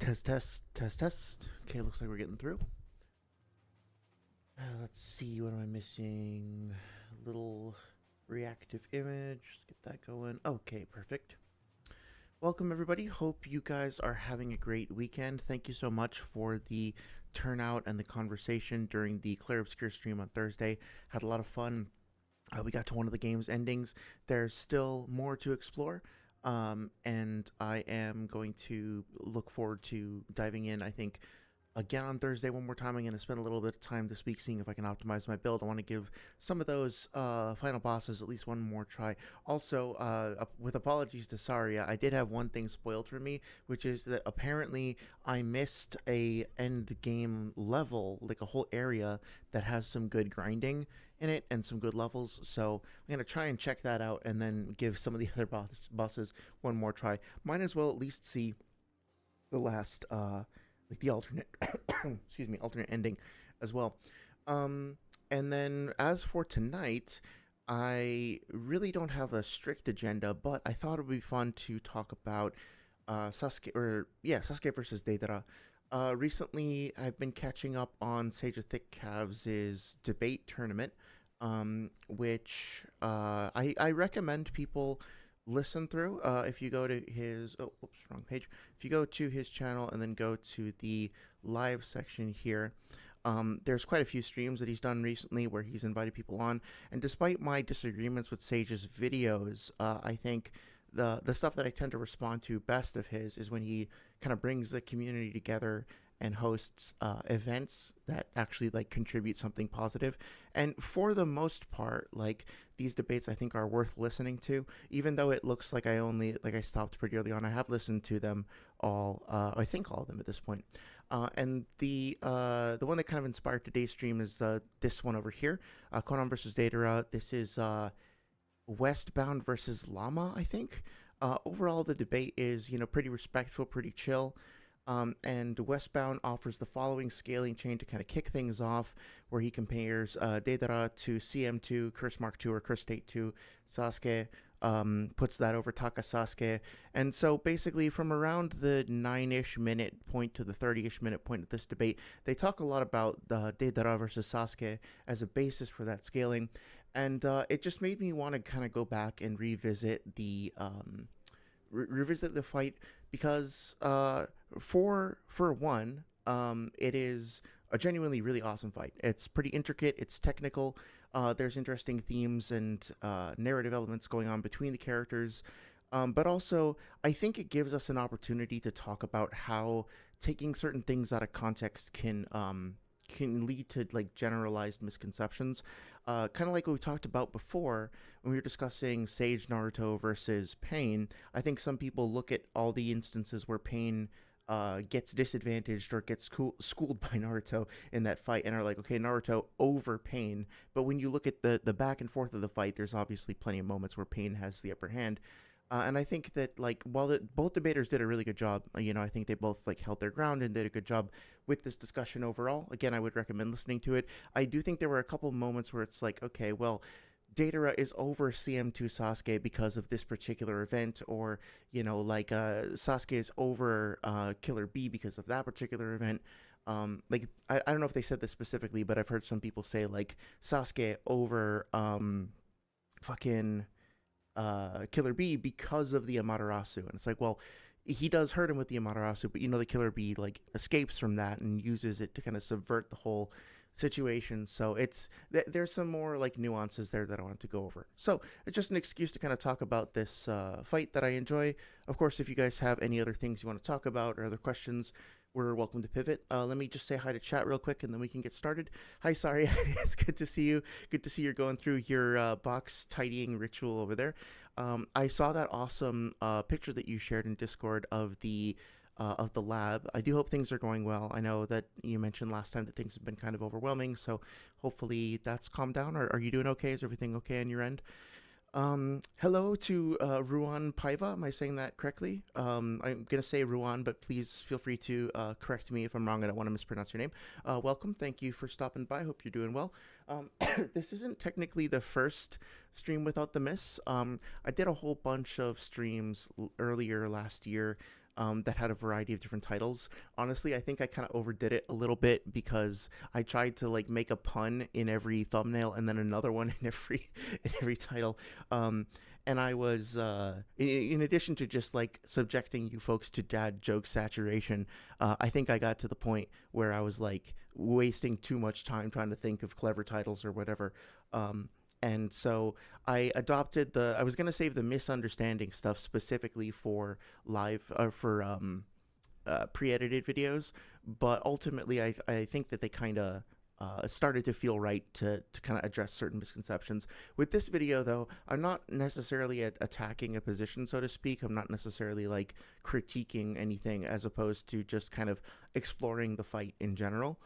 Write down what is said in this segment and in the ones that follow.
Test, test, test, test. Okay, looks like we're getting through. Let's see, what am I missing? Little reactive image. Let's get that going. Okay, perfect. Welcome, everybody. Hope you guys are having a great weekend. Thank you so much for the turnout and the conversation during the Claire Obscure stream on Thursday. Had a lot of fun. We got to one of the game's endings. There's still more to explore. And I am going to look forward to diving in. I think again on Thursday one more time. I'm going to spend a little bit of time this week seeing if I can optimize my build. I want to give some of those final bosses at least one more try. Also, with apologies to Saria, I did have one thing spoiled for me, which is that apparently I missed a end game level, like a whole area that has some good grinding in it and some good levels. So I'm going to try and check that out and then give some of the other bosses one more try. Might as well at least see the last like the alternate excuse me, alternate ending as well. And then as for tonight, I really don't have a strict agenda, but I thought it would be fun to talk about Sasuke versus Deidara. Recently, I've been catching up on Sage of Thick Calves' debate tournament, which I recommend people listen through. If you go to his wrong page. If you go to his channel and then go to the live section here, there's quite a few streams that he's done recently where he's invited people on. And despite my disagreements with Sage's videos, I think the stuff that I tend to respond to best of his is when he kind of brings the community together and hosts events that actually like contribute something positive. And for the most part, like these debates I think are worth listening to, even though it looks like I stopped pretty early on. I have listened to them all, I think all of them at this point. And the one that kind of inspired today's stream is this one over here, Conan versus Deidara. This is Westbound versus Llama, I think. Overall, the debate is, pretty respectful, pretty chill. And Westbound offers the following scaling chain to kind of kick things off, where he compares Deidara to CM2, Curse Mark 2, or Curse State 2, Sasuke, puts that over Taka Sasuke. And so basically from around the 9-ish minute point to the 30-ish minute point of this debate, they talk a lot about Deidara versus Sasuke as a basis for that scaling. And it just made me want to kind of go back and revisit the fight because for one, it is a genuinely really awesome fight. It's pretty intricate. It's technical. There's interesting themes and narrative elements going on between the characters. But also, I think it gives us an opportunity to talk about how taking certain things out of context can lead to like generalized misconceptions. Kind of like what we talked about before when we were discussing Sage Naruto versus Pain. I think some people look at all the instances where Pain gets disadvantaged or gets schooled by Naruto in that fight and are like, okay, Naruto over Pain. But when you look at the back and forth of the fight, there's obviously plenty of moments where Pain has the upper hand. And I think that like while both debaters did a really good job, I think they both like held their ground and did a good job with this discussion overall. Again, I would recommend listening to it. I do think there were a couple moments where it's like, okay, well, Deidara is over CM2 Sasuke because of this particular event, or Sasuke is over Killer B because of that particular event. I don't know if they said this specifically, but I've heard some people say like Sasuke over fucking Killer B because of the Amaterasu. And it's like, well, he does hurt him with the Amaterasu, but the Killer B like escapes from that and uses it to kind of subvert the whole situation. So there's some more like nuances there that I want to go over. So it's just an excuse to kind of talk about this fight that I enjoy. Of course, if you guys have any other things you want to talk about or other questions, we're welcome to pivot. Let me just say hi to chat real quick and then we can get started. Hi, sorry. It's good to see you. Good to see you're going through your box tidying ritual over there. I saw that awesome picture that you shared in Discord of the lab. I do hope things are going well. I know that you mentioned last time that things have been kind of overwhelming, so hopefully that's calmed down. Are you doing okay? Is everything okay on your end? Hello to Ruan Paiva. Am I saying that correctly? I'm going to say Ruan, but please feel free to correct me if I'm wrong. I don't want to mispronounce your name. Welcome. Thank you for stopping by. Hope you're doing well. This isn't technically the first stream without the miss. I did a whole bunch of streams earlier last year that had a variety of different titles. Honestly, I think I kind of overdid it a little bit because I tried to like make a pun in every thumbnail and then another one in every in every title. Um, and I was, in addition to just like subjecting you folks to dad joke saturation, I think I got to the point where I was like wasting too much time trying to think of clever titles or whatever. Um, and so I was going to save the misunderstanding stuff specifically for for pre-edited videos, but ultimately I think that they kind of started to feel right to kind of address certain misconceptions. With this video, though, I'm not necessarily attacking a position, so to speak. I'm not necessarily like critiquing anything, as opposed to just kind of exploring the fight in general.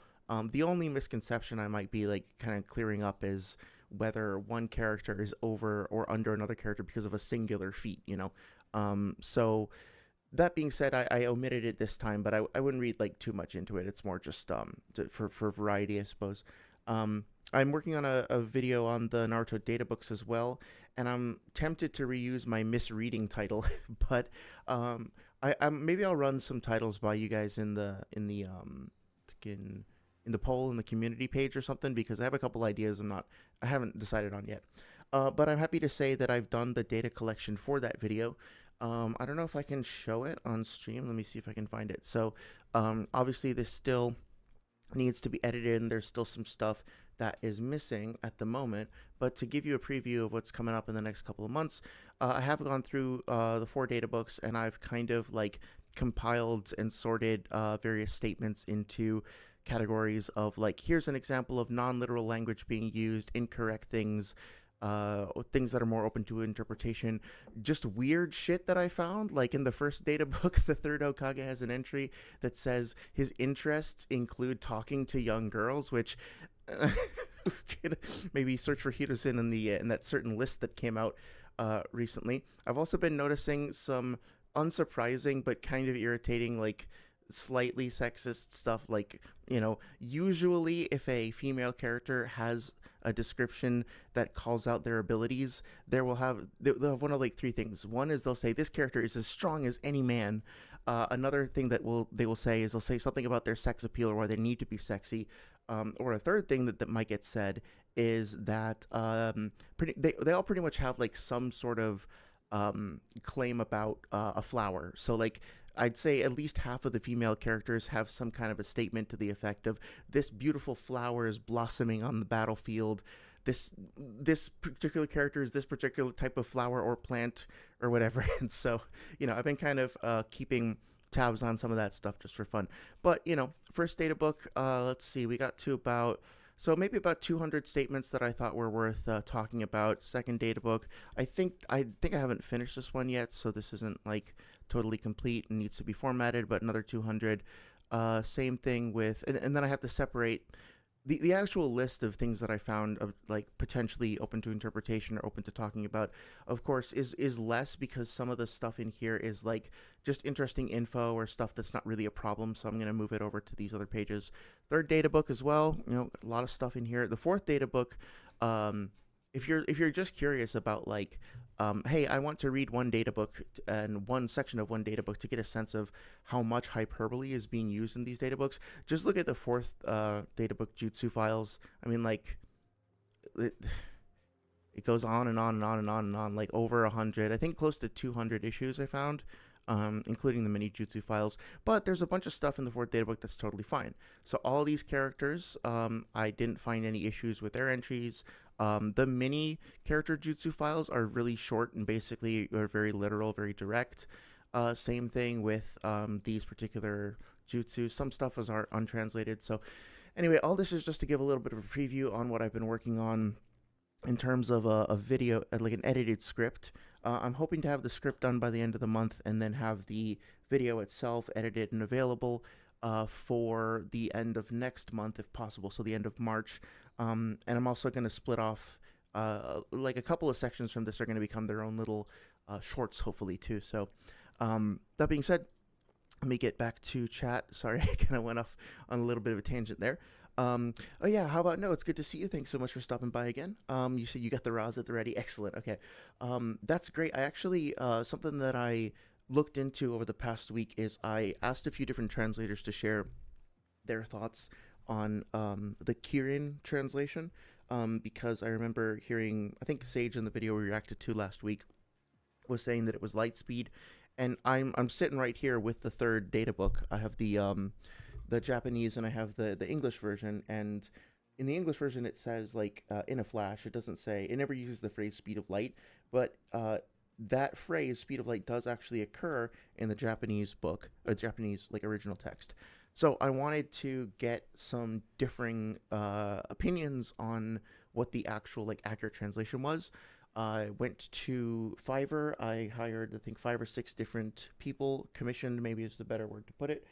The only misconception I might be like kind of clearing up is whether one character is over or under another character because of a singular feat, you know? So that being said, I omitted it this time, but I wouldn't read like too much into it. It's more just for variety, I suppose. I'm working on a video on the Naruto data books as well, and I'm tempted to reuse my misreading title, but maybe I'll run some titles by you guys in in the poll in the community page or something, because I have a couple ideas I haven't decided on yet. But I'm happy to say that I've done the data collection for that video. I don't know if I can show it on stream. Let me see if I can find it. So obviously this still needs to be edited, and there's still some stuff that is missing at the moment. But to give you a preview of what's coming up in the next couple of months, I have gone through the 4 data books, and I've kind of like compiled and sorted various statements into categories of like, here's an example of non-literal language being used, incorrect things, things that are more open to interpretation, just weird shit that I found. Like in the first data book, the third Hokage has an entry that says his interests include talking to young girls, which maybe search for Hirosin in that certain list that came out recently. I've also been noticing some unsurprising but kind of irritating, like slightly sexist stuff. Like, you know, usually if a female character has a description that calls out their abilities, they'll have one of like 3 things. One is they'll say this character is as strong as any man. Another thing that they will say is they'll say something about their sex appeal or why they need to be sexy. Or a third thing that might get said is that they all pretty much have like some sort of claim about a flower. So like I'd say at least half of the female characters have some kind of a statement to the effect of, this beautiful flower is blossoming on the battlefield. This particular character is this particular type of flower or plant or whatever. And so, you know, I've been kind of keeping tabs on some of that stuff just for fun. But, you know, first data book, let's see, we got to maybe about 200 statements that I thought were worth talking about. Second data book, I think I haven't finished this one yet, so this isn't like totally complete and needs to be formatted, but another 200. Same thing with, and then I have to separate the actual list of things that I found of like potentially open to interpretation or open to talking about, of course, is less, because some of the stuff in here is like just interesting info or stuff that's not really a problem. So I'm going to move it over to these other pages. Third data book as well, you know, a lot of stuff in here. The fourth data book, if you're just curious about like, hey, I want to read one data book and one section of one data book to get a sense of how much hyperbole is being used in these data books, just look at the fourth data book, Jutsu Files. I mean, like, it goes on and on and on and on and on, like over 100, I think close to 200 issues I found, including the mini Jutsu Files. But there's a bunch of stuff in the fourth data book that's totally fine. So all these characters, I didn't find any issues with their entries. The mini character Jutsu Files are really short and basically are very literal, very direct. Same thing with these particular jutsu. Some stuff was untranslated. So anyway, all this is just to give a little bit of a preview on what I've been working on in terms of a video, like an edited script. I'm hoping to have the script done by the end of the month, and then have the video itself edited and available for the end of next month, if possible, so the end of March. And I'm also going to split off, like a couple of sections from this are going to become their own little shorts, hopefully, too. So that being said, let me get back to chat. Sorry, I kind of went off on a little bit of a tangent there. Oh yeah, how about, no, it's good to see you. Thanks so much for stopping by again. You said you got the raws at the ready. Excellent. Okay. That's great. I actually, something that I looked into over the past week is I asked a few different translators to share their thoughts on the Kirin translation, because I remember hearing, I think Sage in the video we reacted to last week was saying that it was light speed, and I'm sitting right here with the third data book. I have the Japanese and I have the English version, and in the English version it says like in a flash. It doesn't say, it never uses the phrase speed of light, but that phrase speed of light does actually occur in the Japanese book, a Japanese like original text. So I wanted to get some differing opinions on what the actual like accurate translation was. I went to Fiverr. I hired, I think, 5 or 6 different people, commissioned, maybe is the better word to put it,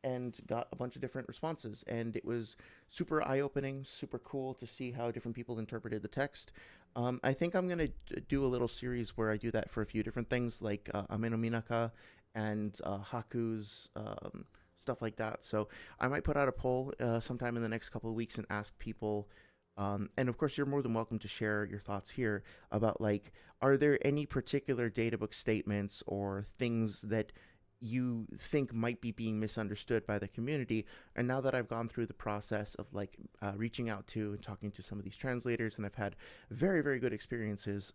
and got a bunch of different responses. And it was super eye opening, super cool to see how different people interpreted the text. I think I'm going to do a little series where I do that for a few different things, like Ame no Minaka and Haku's. Stuff like that. So I might put out a poll sometime in the next couple of weeks and ask people, and of course, you're more than welcome to share your thoughts here about like, are there any particular databook statements or things that you think might be being misunderstood by the community? And now that I've gone through the process of like reaching out to and talking to some of these translators, and I've had very, very good experiences,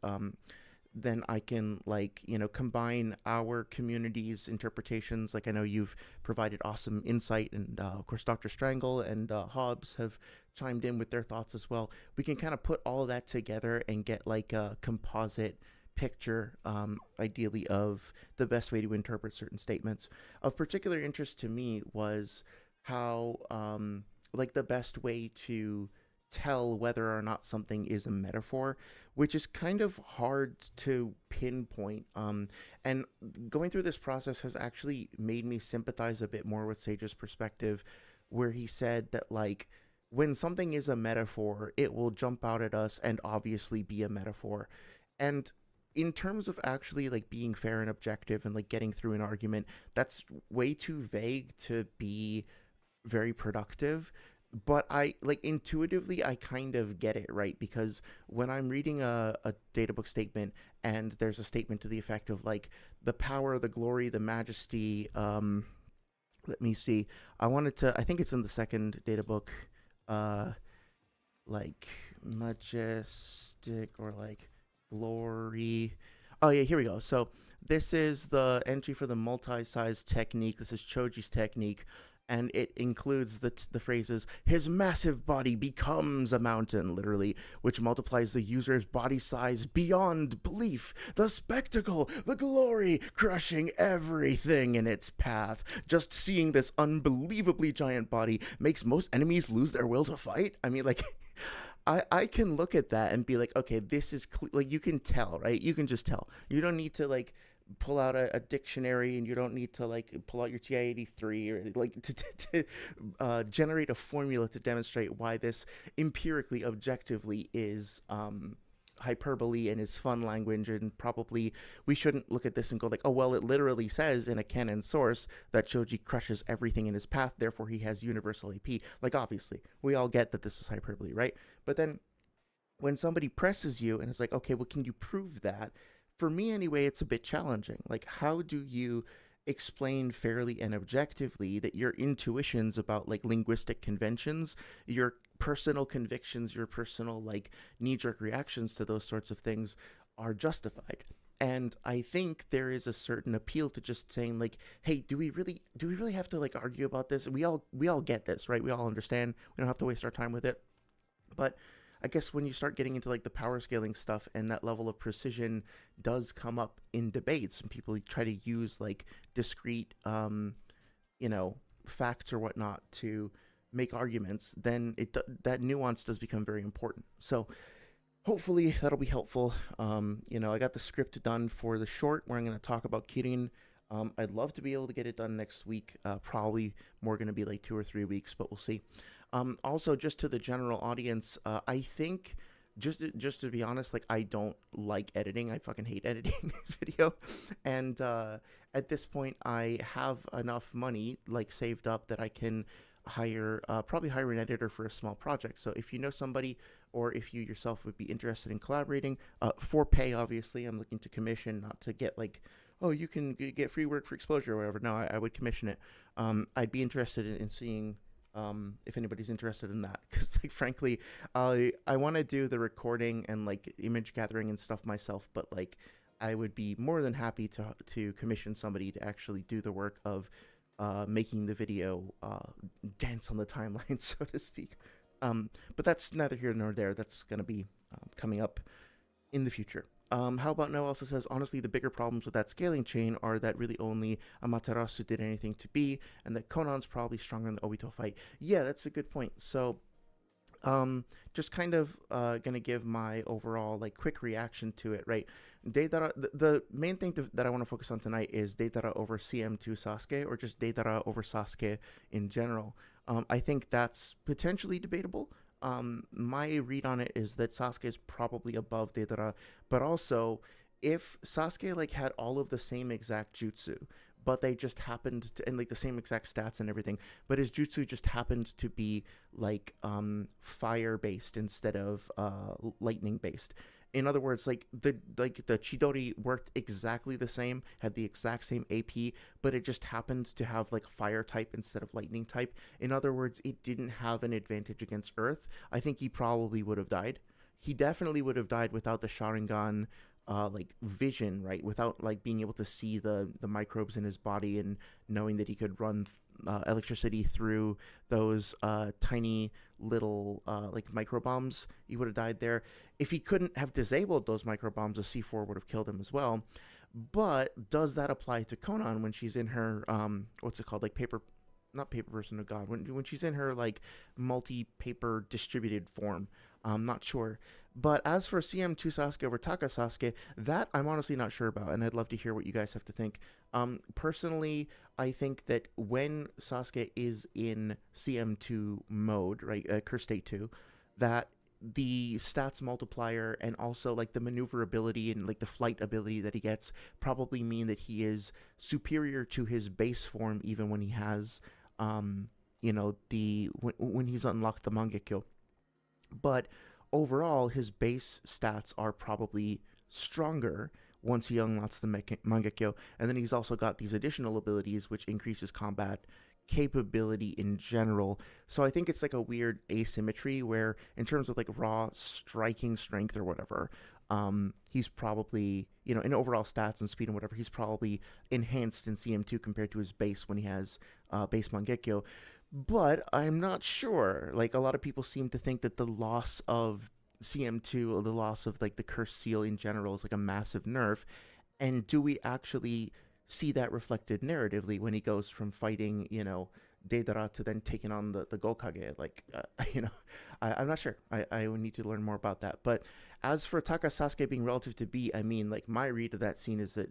then I can like, combine our community's interpretations. Like I know you've provided awesome insight, and of course Dr. Strangle and Hobbs have chimed in with their thoughts as well. We can kind of put all of that together and get like a composite picture, ideally, of the best way to interpret certain statements. Of particular interest to me was how like the best way to tell whether or not something is a metaphor, which is kind of hard to pinpoint. And going through this process has actually made me sympathize a bit more with Sage's perspective, where he said that, like, when something is a metaphor, it will jump out at us and obviously be a metaphor. And in terms of actually like being fair and objective and like getting through an argument, that's way too vague to be very productive. But I like intuitively I kind of get it, right? Because when I'm reading a data book statement and there's a statement to the effect of like the power, the glory, the majesty, let me see, I think it's in the second data book, uh like majestic or like glory. Oh yeah, here we go. So this is the entry for the multi-size technique. This is Choji's technique, and it includes the phrases "his massive body becomes a mountain," literally, which multiplies the user's body size beyond belief. The spectacle, the glory, crushing everything in its path. Just seeing this unbelievably giant body makes most enemies lose their will to fight. I mean, like, I can look at that and be like, okay, this is like, you can tell, right? You can just tell. You don't need to like pull out a dictionary, and you don't need to like pull out your TI-83 or like to generate a formula to demonstrate why this empirically, objectively is hyperbole and is fun language. And probably we shouldn't look at this and go like, oh well, it literally says in a canon source that Choji crushes everything in his path, therefore he has universal AP. Like, obviously we all get that this is hyperbole, right? But then when somebody presses you and it's like, okay, well, can you prove that? For me anyway, it's a bit challenging. Like, how do you explain fairly and objectively that your intuitions about like linguistic conventions, your personal convictions, your personal like knee-jerk reactions to those sorts of things are justified? And I think there is a certain appeal to just saying like, hey, do we really have to like argue about this? We all get this, right? We all understand. We don't have to waste our time with it. But I guess when you start getting into like the power scaling stuff, and that level of precision does come up in debates, and people try to use like discrete, facts or whatnot to make arguments, then that nuance does become very important. So hopefully that'll be helpful. I got the script done for the short where I'm going to talk about Kirin. I'd love to be able to get it done next week. Probably more going to be like 2 or 3 weeks, but we'll see. Also, just to the general audience, I think just to be honest, like, I don't like editing. I fucking hate editing video, and at this point, I have enough money like saved up that I can probably hire an editor for a small project. So if you know somebody, or if you yourself would be interested in collaborating, for pay, obviously, I'm looking to commission, not to get like oh, you can get free work for exposure or whatever. No, I would commission it. I'd be interested in seeing if anybody's interested in that, because like frankly, I want to do the recording and like image gathering and stuff myself, but like I would be more than happy to commission somebody to actually do the work of making the video dance on the timeline, so to speak. But that's neither here nor there. That's going to be coming up in the future. How about No also says, honestly, the bigger problems with that scaling chain are that really only Amaterasu did anything to be, and that Conan's probably stronger in the Obito fight. Yeah, that's a good point. So, just kind of gonna give my overall like quick reaction to it, right? Deidara, the main thing that I want to focus on tonight is Deidara over CM2 Sasuke, or just Deidara over Sasuke in general. I think that's potentially debatable. My read on it is that Sasuke is probably above Deidara, but also if Sasuke like had all of the same exact jutsu, but they just happened to, and like the same exact stats and everything, but his jutsu just happened to be like fire based instead of lightning based. In other words, like the Chidori worked exactly the same, had the exact same AP, but it just happened to have like fire type instead of lightning type. In other words, it didn't have an advantage against Earth. I think he probably would have died. He definitely would have died without the Sharingan like vision, right? Without like being able to see the microbes in his body and knowing that he could run electricity through those tiny little like micro bombs, he would have died there. If he couldn't have disabled those micro bombs, a C4 would have killed him as well. But does that apply to Conan when she's in her what's it called, like paper, not paper person of God, when she's in her like multi paper distributed form? I'm not sure. But as for CM2 Sasuke over Taka Sasuke, that I'm honestly not sure about, and I'd love to hear what you guys have to think. Personally, I think that when Sasuke is in CM2 mode, right, Curse State 2, that the stats multiplier and also like the maneuverability and like the flight ability that he gets probably mean that he is superior to his base form even when he has the when he's unlocked the Mangekyo. But overall, his base stats are probably stronger once he unlocks the Mangekyo. And then he's also got these additional abilities, which increases combat capability in general. So I think it's like a weird asymmetry where, in terms of like raw striking strength or whatever, he's probably, in overall stats and speed and whatever, he's probably enhanced in CM2 compared to his base when he has base Mangekyo. But I'm not sure. Like, a lot of people seem to think that the loss of CM2, or the loss of like the curse seal in general, is like a massive nerf. And do we actually see that reflected narratively when he goes from fighting, Deidara to then taking on the Gokage? Like, I'm not sure. I would need to learn more about that. But as for Taka Sasuke being relative to B, I mean, like, my read of that scene is that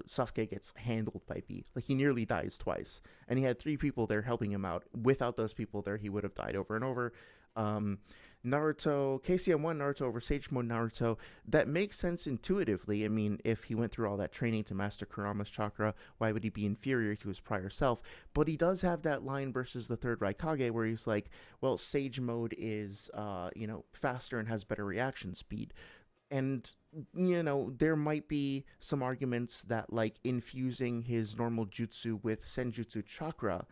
Sasuke gets handled by B. Like, he nearly dies twice. And he had three people there helping him out. Without those people there, he would have died over and over. Um, Naruto, KCM1 Naruto over Sage Mode Naruto, that makes sense intuitively. I mean, if he went through all that training to master Kurama's chakra, why would he be inferior to his prior self? But he does have that line versus the third Raikage where he's like, well, Sage Mode is, faster and has better reaction speed. And, there might be some arguments that, like, infusing his normal jutsu with Senjutsu chakra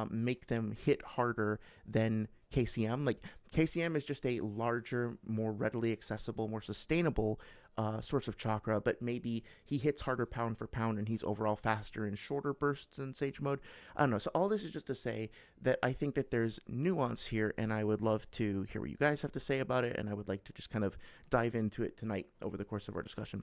make them hit harder than KCM. Like, KCM is just a larger, more readily accessible, more sustainable source of chakra, but maybe he hits harder pound for pound and he's overall faster in shorter bursts in Sage Mode. I don't know. So all this is just to say that I think that there's nuance here, and I would love to hear what you guys have to say about it, and I would like to just kind of dive into it tonight over the course of our discussion.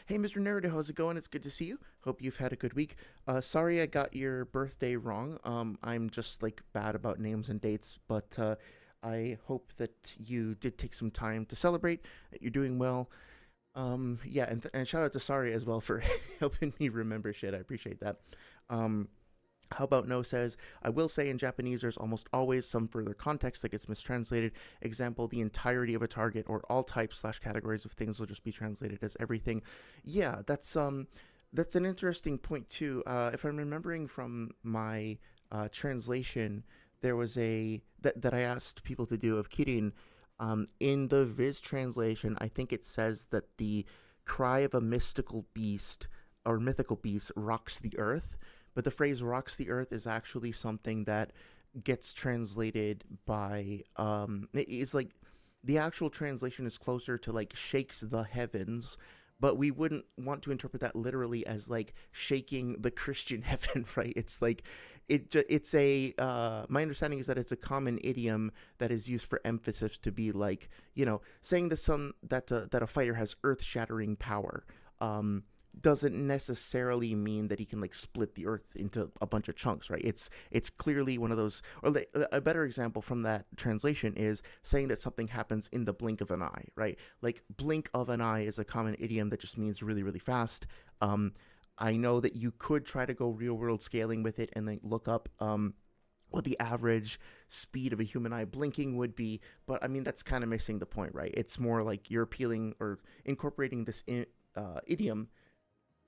Hey, Mr. Narrative, how's it going? It's good to see you. Hope you've had a good week. Sorry I got your birthday wrong. I'm just like bad about names and dates, but I hope that you did take some time to celebrate, that you're doing well. Yeah, and shout out to Sari as well for helping me remember shit. I appreciate that. Um, how about No says, I will say in Japanese there's almost always some further context that gets mistranslated. Example, the entirety of a target or all types / categories of things will just be translated as everything. Yeah, that's an interesting point too. If I'm remembering from my translation, there was that I asked people to do of Kirin. In the Viz translation, I think it says that the cry of a mystical beast or mythical beast rocks the earth, but the phrase rocks the earth is actually something that gets translated by it's like the actual translation is closer to like shakes the heavens, but we wouldn't want to interpret that literally as like shaking the Christian heaven, right? It's like it's a my understanding is that it's a common idiom that is used for emphasis to be like, saying that a fighter has earth-shattering power. Doesn't necessarily mean that he can like split the earth into a bunch of chunks, right? It's clearly one of those. Or a better example from that translation is saying that something happens in the blink of an eye, right? Like blink of an eye is a common idiom that just means really really fast. I know that you could try to go real world scaling with it and then look up what the average speed of a human eye blinking would be, but I mean that's kind of missing the point, right? It's more like you're appealing or incorporating this idiom,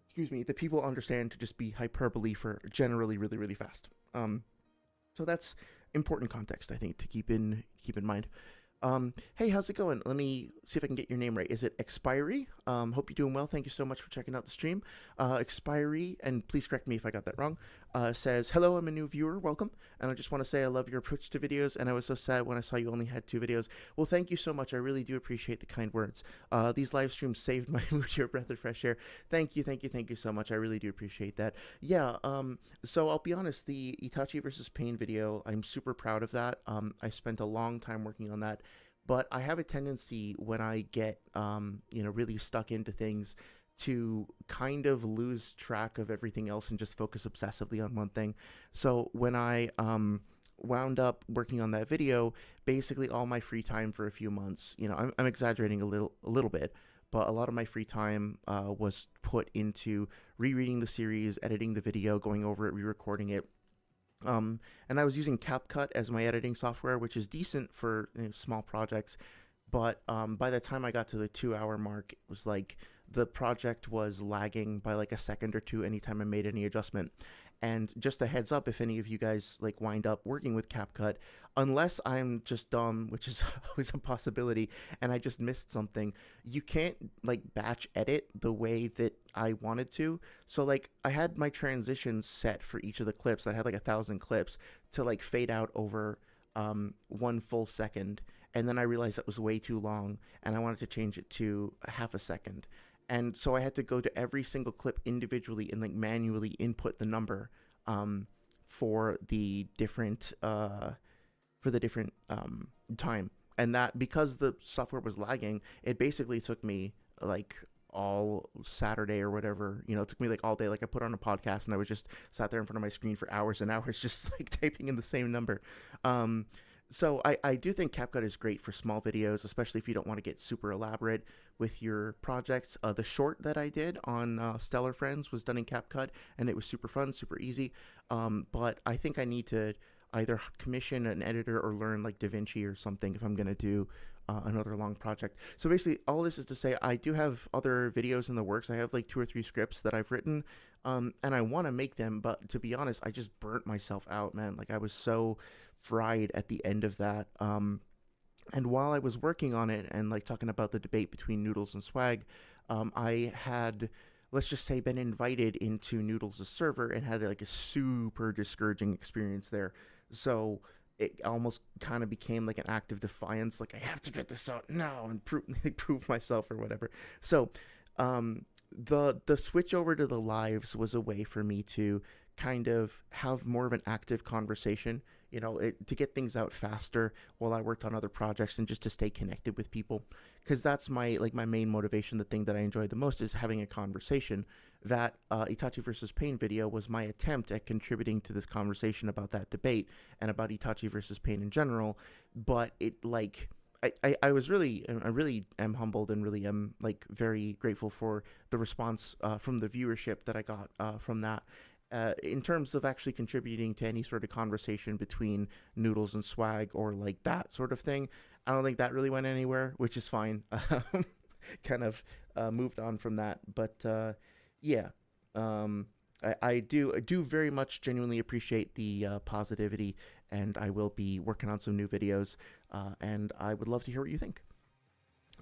excuse me, that people understand to just be hyperbole for generally really really fast. So that's important context, I think, to keep in mind. Hey, how's it going? Let me see if I can get your name right. Is it Expiry? Hope you're doing well. Thank you so much for checking out the stream. Expiry, and please correct me if I got that wrong, says, hello, I'm a new viewer. Welcome. And I just want to say I love your approach to videos, and I was so sad when I saw you only had 2 videos. Well, thank you so much. I really do appreciate the kind words. These live streams saved my mood to a breath of fresh air. Thank you, thank you, thank you so much. I really do appreciate that. Yeah, so I'll be honest, the Itachi versus Pain video, I'm super proud of that. I spent a long time working on that. But I have a tendency when I get, really stuck into things to kind of lose track of everything else and just focus obsessively on one thing. So when I wound up working on that video, basically all my free time for a few months, I'm exaggerating a little bit, but a lot of my free time was put into rereading the series, editing the video, going over it, re-recording it. And I was using CapCut as my editing software, which is decent for small projects. But by the time I got to the 2-hour mark, it was like the project was lagging by like a second or two anytime I made any adjustment. And just a heads up, if any of you guys like wind up working with CapCut, unless I'm just dumb, which is always a possibility, and I just missed something, you can't like batch edit the way that I wanted to. So like I had my transitions set for each of the clips. I had like 1,000 clips to like fade out over 1 full second. And then I realized that was way too long, and I wanted to change it to a half a second. And so I had to go to every single clip individually and like manually input the number for the different time. And that, because the software was lagging, it basically took me like all Saturday or whatever. It took me like all day. Like I put on a podcast and I was just sat there in front of my screen for hours and hours just like typing in the same number. So I do think CapCut is great for small videos, especially if you don't want to get super elaborate with your projects. The short that I did on Stellar Friends was done in CapCut, and it was super fun, super easy. But I think I need to either commission an editor or learn like DaVinci or something if I'm going to do another long project. So basically, all this is to say I do have other videos in the works. I have like 2 or 3 scripts that I've written, and I want to make them. But to be honest, I just burnt myself out, man. Like I was so fried at the end of that. And while I was working on it and like talking about the debate between Noodles and Swag, I had, let's just say, been invited into Noodles' server and had like a super discouraging experience there. So it almost kind of became like an act of defiance. Like I have to get this out now and prove myself or whatever. So the switch over to the lives was a way for me to kind of have more of an active conversation, to get things out faster while I worked on other projects and just to stay connected with people. Because that's my main motivation. The thing that I enjoyed the most is having a conversation. That Itachi versus Pain video was my attempt at contributing to this conversation about that debate and about Itachi versus Pain in general. But it like, I really am humbled and really am like very grateful for the response from the viewership that I got from that. In terms of actually contributing to any sort of conversation between Noodles and Swag or like that sort of thing, I don't think that really went anywhere, which is fine. Kind of moved on from that, but yeah, I do very much genuinely appreciate the positivity, and I will be working on some new videos, and I would love to hear what you think.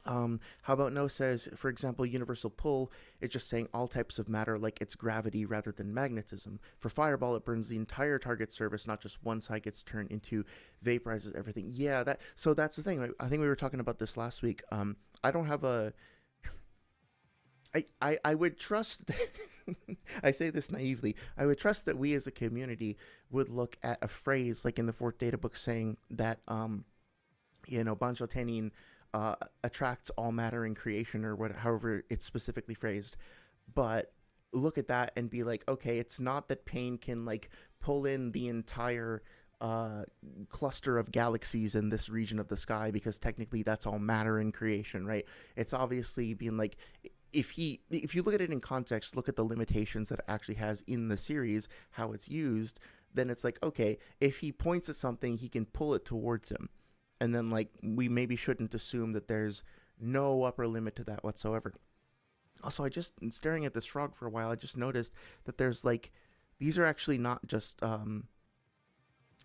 How about no says, for example, universal pull is just saying all types of matter like it's gravity rather than magnetism. For fireball, it burns the entire target surface, not just one side gets turned into vaporizes everything. Yeah, that's the thing. I think we were talking about this last week. I don't have a I would trust I say this naively. I would trust that we as a community would look at a phrase like in the fourth data book saying that Bancho Tenin attracts all matter in creation or what, however it's specifically phrased. But look at that and be like, okay, it's not that pain can like pull in the entire uh, cluster of galaxies in this region of the sky because technically that's all matter in creation, right? It's obviously being like if you look at it in context, look at the limitations that it actually has in the series, how it's used, then it's like, okay, if he points at something, he can pull it towards him. And then like we maybe shouldn't assume that there's no upper limit to that whatsoever. Also, I just staring at this frog for a while, I just noticed that there's like these are actually not just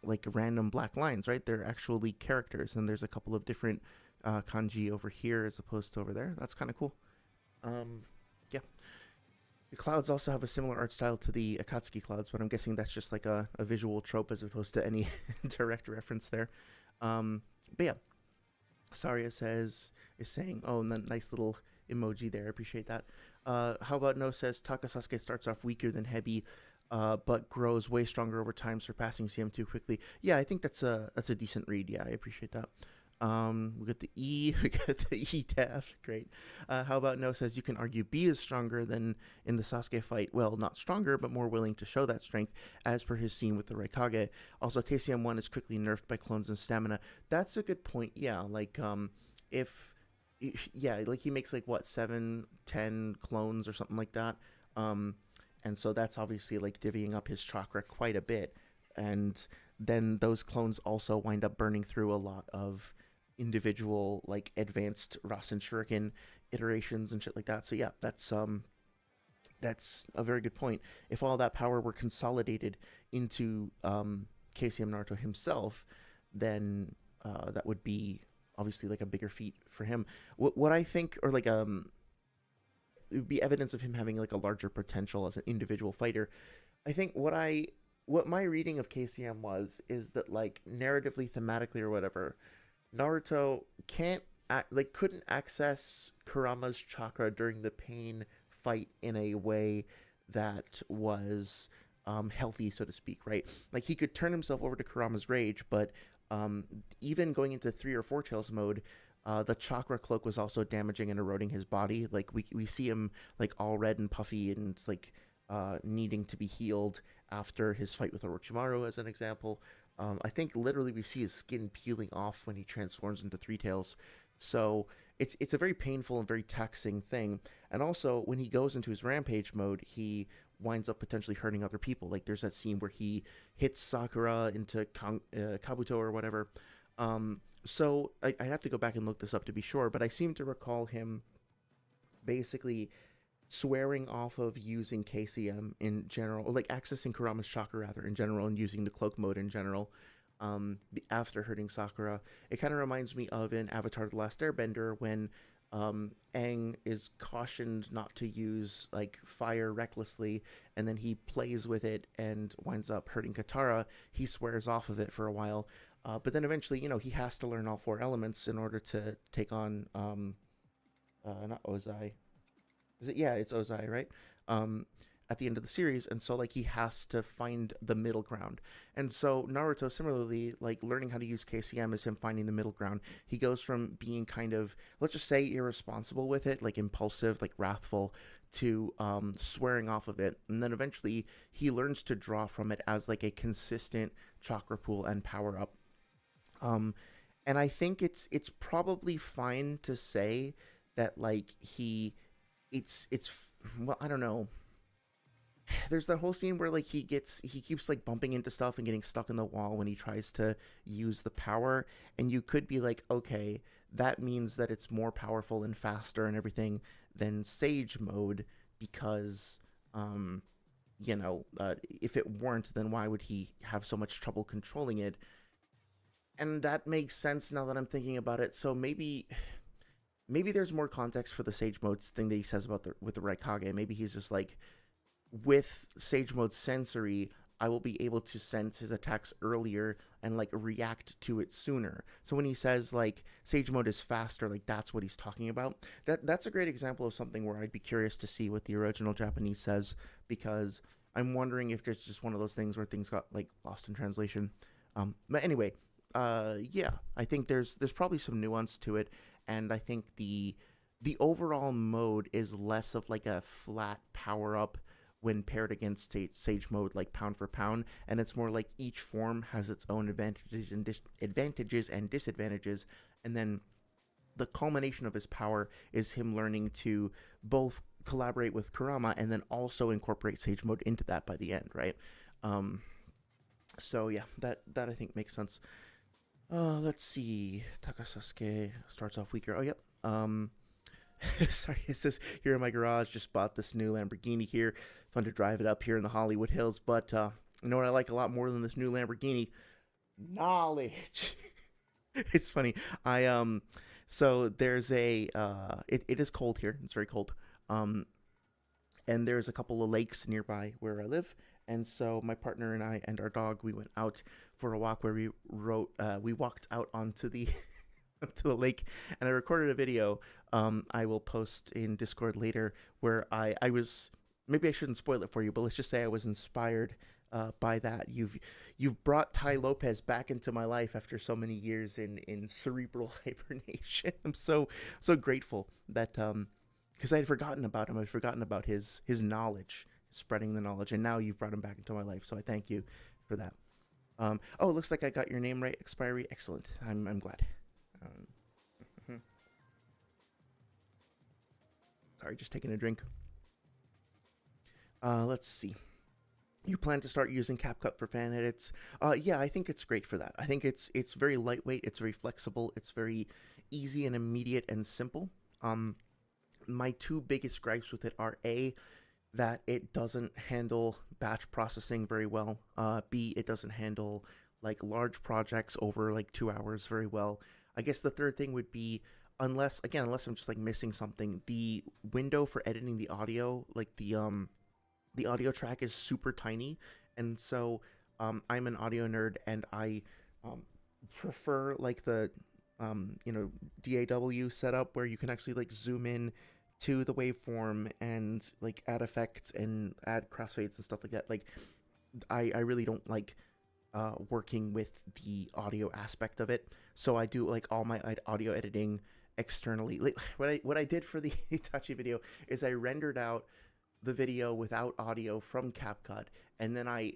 like random black lines, right? They're actually characters, and there's a couple of different kanji over here as opposed to over there. That's kind of cool. Um, yeah. The clouds also have a similar art style to the Akatsuki clouds, but I'm guessing that's just like a visual trope as opposed to any direct reference there. But yeah, Saria says is saying, oh, and that nice little emoji there. I appreciate that. How about No says Takasasuke starts off weaker than Hebi, but grows way stronger over time, surpassing CM2 quickly. Yeah, I think that's a decent read. Yeah, I appreciate that. We got the E, we got the E tab. Great. How about No says you can argue B is stronger than in the Sasuke fight. Well, not stronger, but more willing to show that strength, as per his scene with the Raikage. Also, KCM1 is quickly nerfed by clones and stamina. That's a good point. Yeah, like if yeah, like he makes like what 7, 10 clones or something like that. Um, and so that's obviously like divvying up his chakra quite a bit, and then those clones also wind up burning through a lot of individual like advanced Rasen Shuriken iterations and shit like that. So yeah, that's a very good point. If all that power were consolidated into KCM Naruto himself, then that would be obviously like a bigger feat for him. What I think, or like it would be evidence of him having like a larger potential as an individual fighter. I think what my reading of KCM was is that like narratively, thematically, or whatever, Naruto couldn't access Kurama's chakra during the pain fight in a way that was healthy, so to speak, right? Like he could turn himself over to Kurama's rage, but um, even going into 3 or 4 tails mode, the chakra cloak was also damaging and eroding his body. Like we see him like all red and puffy and like needing to be healed after his fight with Orochimaru, as an example. I think literally we see his skin peeling off when he transforms into 3 tails. So it's a very painful and very taxing thing. And also when he goes into his rampage mode, he winds up potentially hurting other people. Like there's that scene where he hits Sakura into Kabuto or whatever. So I have to go back and look this up to be sure, but I seem to recall him basically swearing off of using KCM in general, or like accessing Kurama's chakra rather in general, and using the cloak mode in general. After hurting Sakura, it kind of reminds me of in Avatar: The Last Airbender when Aang is cautioned not to use like fire recklessly, and then he plays with it and winds up hurting Katara. He swears off of it for a while, but then eventually, he has to learn all 4 elements in order to take on not Ozai, is it? Yeah, it's Ozai, right? Um, at the end of the series, and so like he has to find the middle ground. And so Naruto, similarly, like learning how to use KCM is him finding the middle ground. He goes from being kind of, let's just say, irresponsible with it, like impulsive, like wrathful, to swearing off of it, and then eventually he learns to draw from it as like a consistent chakra pool and power up. Um, and I think it's probably fine to say that like it's well, I don't know. There's that whole scene where like he keeps like bumping into stuff and getting stuck in the wall when he tries to use the power, and you could be like, okay, that means that it's more powerful and faster and everything than Sage mode because if it weren't, then why would he have so much trouble controlling it? And that makes sense now that I'm thinking about it. So maybe maybe there's more context for the Sage Modes thing that he says about the with the Raikage. Maybe he's just like, with Sage Mode sensory, I will be able to sense his attacks earlier and like react to it sooner. So when he says like Sage Mode is faster, like that's what he's talking about. That's a great example of something where I'd be curious to see what the original Japanese says, because I'm wondering if there's just one of those things where things got like lost in translation. But anyway, yeah, I think there's probably some nuance to it, and I think the overall mode is less of like a flat power up when paired against Sage Mode, like pound for pound, and it's more like each form has its own advantages and disadvantages, and then the culmination of his power is him learning to both collaborate with Kurama and then also incorporate Sage Mode into that by the end, right? Um, so yeah, that I think makes sense. Let's see. Takasasuke starts off weaker. Oh, yep. Sorry, it says here in my garage. Just bought this new Lamborghini here. Fun to drive it up here in the Hollywood Hills. But you know what I like a lot more than this new Lamborghini? Knowledge. It's funny. So there's it is cold here. It's very cold. Um, and there's a couple of lakes nearby where I live. And so my partner and I and our dog, we went out for a walk where we walked out onto the to the lake, and I recorded a video. I will post in Discord later where I was, maybe I shouldn't spoil it for you, but let's just say I was inspired by that. You've brought Ty Lopez back into my life after so many years in cerebral hibernation. I'm so grateful that because I had forgotten about him. I'd forgotten about his knowledge, spreading the knowledge, and now you've brought him back into my life. So I thank you for that. Oh, it looks like I got your name right. Expiry, excellent. I'm glad. Um, Sorry, just taking a drink. Let's see. You plan to start using CapCut for fan edits? Yeah, I think it's great for that. I think it's very lightweight, it's very flexible, it's very easy and immediate and simple. My two biggest gripes with it are A, that it doesn't handle batch processing very well. B, it doesn't handle like large projects over like 2 hours very well. I guess the third thing would be, unless I'm just like missing something, the window for editing the audio, like the audio track is super tiny, and so I'm an audio nerd, and I um, prefer like the DAW setup where you can actually like zoom in to the waveform and like add effects and add crossfades and stuff like that. Like I really don't like working with the audio aspect of it, so I do like all my audio editing externally. Like what I did for the Itachi video is I rendered out the video without audio from CapCut, and then I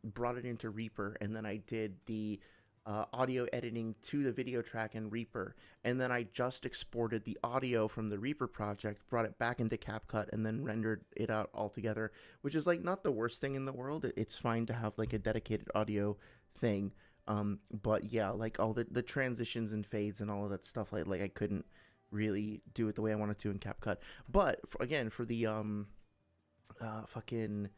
brought it into Reaper, and then I did the audio editing to the video track in Reaper, and then I just exported the audio from the Reaper project, brought it back into CapCut, and then rendered it out all together, which is like not the worst thing in the world. It's fine to have like a dedicated audio thing, but yeah, like all the transitions and fades and all of that stuff, like I couldn't really do it the way I wanted to in CapCut. But again, for the fucking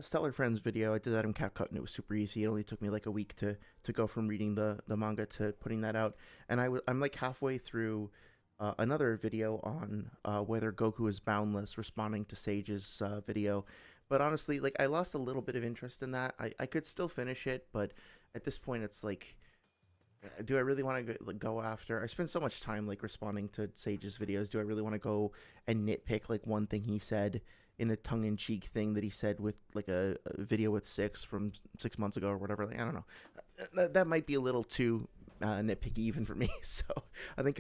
Stellar Friends video, I did that in CapCut, and it was super easy. It only took me like a week to go from reading the manga to putting that out. And I'm like halfway through another video on whether Goku is boundless, responding to Sage's video. But honestly, like I lost a little bit of interest in that. I could still finish it, but at this point, it's like, do I really want to go after? I spend so much time like responding to Sage's videos. Do I really want to go and nitpick like one thing he said in a tongue-in-cheek thing that he said with like a video with from 6 months ago or whatever? Like, I don't know. That might be a little too nitpicky even for me. So I think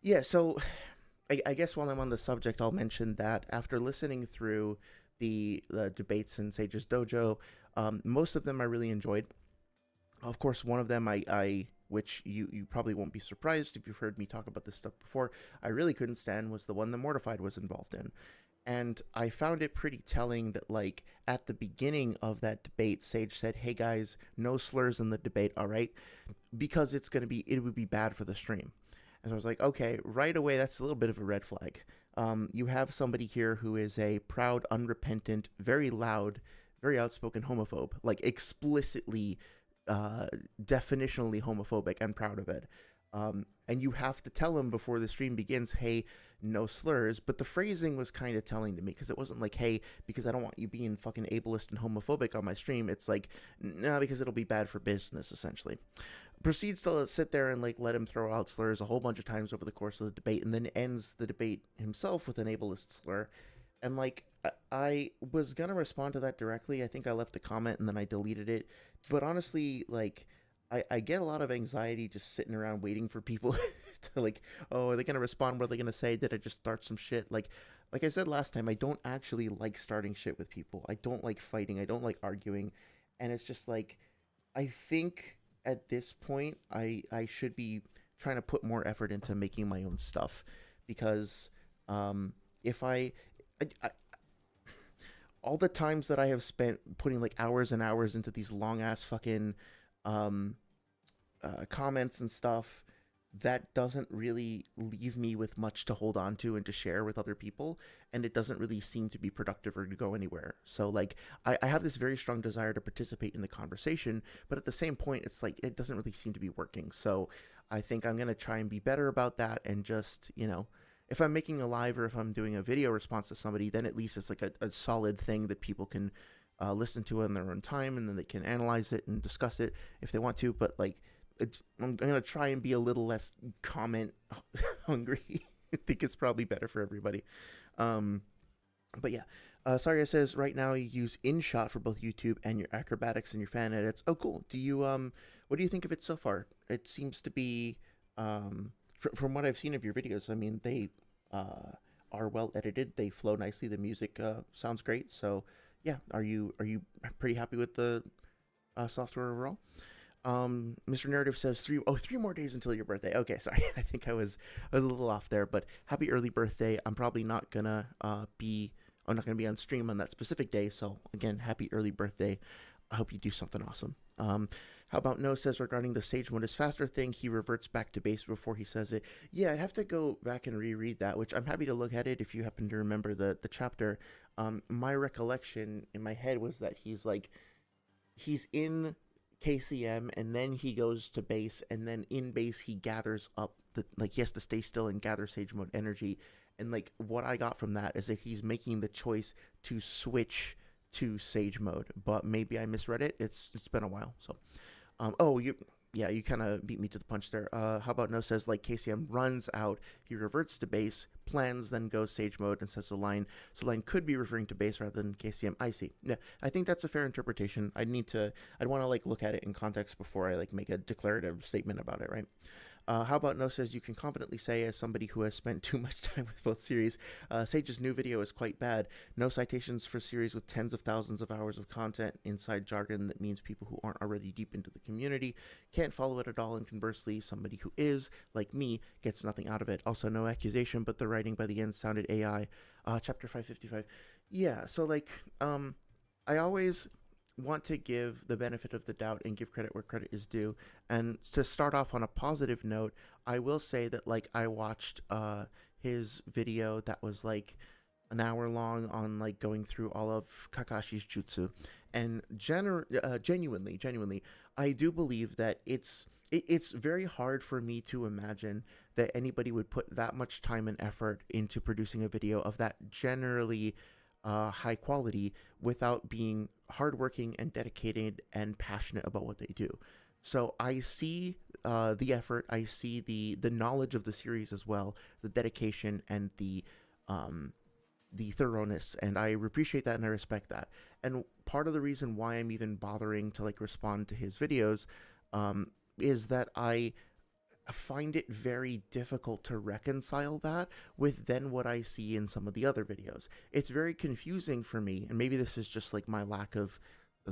yeah. So I guess while I'm on the subject, I'll mention that after listening through the debates in Sage's dojo, most of them I really enjoyed. Of course, one of them which you probably won't be surprised if you've heard me talk about this stuff before, I really couldn't stand, was the one that Mortified was involved in. And I found it pretty telling that, like, at the beginning of that debate, Sage said, "Hey guys, no slurs in the debate, all right? Because it would be bad for the stream." And so I was like, okay, right away, that's a little bit of a red flag. You have somebody here who is a proud, unrepentant, very loud, very outspoken homophobe, like explicitly definitionally homophobic, and proud of it. And you have to tell them before the stream begins, hey, no slurs. But the phrasing was kind of telling to me, because it wasn't like, hey, because I don't want you being fucking ableist and homophobic on my stream. It's like, no, because it'll be bad for business, essentially. Proceeds to sit there and like let him throw out slurs a whole bunch of times over the course of the debate, and then ends the debate himself with an ableist slur. And like, I was gonna respond to that directly. I think I left a comment and then I deleted it. But honestly, like, I get a lot of anxiety just sitting around waiting for people to like, oh, are they gonna respond? What are they gonna say? Did I just start some shit? Like I said last time, I don't actually like starting shit with people. I don't like fighting. I don't like arguing, and it's just like, I think at this point, I should be trying to put more effort into making my own stuff, because if I all the times that I have spent putting like hours and hours into these long ass fucking um, comments and stuff, that doesn't really leave me with much to hold on to and to share with other people, and it doesn't really seem to be productive or to go anywhere. So like, I have this very strong desire to participate in the conversation, but at the same point, it's like it doesn't really seem to be working. So I think I'm gonna try and be better about that, and just, if I'm making a live or if I'm doing a video response to somebody, then at least it's like a solid thing that people can listen to in their own time, and then they can analyze it and discuss it if they want to. But like, I'm gonna try and be a little less comment hungry. I think it's probably better for everybody. Um, but yeah, Saria says right now you use InShot for both YouTube and your acrobatics and your fan edits. Oh, cool. Do you what do you think of it so far? It seems to be from what I've seen of your videos. I mean, they are well edited. They flow nicely. The music sounds great. So yeah, are you pretty happy with the software overall? Mr. Narrative says three more days until your birthday. Okay, sorry. I think I was a little off there, but happy early birthday. I'm probably not gonna I'm not gonna be on stream on that specific day. So again, happy early birthday. I hope you do something awesome. How about No says regarding the Sage Mode is faster thing, he reverts back to base before he says it. Yeah, I'd have to go back and reread that, which I'm happy to look at it if you happen to remember the chapter. My recollection in my head was that he's in KCM, and then he goes to base, and then in base he gathers up he has to stay still and gather Sage Mode energy. And like, what I got from that is that he's making the choice to switch to Sage Mode, but maybe I misread it. It's been a while. So you kind of beat me to the punch there. How about No says like KCM runs out, he reverts to base, plans, then goes Sage Mode, and says the line. So line could be referring to base rather than KCM. I see. Yeah, I think that's a fair interpretation. I'd want to like look at it in context before I like make a declarative statement about it, right? How about No says you can confidently say, as somebody who has spent too much time with both series, Sage's new video is quite bad. No citations for series with tens of thousands of hours of content, inside jargon that means people who aren't already deep into the community can't follow it at all, and conversely, somebody who is, like me, gets nothing out of it. Also, no accusation, but the writing by the end sounded AI. Chapter 555. Yeah, so like, I always want to give the benefit of the doubt and give credit where credit is due. And to start off on a positive note, I will say that like, I watched his video that was like an hour long on like going through all of Kakashi's jutsu, and genuinely, I do believe that it's very hard for me to imagine that anybody would put that much time and effort into producing a video of that generally high quality without being hardworking and dedicated and passionate about what they do. So I see the effort, I see the knowledge of the series as well, the dedication and the thoroughness, and I appreciate that and I respect that. And part of the reason why I'm even bothering to like respond to his videos is that I find it very difficult to reconcile that with then what I see in some of the other videos. It's very confusing for me, and maybe this is just like my lack of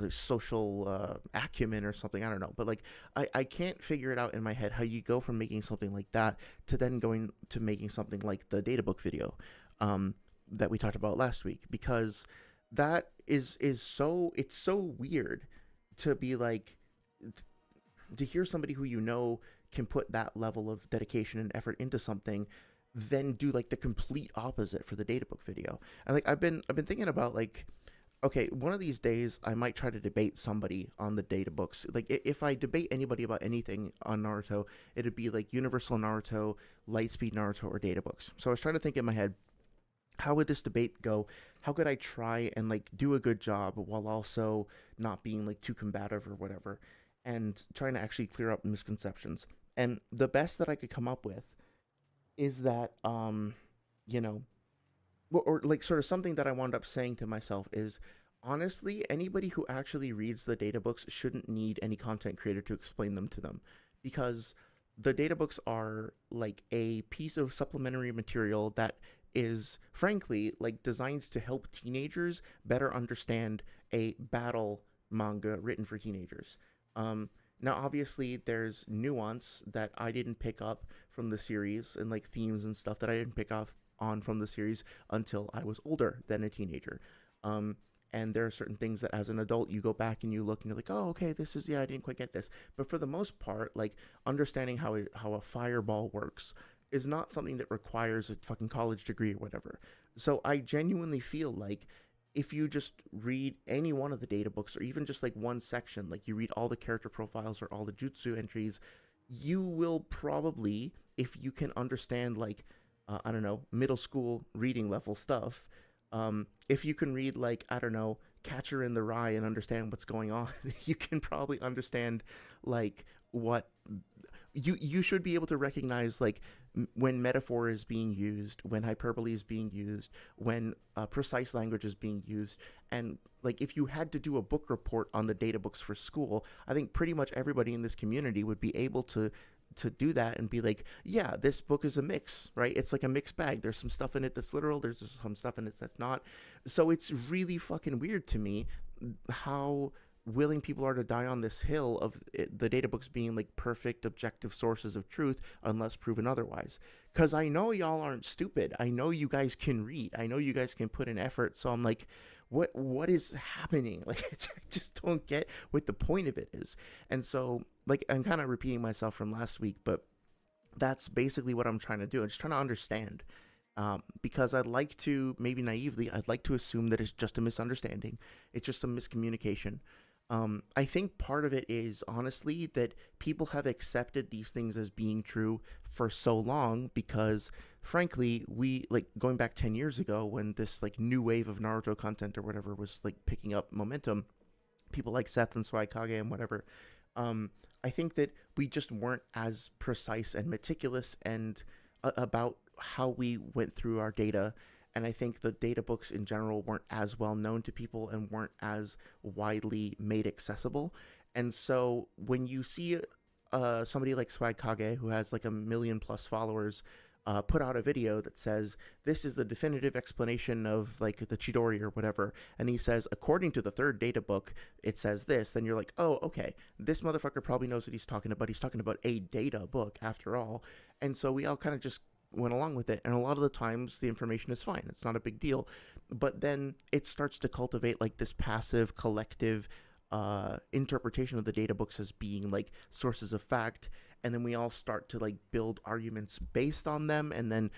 social acumen or something, I don't know, but like, I can't figure it out in my head how you go from making something like that to then going to making something like the databook video that we talked about last week, because that is so, it's so weird to be like, to hear somebody who can put that level of dedication and effort into something, then do like the complete opposite for the databook video. And like, I've been thinking about like, okay, one of these days I might try to debate somebody on the data books. Like if I debate anybody about anything on Naruto, it'd be like Universal Naruto, Lightspeed Naruto, or data books. So I was trying to think in my head, how would this debate go? How could I try and like do a good job while also not being like too combative or whatever, and trying to actually clear up misconceptions. And the best that I could come up with is that you know, or like sort of something that I wound up saying to myself is, honestly, anybody who actually reads the data books shouldn't need any content creator to explain them to them, because the data books are like a piece of supplementary material that is frankly like designed to help teenagers better understand a battle manga written for teenagers. Um, Now, obviously, there's nuance that I didn't pick up from the series, and like themes and stuff that I didn't pick up on from the series until I was older than a teenager. Um, and there are certain things that as an adult you go back and you look and you're like, oh, okay, this is, yeah, I didn't quite get this. But for the most part, like understanding how a fireball works is not something that requires a fucking college degree or whatever. So I genuinely feel like if you just read any one of the data books or even just like one section, like you read all the character profiles or all the jutsu entries, you will probably, if you can understand like I don't know, middle school reading level stuff, if you can read like I don't know, Catcher in the Rye and understand what's going on, you can probably understand like what you should be able to recognize like when metaphor is being used, when hyperbole is being used, when precise language is being used. And like if you had to do a book report on the data books for school, I think pretty much everybody in this community would be able to do that and be like, yeah, this book is a mix, right? It's like a mixed bag. There's some stuff in it that's literal, there's some stuff in it that's not. So it's really fucking weird to me how willing people are to die on this hill of the data books being like perfect objective sources of truth unless proven otherwise, because I know y'all aren't stupid. I know you guys can read, I know you guys can put in effort. So I'm like, what is happening? Like I just don't get what the point of it is. And so like I'm kind of repeating myself from last week, but that's basically what I'm trying to do. I'm just trying to understand, because I'd like to, maybe naively, I'd like to assume that it's just a misunderstanding. It's just some miscommunication. I think part of it is honestly that people have accepted these things as being true for so long because, frankly, we like going back 10 years ago when this like new wave of Naruto content or whatever was like picking up momentum, people like Seth and Swaikage and whatever. Um, I think that we just weren't as precise and meticulous and about how we went through our data. And I think the data books in general weren't as well known to people and weren't as widely made accessible. And so when you see somebody like Swag Kage, who has like a million plus followers, put out a video that says this is the definitive explanation of like the Chidori or whatever, and he says according to the third data book it says this, then you're like, oh, okay, this motherfucker probably knows what he's talking about. He's talking about a data book after all. And so we all kind of just went along with it, and a lot of the times the information is fine, it's not a big deal. But then it starts to cultivate like this passive collective interpretation of the data books as being like sources of fact, and then we all start to like build arguments based on them, and then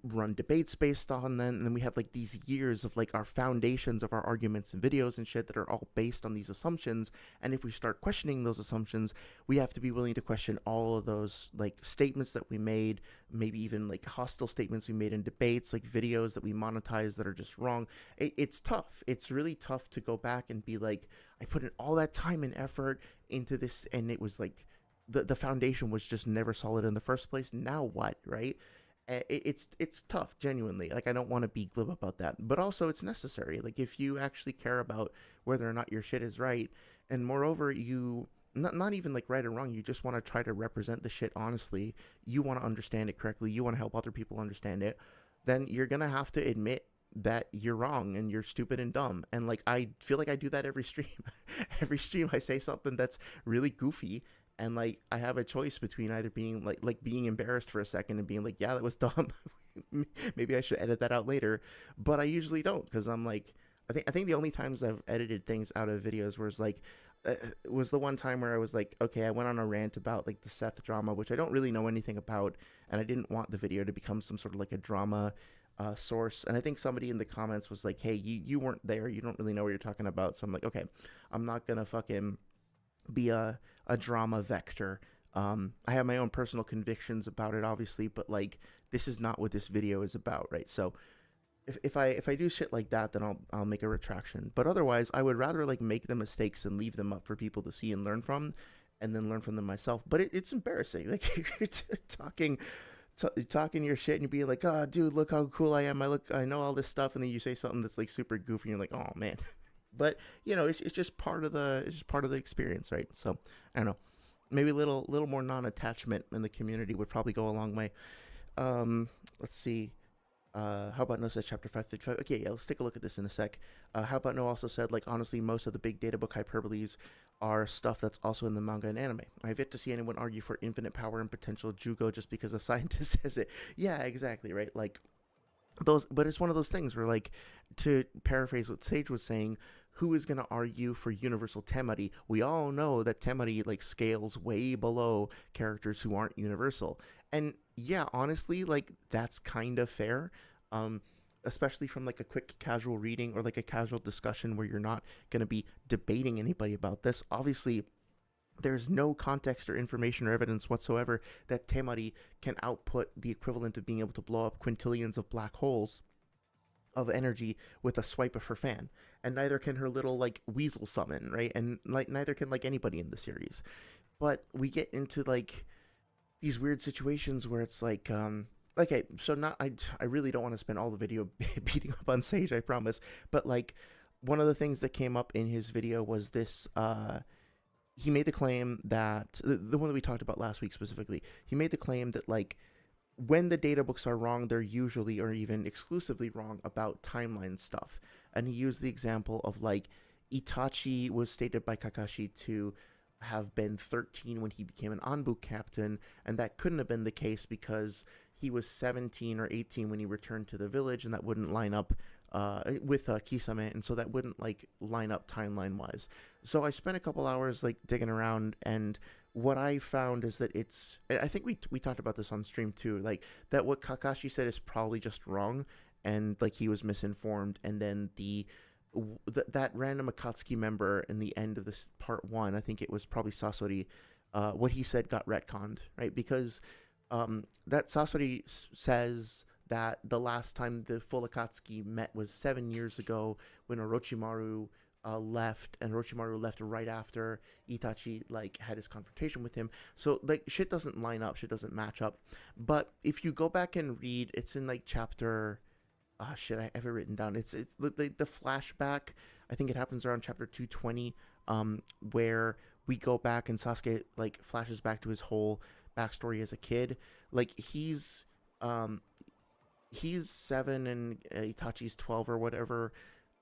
run debates based on them, and then we have like these years of like our foundations of our arguments and videos and shit that are all based on these assumptions. And if we start questioning those assumptions, we have to be willing to question all of those like statements that we made, maybe even like hostile statements we made in debates, like videos that we monetize that are just wrong. It's tough. It's really tough to go back and be like, I put in all that time and effort into this, and it was like the foundation was just never solid in the first place. Now what, right? It's tough, genuinely. Like I don't want to be glib about that, but also it's necessary. Like if you actually care about whether or not your shit is right, and moreover you not even like right or wrong, you just want to try to represent the shit honestly, you want to understand it correctly, you want to help other people understand it, then you're gonna have to admit that you're wrong and you're stupid and dumb. And like I feel like I do that every stream. Every stream I say something that's really goofy, and like I have a choice between either being like being embarrassed for a second and being like, yeah, that was dumb. Maybe I should edit that out later. But I usually don't, because I'm like, I think the only times I've edited things out of videos was the one time where I was like, okay, I went on a rant about like the Seth drama, which I don't really know anything about, and I didn't want the video to become some sort of like a drama source. And I think somebody in the comments was like, hey, you weren't there, you don't really know what you're talking about. So I'm like, okay, I'm not gonna fucking be a drama vector. I have my own personal convictions about it, obviously, but like this is not what this video is about, right? So if I do shit like that, then I'll make a retraction. But otherwise, I would rather like make the mistakes and leave them up for people to see and learn from, and then learn from them myself. But it's embarrassing, like you're talking talking your shit and you be like, oh, dude, look how cool I am. I know all this stuff, and then you say something that's like super goofy, and you're like, oh man. But it's just part of the experience, right? So I don't know. Maybe a little more non-attachment in the community would probably go a long way. Let's see. How about No says chapter 555? Okay, yeah, let's take a look at this in a sec. How about No also said, like, honestly, most of the big data book hyperboles are stuff that's also in the manga and anime. I've yet to see anyone argue for infinite power and potential Jugo just because a scientist says it. Yeah, exactly, right? Like, those, but it's one of those things where, like, to paraphrase what Sage was saying, who is going to argue for universal temari? We all know that temari like scales way below characters who aren't universal, and yeah, honestly, like that's kind of fair, um especially from like a quick casual reading or like a casual discussion where you're not going to be debating anybody about this. Obviously, there's no context or information or evidence whatsoever that temari can output the equivalent of being able to blow up quintillions of black holes of energy with a swipe of her fan, and neither can her little like weasel summon, right? And like neither can like anybody in the series. But we get into like these weird situations where it's like okay, so not I really don't want to spend all the video beating up on Sage, I promise. But like one of the things that came up in his video was this he made the claim that the one that we talked about last week specifically, he made the claim that like when the data books are wrong, they're usually or even exclusively wrong about timeline stuff. And he used the example of like Itachi was stated by Kakashi to have been 13 when he became an Anbu captain, and that couldn't have been the case because he was 17 or 18 when he returned to the village, and that wouldn't line up with Kisame, and so that wouldn't like line up timeline wise. So I spent a couple hours like digging around, and what I found is that it's, I think we talked about this on stream too, like that what Kakashi said is probably just wrong, and like he was misinformed, and then that random Akatsuki member in the end of this part one, I think it was probably Sasori, what he said got retconned, right? Because that Sasori says that the last time the full Akatsuki met was 7 years ago when Orochimaru left, and Orochimaru left right after Itachi like had his confrontation with him. So like shit doesn't line up, shit doesn't match up. But if you go back and read, it's in like chapter shit, I have it written down. It's the flashback. I think it happens around chapter 220, where we go back and Sasuke like flashes back to his whole backstory as a kid. Like he's 7 and Itachi's 12 or whatever.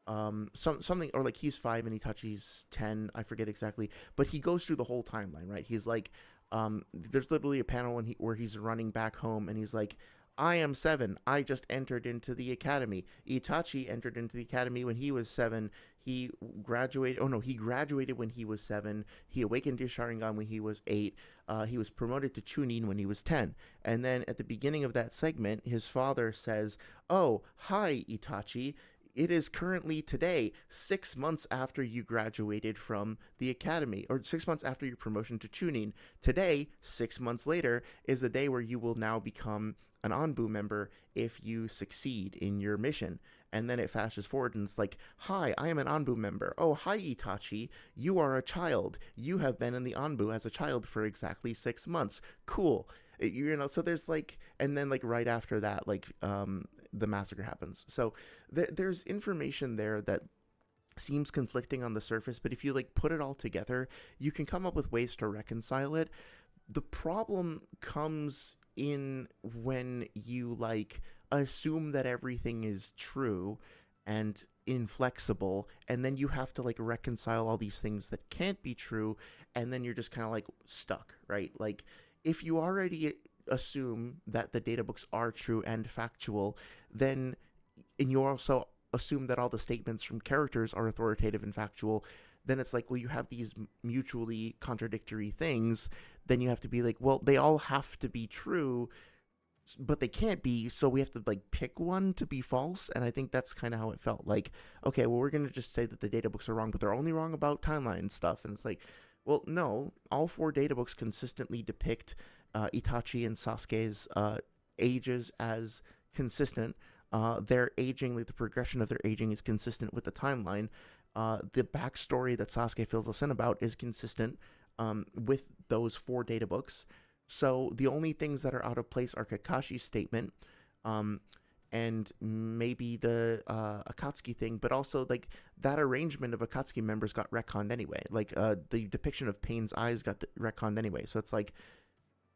Something, or like he's 5 and Itachi's 10. I forget exactly, but he goes through the whole timeline, right? He's like, there's literally a panel where he's running back home and he's like, I am 7. I just entered into the academy. Itachi entered into the academy when he was 7. He graduated. Oh no, he graduated when he was 7. He awakened his Sharingan when he was 8. He was promoted to Chunin when he was 10. And then at the beginning of that segment, his father says, "Oh, hi, Itachi. It is currently today, 6 months after you graduated from the academy, or 6 months after your promotion to Chunin. Today, 6 months later, is the day where you will now become an Anbu member if you succeed in your mission." And then it flashes forward and it's like, "Hi, I am an Anbu member. Oh, hi, Itachi. You are a child. You have been in the Anbu as a child for exactly 6 months. Cool." So there's like, and then like right after that, like, the massacre happens. So there's information there that seems conflicting on the surface, but if you like put it all together, you can come up with ways to reconcile it. The problem comes in when you like assume that everything is true and inflexible, and then you have to like reconcile all these things that can't be true, and then you're just kind of like stuck, right? Like if you already assume that the data books are true and factual, then, and you also assume that all the statements from characters are authoritative and factual, then it's like, well, you have these mutually contradictory things. Then you have to be like, well, they all have to be true but they can't be, so we have to like pick one to be false. And I think that's kind of how it felt. Like, okay, well, we're gonna just say that the data books are wrong, but they're only wrong about timeline stuff. And it's like, well, no, all four data books consistently depict Itachi and Sasuke's ages as consistent. Their aging, like the progression of their aging, is consistent with the timeline. The backstory that Sasuke fills us in about is consistent with those four data books. So the only things that are out of place are Kakashi's statement, um, and maybe the Akatsuki thing, but also like that arrangement of Akatsuki members got retconned anyway. Like the depiction of Pain's eyes got retconned anyway. So it's like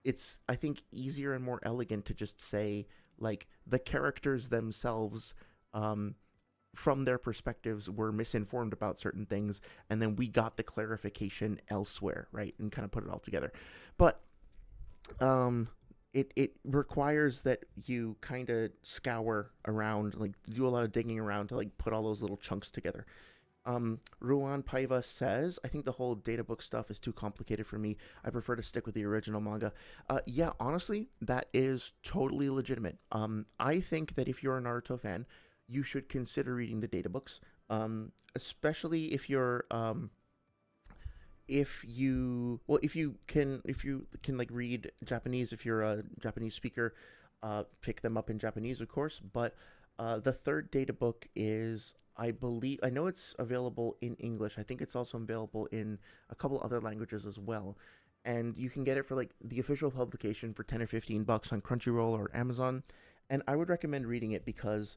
it's, I think, easier and more elegant to just say like the characters themselves, from their perspectives, were misinformed about certain things, and then we got the clarification elsewhere, right, and kind of put it all together. But um it requires that you kind of scour around, like do a lot of digging around to like put all those little chunks together. Ruan Paiva says, I think the whole data book stuff is too complicated for me. I prefer to stick with the original manga. Yeah, honestly, that is totally legitimate. I think that if you're a Naruto fan, you should consider reading the data books, especially if you can like read Japanese, if you're a Japanese speaker, pick them up in Japanese, of course. But the third data book is, I believe, I know it's available in English. I think it's also available in a couple other languages as well. And you can get it for like the official publication for 10 or 15 bucks on Crunchyroll or Amazon. And I would recommend reading it because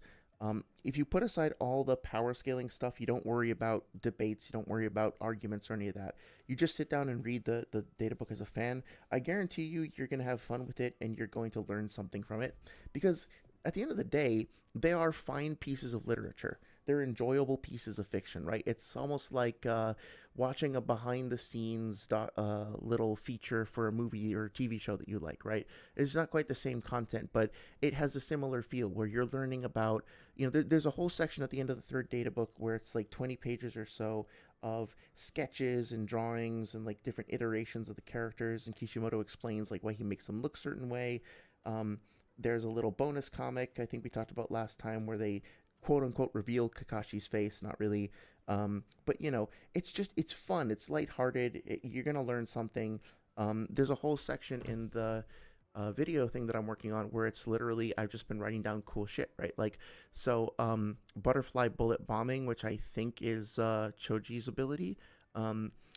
if you put aside all the power scaling stuff, you don't worry about debates, you don't worry about arguments or any of that. You just sit down and read the data book as a fan. I guarantee you, you're going to have fun with it and you're going to learn something from it. Because at the end of the day, they are fine pieces of literature. They're enjoyable pieces of fiction, right? It's almost like watching a behind the scenes little feature for a movie or a TV show that you like, right? It's not quite the same content, but it has a similar feel where you're learning about, there's a whole section at the end of the third data book where it's like 20 pages or so of sketches and drawings and like different iterations of the characters, and Kishimoto explains like why he makes them look a certain way. um, there's a little bonus comic I think we talked about last time where they quote unquote reveal Kakashi's face, not really. But it's fun, it's lighthearted, you're gonna learn something. There's a whole section in the video thing that I'm working on where it's literally I've just been writing down cool shit, right? Like, so butterfly bullet bombing, which I think is Choji's ability.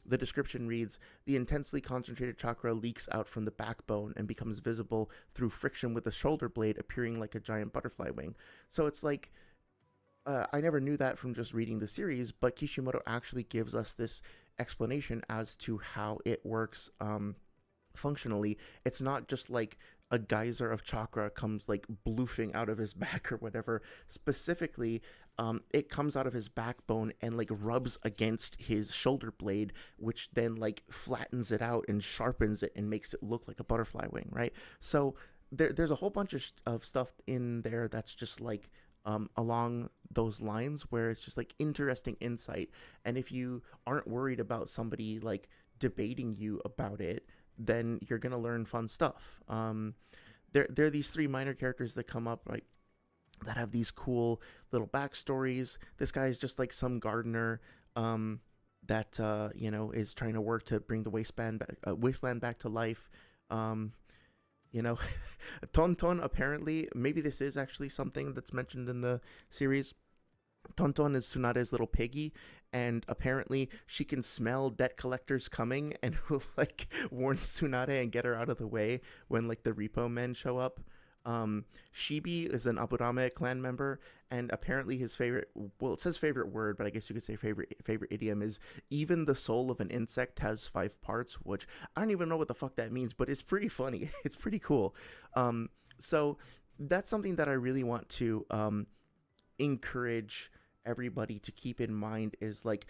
The description reads, the intensely concentrated chakra leaks out from the backbone and becomes visible through friction with the shoulder blade, appearing like a giant butterfly wing. So it's like, I never knew that from just reading the series, but Kishimoto actually gives us this explanation as to how it works functionally. It's not just like a geyser of chakra comes like bloofing out of his back or whatever. Specifically, it comes out of his backbone and like rubs against his shoulder blade, which then like flattens it out and sharpens it and makes it look like a butterfly wing, right? So there's a whole bunch of stuff in there that's just like along those lines where it's just like interesting insight. And if you aren't worried about somebody like debating you about it, then you're gonna learn fun stuff. There are these three minor characters that come up, like that have these cool little backstories. This guy is just like some gardener that is trying to work to bring the wasteland back to life. Um, you know, Tonton, apparently, maybe this is actually something that's mentioned in the series. Tonton is Tsunade's little piggy, and apparently she can smell debt collectors coming and will like warn Tsunade and get her out of the way when like the repo men show up. Shibi is an Aburame clan member, and apparently his favorite, well, it says favorite word, but I guess you could say favorite idiom is, even the soul of an insect has 5 parts, which I don't even know what the fuck that means, but it's pretty funny. It's pretty cool. So that's something that I really want to encourage everybody to keep in mind, is like,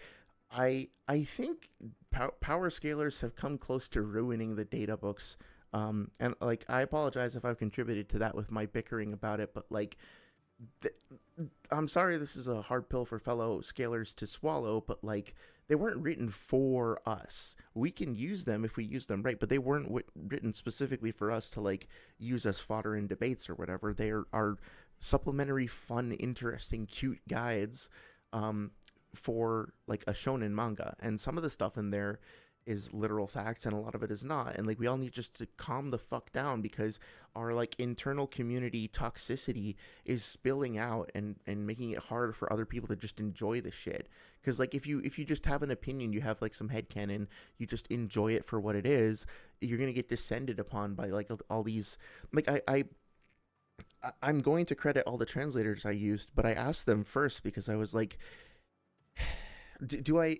I think power scalers have come close to ruining the data books. And like, I apologize if I've contributed to that with my bickering about it, but like, th- I'm sorry this is a hard pill for fellow scalers to swallow, but like they weren't written for us. We can use them if we use them right, but they weren't written specifically for us to like use as fodder in debates or whatever. They are supplementary, fun, interesting, cute guides um, for like a shonen manga, and some of the stuff in there is literal facts and a lot of it is not, and like we all need just to calm the fuck down because our like internal community toxicity is spilling out and making it harder for other people to just enjoy the shit. Because like if you just have an opinion, you have like some headcanon, you just enjoy it for what it is, you're gonna get descended upon by like all these like I'm going to credit all the translators I used, but I asked them first because I was like, do I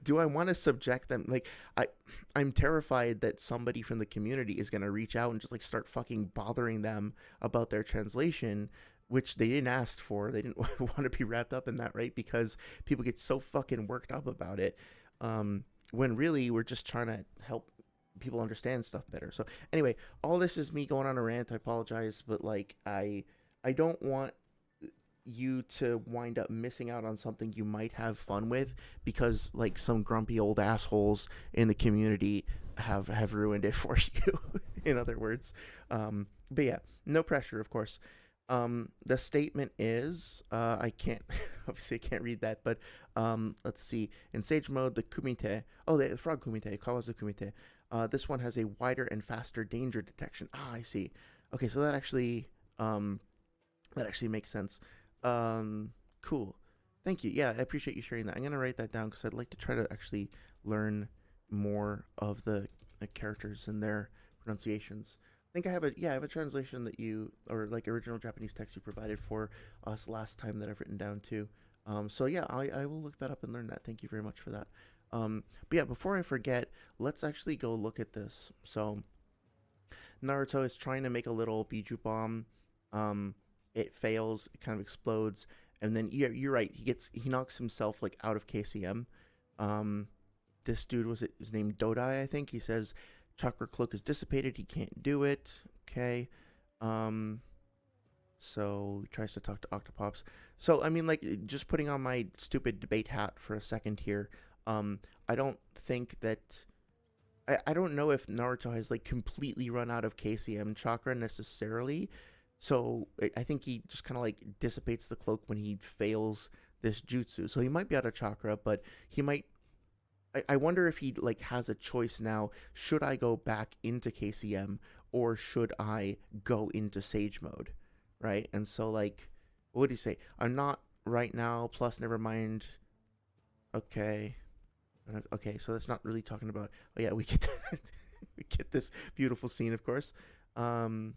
do I want to subject them like I I'm terrified that somebody from the community is going to reach out and just like start fucking bothering them about their translation, which they didn't ask for. They didn't want to be wrapped up in that, right? Because people get so fucking worked up about it, when really we're just trying to help people understand stuff better. So anyway, all this is me going on a rant. I apologize, but like I don't want you to wind up missing out on something you might have fun with because like some grumpy old assholes in the community have ruined it for you. In other words, but yeah, no pressure, of course. The statement is I can't obviously I can't read that, but let's see. In Sage mode, the kumite, oh, the frog kumite, kawazu kumite, this one has a wider and faster danger detection. Ah, I see. Okay, so um, that actually makes sense. Cool. Thank you. Yeah, I appreciate you sharing that. I'm gonna write that down because I'd like to try to actually learn more of the characters and their pronunciations. I think I have a translation that you or like original Japanese text you provided for us last time that I've written down too. So yeah, I will look that up and learn that. Thank you very much for that. But yeah, before I forget, let's actually go look at this. So Naruto is trying to make a little Biju bomb. It fails. It kind of explodes, and then you're right. He knocks himself like out of KCM. Um, this dude was his name Dodai, I think. He says chakra cloak is dissipated. He can't do it. Okay. Um, so he tries to talk to Octopops. So I mean, like, just putting on my stupid debate hat for a second here. I don't think that I don't know if Naruto has like completely run out of KCM chakra necessarily. So I think he just kind of like dissipates the cloak when he fails this jutsu. So he might be out of chakra, but he might. I wonder if he like has a choice now. Should I go back into KCM or should I go into Sage mode, right? And so like, what do you say? I'm not right now. Plus, never mind. Okay, okay. So that's not really talking about. Oh yeah, we get we get this beautiful scene, of course. Um,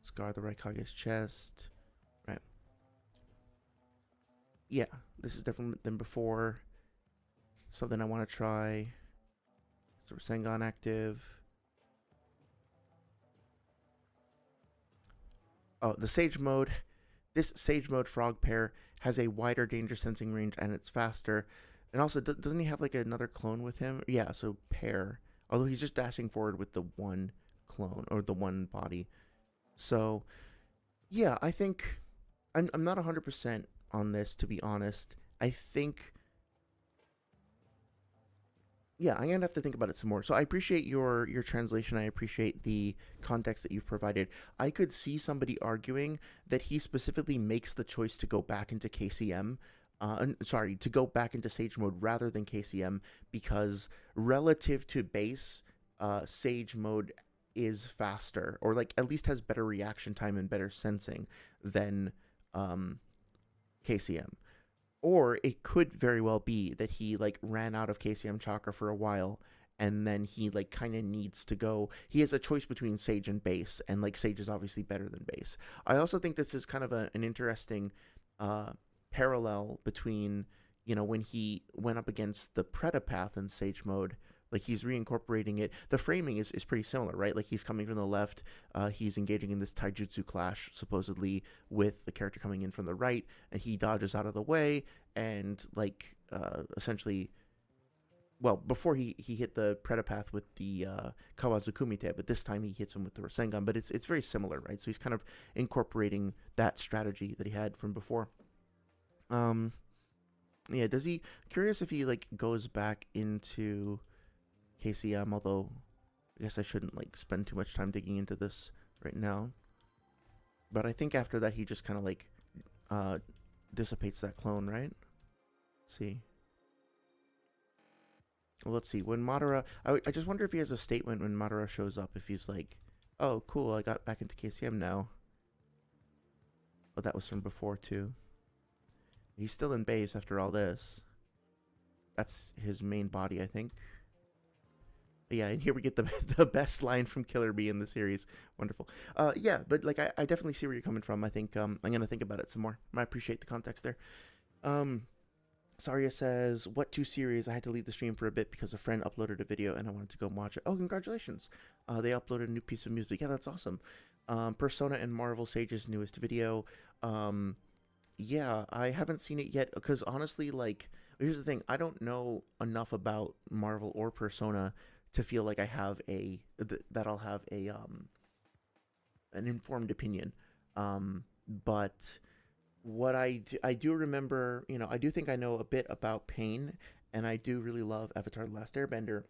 Scar the Raikage's chest. Right. Yeah, this is different than before. Something I want to try. So Rasengan active. Oh, the Sage mode. This Sage mode frog pair has a wider danger sensing range and it's faster. And also, doesn't he have like another clone with him? Yeah, so pair. Although he's just dashing forward with the one clone or the one body. So yeah, I think I'm not 100% on this, to be honest. I think yeah, I'm gonna have to think about it some more. So I appreciate your translation. I appreciate the context that you've provided. I could see somebody arguing that he specifically makes the choice to go back into KCM. Sorry, to go back into Sage mode rather than KCM because relative to base, Sage mode is faster or like at least has better reaction time and better sensing than um, KCM. Or it could very well be that he like ran out of KCM chakra for a while and then he like kind of needs to go. He has a choice between Sage and base, and like Sage is obviously better than base. I also think this is kind of an interesting uh, parallel between when he went up against the Predapath in Sage mode. Like he's reincorporating it. The framing is pretty similar, right? Like he's coming from the left. He's engaging in this taijutsu clash, supposedly, with the character coming in from the right, and he dodges out of the way and like essentially well, before he hit the Predapath with the Kawazukumite, but this time he hits him with the Rasengan. But it's very similar, right? So he's kind of incorporating that strategy that he had from before. Um, yeah. Does he? Curious if he like goes back into KCM. Although I guess I shouldn't like spend too much time digging into this right now. But I think after that he just kind of like uh, dissipates that clone, right? Let's see. Well, let's see. When Madara, I just wonder if he has a statement when Madara shows up. If he's like, "Oh, cool, I got back into KCM now." But that was from before too. He's still in base after all this. That's his main body, I think. Yeah, and here we get the the best line from Killer Bee in the series. Wonderful. Yeah, but like I definitely see where you're coming from. I think I'm gonna think about it some more. I appreciate the context there. Um, Saria says, "What two series? I had to leave the stream for a bit because a friend uploaded a video and I wanted to go and watch it." Oh, congratulations! They uploaded a new piece of music. Yeah, that's awesome. Persona and Marvel Sage's newest video. Um, yeah, I haven't seen it yet because honestly, like, here's the thing: I don't know enough about Marvel or Persona to feel like I have that I'll have a an informed opinion. But what I do remember, I do think I know a bit about Pain, and I do really love Avatar: The Last Airbender.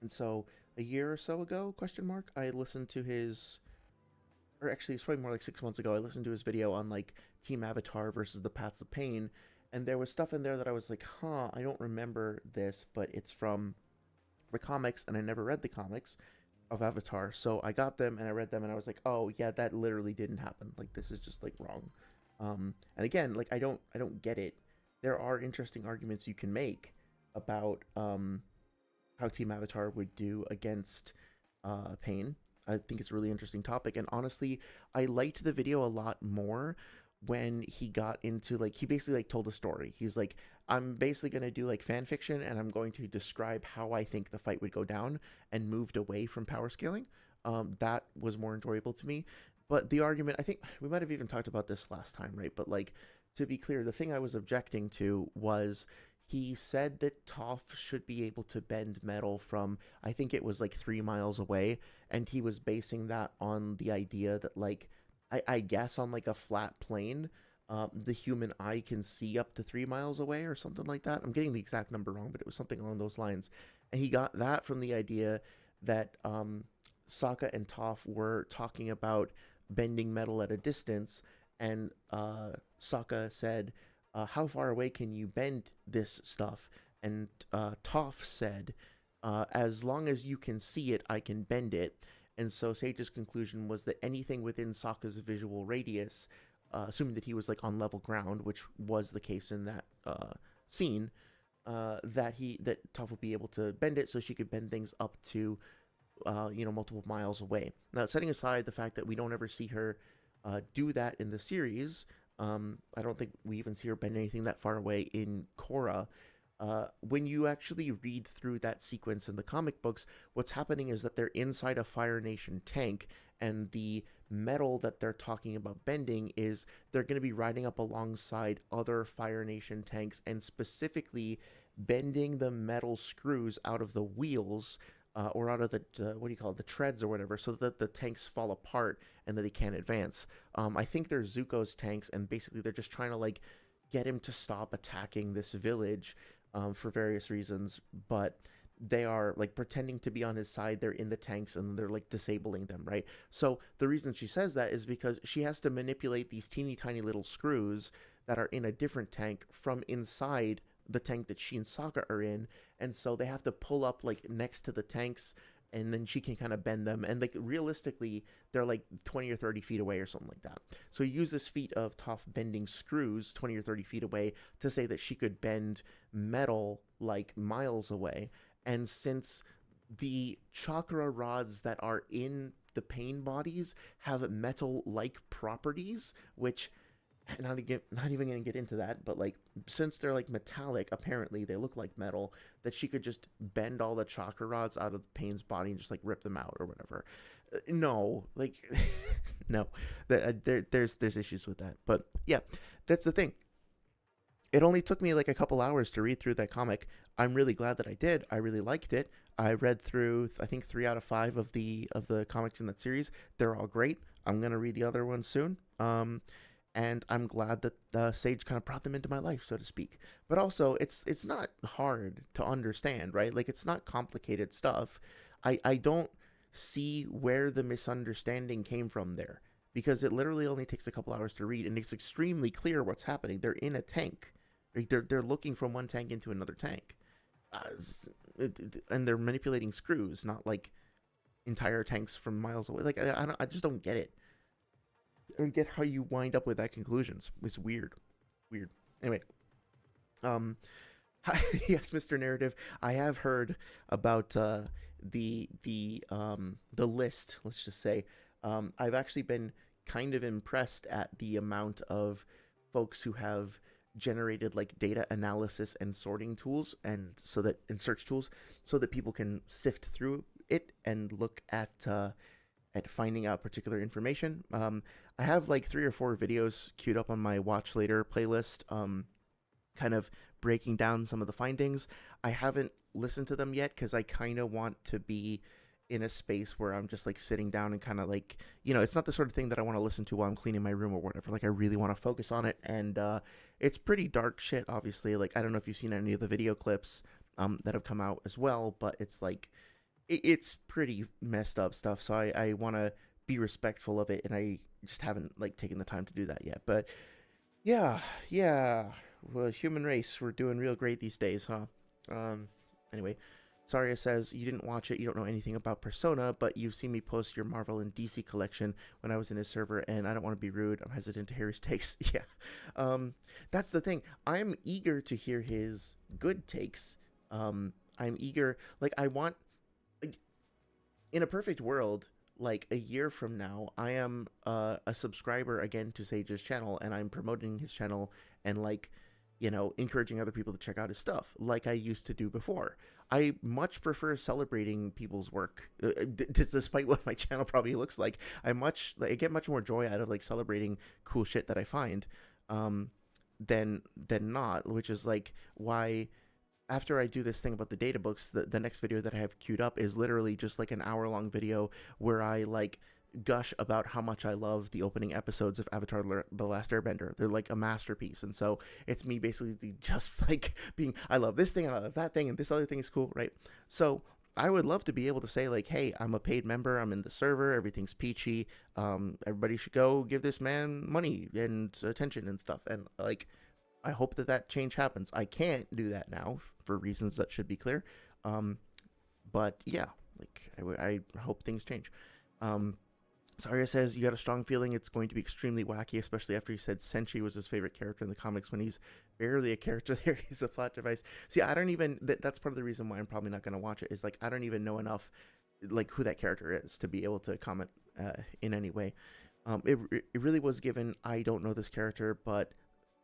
And so a year or so ago, question mark, I listened to his, or actually it's probably more like 6 months ago, I listened to his video on like Team Avatar versus the Paths of Pain, and there was stuff in there that I was like, huh, I don't remember this, but it's from the comics, and I never read the comics of Avatar, so I got them and I read them, and I was like, oh yeah, that literally didn't happen. Like this is just like wrong. And again, like I don't get it. There are interesting arguments you can make about how Team Avatar would do against Pain. I think it's a really interesting topic, and honestly, I liked the video a lot more when he got into like he basically like told a story. He's like, I'm basically gonna do like fan fiction, and I'm going to describe how I think the fight would go down, and moved away from power scaling. That was more enjoyable to me. But the argument, I think we might have even talked about this last time, right? But like to be clear, the thing I was objecting to was he said that Toph should be able to bend metal from, I think it was like 3 miles away, and he was basing that on the idea that like I guess on like a flat plane, the human eye can see up to 3 miles away or something like that. I'm getting the exact number wrong, but it was something along those lines. And he got that from the idea that Sokka and Toph were talking about bending metal at a distance, and Sokka said, "How far away can you bend this stuff?" And Toph said, "As long as you can see it, I can bend it." And so Sage's conclusion was that anything within Sokka's visual radius, assuming that he was like on level ground, which was the case in that scene, that Toph would be able to bend it, so she could bend things up to multiple miles away. Now, setting aside the fact that we don't ever see her do that in the series, I don't think we even see her bend anything that far away in Korra. When you actually read through that sequence in the comic books, what's happening is that they're inside a Fire Nation tank, and the metal that they're talking about bending is they're going to be riding up alongside other Fire Nation tanks, and specifically bending the metal screws out of the wheels, or out of the what do you call it, the treads or whatever, so that the tanks fall apart and that they can't advance. I think they're Zuko's tanks, and basically they're just trying to like get him to stop attacking this village for various reasons, but they are like pretending to be on his side. They're in the tanks and they're like disabling them, right? So the reason she says that is because she has to manipulate these teeny tiny little screws that are in a different tank from inside the tank that she and Sokka are in, and so they have to pull up like next to the tanks, and then she can kind of bend them, and like realistically they're like 20 or 30 feet away or something like that. So you use this feat of Toph bending screws 20 or 30 feet away to say that she could bend metal like miles away. And since the chakra rods that are in the pain bodies have metal like properties, which not even going to get into that, but like since they're like metallic, apparently they look like metal, that she could just bend all the chakra rods out of Pain's body and just like rip them out or whatever. No, like no, there's issues with that. But yeah, that's the thing. It only took me like a couple hours to read through that comic. I'm really glad that I did. I really liked it. I read through I think 3 out of 5 of the comics in that series. They're all great. I'm gonna read the other ones soon. And I'm glad that Sage kind of brought them into my life, so to speak. But also, it's not hard to understand, right? Like it's not complicated stuff. I don't see where the misunderstanding came from there because it literally only takes a couple hours to read, and it's extremely clear what's happening. They're in a tank. Like they're looking from one tank into another tank, and they're manipulating screws, not like entire tanks from miles away. Like I just don't get it. I don't get how you wind up with that conclusions. It's weird, weird. Anyway, um, yes, Mr. Narrative. I have heard about the list. Let's just say, I've actually been kind of impressed at the amount of folks who have generated like data analysis and sorting tools and search tools so that people can sift through it and look at finding out particular information. I have like 3 or 4 videos queued up on my watch later playlist, kind of breaking down some of the findings. I haven't listened to them yet because I kind of want to be in a space where I'm just like sitting down and kind of like, it's not the sort of thing that I want to listen to while I'm cleaning my room or whatever. Like I really want to focus on it. And it's pretty dark shit, obviously. Like I don't know if you've seen any of the video clips that have come out as well, but it's like, it's pretty messed up stuff. So I want to be respectful of it, and I just haven't like taken the time to do that yet. But yeah, yeah. Well, human race, we're doing real great these days, huh? Anyway, Saria says you didn't watch it, you don't know anything about Persona, but you've seen me post your Marvel and DC collection when I was in his server, and I don't want to be rude. I'm hesitant to hear his takes. Yeah, that's the thing. I'm eager to hear his good takes. I'm eager. Like I want. Like, in a perfect world, like a year from now, I am a subscriber again to Sage's channel, and I'm promoting his channel and like, encouraging other people to check out his stuff like I used to do before. I much prefer celebrating people's work, despite what my channel probably looks like. I get much more joy out of like celebrating cool shit that I find, than not, which is like why after I do this thing about the data books, the next video that I have queued up is literally just like an hour-long video where I like gush about how much I love the opening episodes of Avatar: The Last Airbender. They're like a masterpiece, and so it's me basically just like being, I love this thing, I love that thing, and this other thing is cool, right? So I would love to be able to say like, hey, I'm a paid member, I'm in the server, everything's peachy, everybody should go give this man money and attention and stuff, and like I hope that change happens. I can't do that now for reasons that should be clear. But yeah, like I hope things change. Saria says you got a strong feeling it's going to be extremely wacky, especially after he said Senshi was his favorite character in the comics when he's barely a character there. He's a plot device. See, I don't even. That's part of the reason why I'm probably not going to watch it. Is like I don't even know enough, like who that character is to be able to comment in any way. It really was given. I don't know this character, but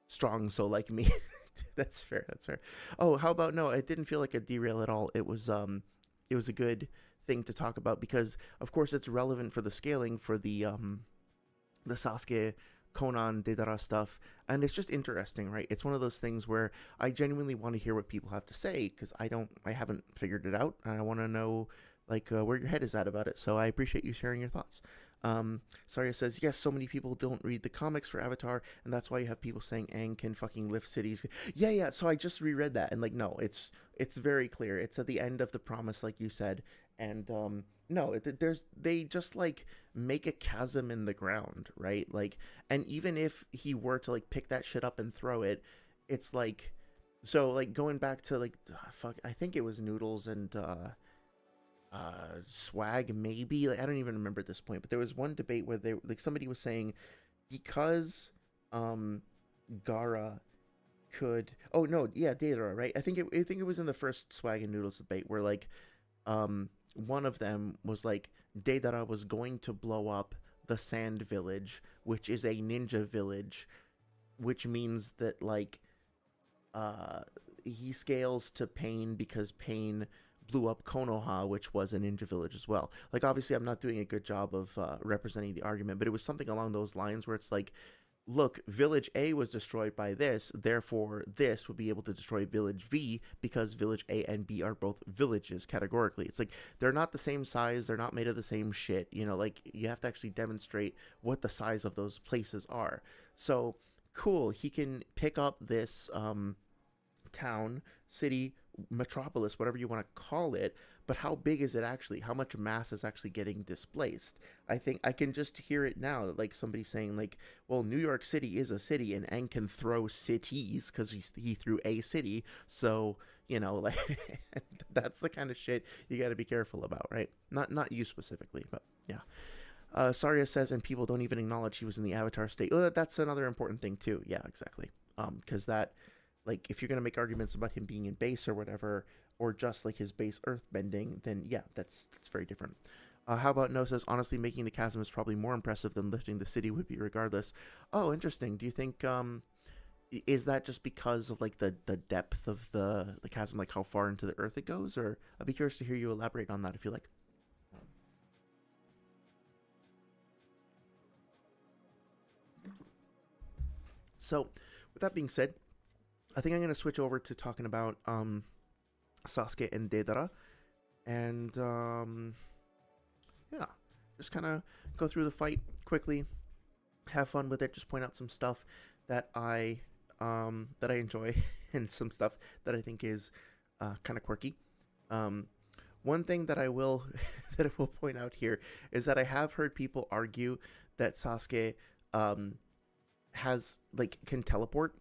strong, so like me. That's fair. That's fair. Oh, how about no? It didn't feel like a derail at all. It was a good thing to talk about because of course it's relevant for the scaling for the Sasuke, Conan, Deidara stuff, and it's just interesting, right? It's one of those things where I genuinely want to hear what people have to say because I haven't figured it out, and I want to know like where your head is at about it. So I appreciate you sharing your thoughts. Saria says, yes, so many people don't read the comics for Avatar, and that's why you have people saying Aang can fucking lift cities. Yeah, so I just reread that, and like, no, it's very clear. It's at the end of the promise, like you said, and no, they just like make a chasm in the ground, right? Like, and even if he were to like pick that shit up and throw it, it's like, so like going back to like, fuck, I think it was Noodles and swag maybe, like I don't even remember at this point, but there was one debate where they like somebody was saying because Gara could, oh no, yeah, Deidara, right? I think it was in the first swag and Noodles debate where like one of them was like Deidara was going to blow up the Sand Village, which is a ninja village, which means that like he scales to Pain because Pain blew up Konoha, which was a ninja village as well. Like, obviously, I'm not doing a good job of representing the argument, but it was something along those lines where it's like look, Village A was destroyed by this, therefore this would be able to destroy Village V because Village A and B are both villages categorically. It's like they're not the same size, they're not made of the same shit. You know, like you have to actually demonstrate what the size of those places are. So cool, he can pick up this town, city, metropolis, whatever you want to call it, but how big is it actually? How much mass is actually getting displaced? I think I can just hear it now, like somebody saying, like, well, New York City is a city, and Aang can throw cities because he threw a city. So, you know, like, that's the kind of shit you got to be careful about, right? Not you specifically, but yeah. Saria says, and people don't even acknowledge he was in the Avatar state. Oh, that's another important thing too. Yeah, exactly. Because that, like, if you're gonna make arguments about him being in base or whatever, or just like his base earth bending, then yeah, that's very different. How about No says, honestly, making the chasm is probably more impressive than lifting the city would be regardless. Oh, interesting. Do you think is that just because of like the depth of the chasm, like how far into the earth it goes? Or I'd be curious to hear you elaborate on that if you like. So, with that being said, I think I'm gonna switch over to talking about Sasuke and Deidara, and yeah, just kind of go through the fight quickly, have fun with it, just point out some stuff that I enjoy and some stuff that I think is kind of quirky. Um, One thing that I will that I will point out here is that I have heard people argue that Sasuke um, has like can teleport,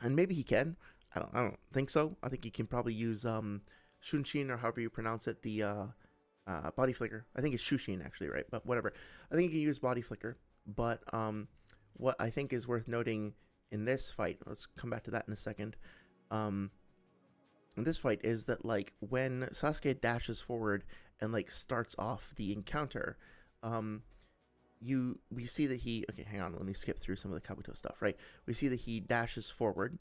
and maybe he can. I don't think so. I think he can probably use Shunshin, or however you pronounce it, the body flicker. I think it's Shushin actually, right? But whatever. I think he can use body flicker. But what I think is worth noting in this fight, let's come back to that in a second. Um, in this fight is that like when Sasuke dashes forward and like starts off the encounter, um, we see that he, okay, hang on, let me skip through some of the Kabuto stuff, right? We see that he dashes forward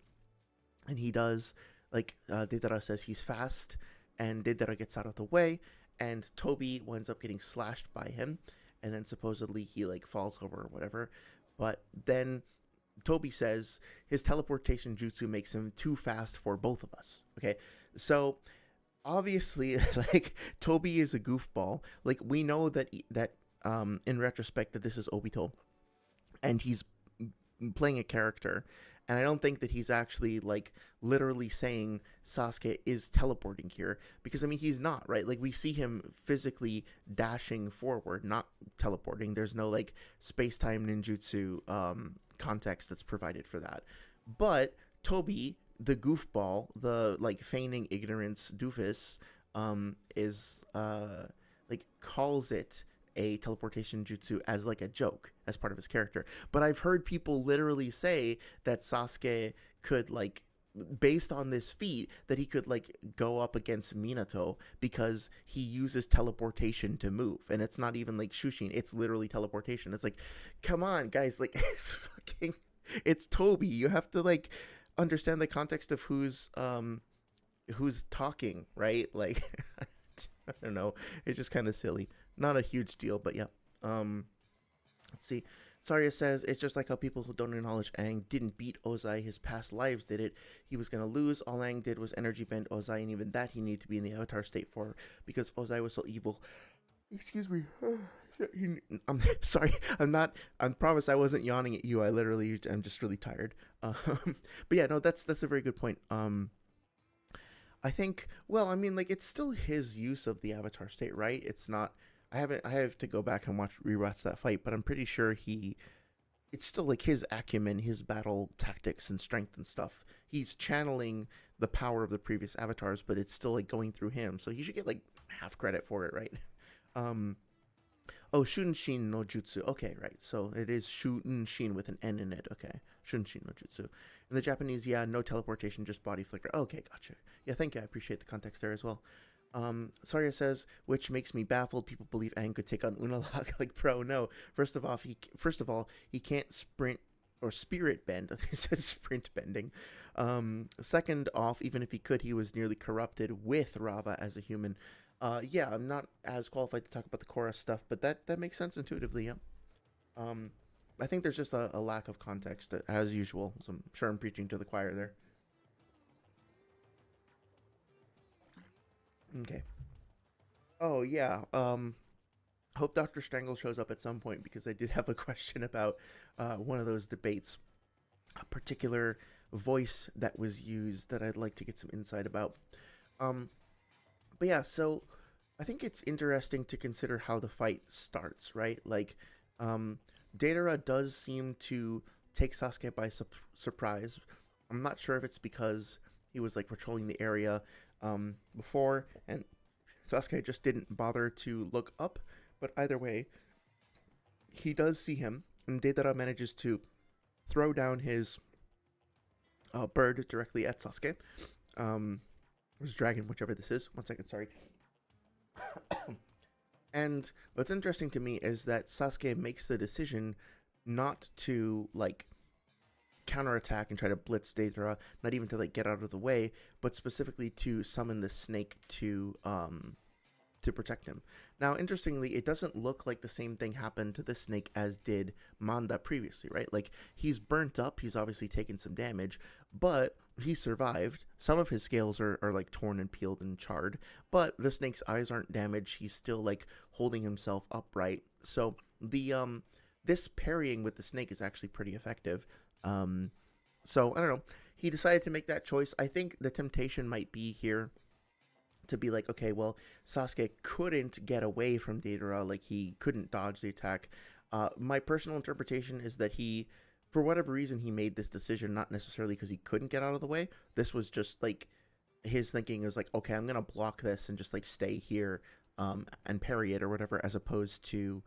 and he does like Deidara says he's fast, and Deidara gets out of the way, and Toby winds up getting slashed by him, and then supposedly he like falls over or whatever. But then Toby says his teleportation jutsu makes him too fast for both of us. Okay, so obviously, like Toby is a goofball. Like we know that in retrospect that this is Obito, and he's playing a character, and I don't think that he's actually like literally saying Sasuke is teleporting here, because I mean he's not, right? Like we see him physically dashing forward, not teleporting. There's no like space-time ninjutsu context that's provided for that. But Toby, the goofball, the like feigning ignorance doofus, is like calls it a teleportation jutsu as like a joke as part of his character. But I've heard people literally say that Sasuke could like, based on this feat, that he could like go up against Minato because he uses teleportation to move, and it's not even like Shushin, it's literally teleportation. It's like, come on guys, like it's Toby. You have to like understand the context of who's talking, right? Like I don't know, it's just kind of silly. Not a huge deal, but yeah. Let's see. Saria says it's just like how people who don't acknowledge Aang didn't beat Ozai his past lives did it. He was gonna lose. All Aang did was energy bend Ozai, and even that he needed to be in the Avatar state for, because Ozai was so evil. Excuse me. I'm sorry. I'm not. I promise I wasn't yawning at you. I'm just really tired. But yeah, no, that's a very good point. I think. Well, I mean, like it's still his use of the Avatar state, right? It's not. I have to go back and rewatch that fight, but I'm pretty sure it's still like his acumen, his battle tactics and strength and stuff. He's channeling the power of the previous avatars, but it's still like going through him. So he should get like half credit for it, right? Um oh, Shunshin no Jutsu. Okay, right. So it is Shunshin with an N in it. Okay. Shunshin no Jutsu. In the Japanese, yeah, no teleportation, just body flicker. Okay, gotcha. Yeah, thank you. I appreciate the context there as well. Saria says, which makes me baffled. People believe Aang could take on Unalaq. Like, bro, no. First of all, he can't sprint or spirit bend. I think it says sprint bending. Second off, even if he could, he was nearly corrupted with Rava as a human. Yeah, I'm not as qualified to talk about the Korra stuff, but that makes sense intuitively. Yeah. Um, I think there's just a lack of context as usual. So I'm sure I'm preaching to the choir there. Okay. Oh yeah. Hope Dr. Strangle shows up at some point because I did have a question about one of those debates, a particular voice that was used that I'd like to get some insight about. Um, but yeah, so I think it's interesting to consider how the fight starts, right? Like, um, Deidara does seem to take Sasuke by surprise. I'm not sure if it's because he was like patrolling the area before, and Sasuke just didn't bother to look up. But either way, he does see him, and Deidara manages to throw down his bird directly at Sasuke. Um, his dragon, whichever this is. One second, sorry. And what's interesting to me is that Sasuke makes the decision not to like counterattack and try to blitz Deidara, not even to like get out of the way, but specifically to summon the snake to protect him. Now, interestingly, it doesn't look like the same thing happened to the snake as did Manda previously, right? Like, he's burnt up, he's obviously taken some damage, but he survived. Some of his scales are like torn and peeled and charred, but the snake's eyes aren't damaged. He's still like holding himself upright. So the this parrying with the snake is actually pretty effective. So I don't know. He decided to make that choice. I think the temptation might be here to be like, okay, well, Sasuke couldn't get away from Deidara, like he couldn't dodge the attack. My personal interpretation is that he, for whatever reason, he made this decision, not necessarily because he couldn't get out of the way. This was just like his thinking was like, okay, I'm gonna block this and just like stay here and parry it or whatever, as opposed to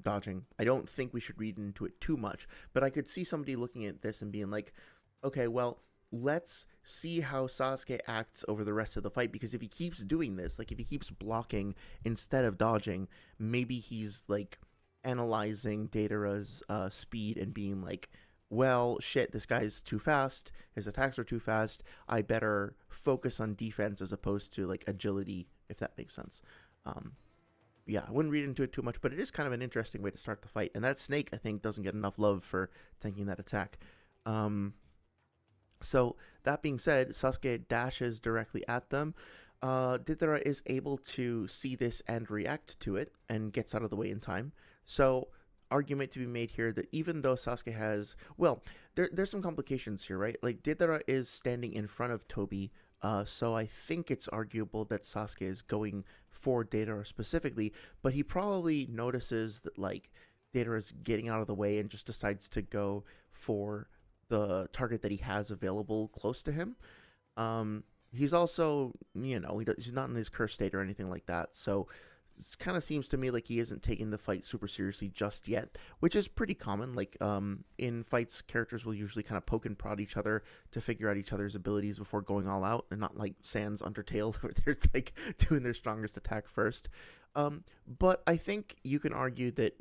dodging. I don't think we should read into it too much, but I could see somebody looking at this and being like, okay, well, let's see how Sasuke acts over the rest of the fight, because if he keeps doing this, like if he keeps blocking instead of dodging, maybe he's like analyzing Deidara's speed and being like, well, shit, this guy's too fast, his attacks are too fast, I better focus on defense as opposed to like agility, if that makes sense. um, yeah, I wouldn't read into it too much, but it is kind of an interesting way to start the fight, and that snake, I think, doesn't get enough love for tanking that attack. um, so that being said, Sasuke dashes directly at them. Deidara is able to see this and react to it and gets out of the way in time. So argument to be made here that even though Sasuke has, well, there's some complications here, right? Like Deidara is standing in front of Toby, so I think it's arguable that Sasuke is going for Deidara specifically, but he probably notices that like Deidara is getting out of the way and just decides to go for the target that he has available close to him. He's also, he's not in his curse state or anything like that. So it kind of seems to me like he isn't taking the fight super seriously just yet, which is pretty common. Like in fights, characters will usually kind of poke and prod each other to figure out each other's abilities before going all out, and not like Sans Undertale where they're like doing their strongest attack first. But I think you can argue that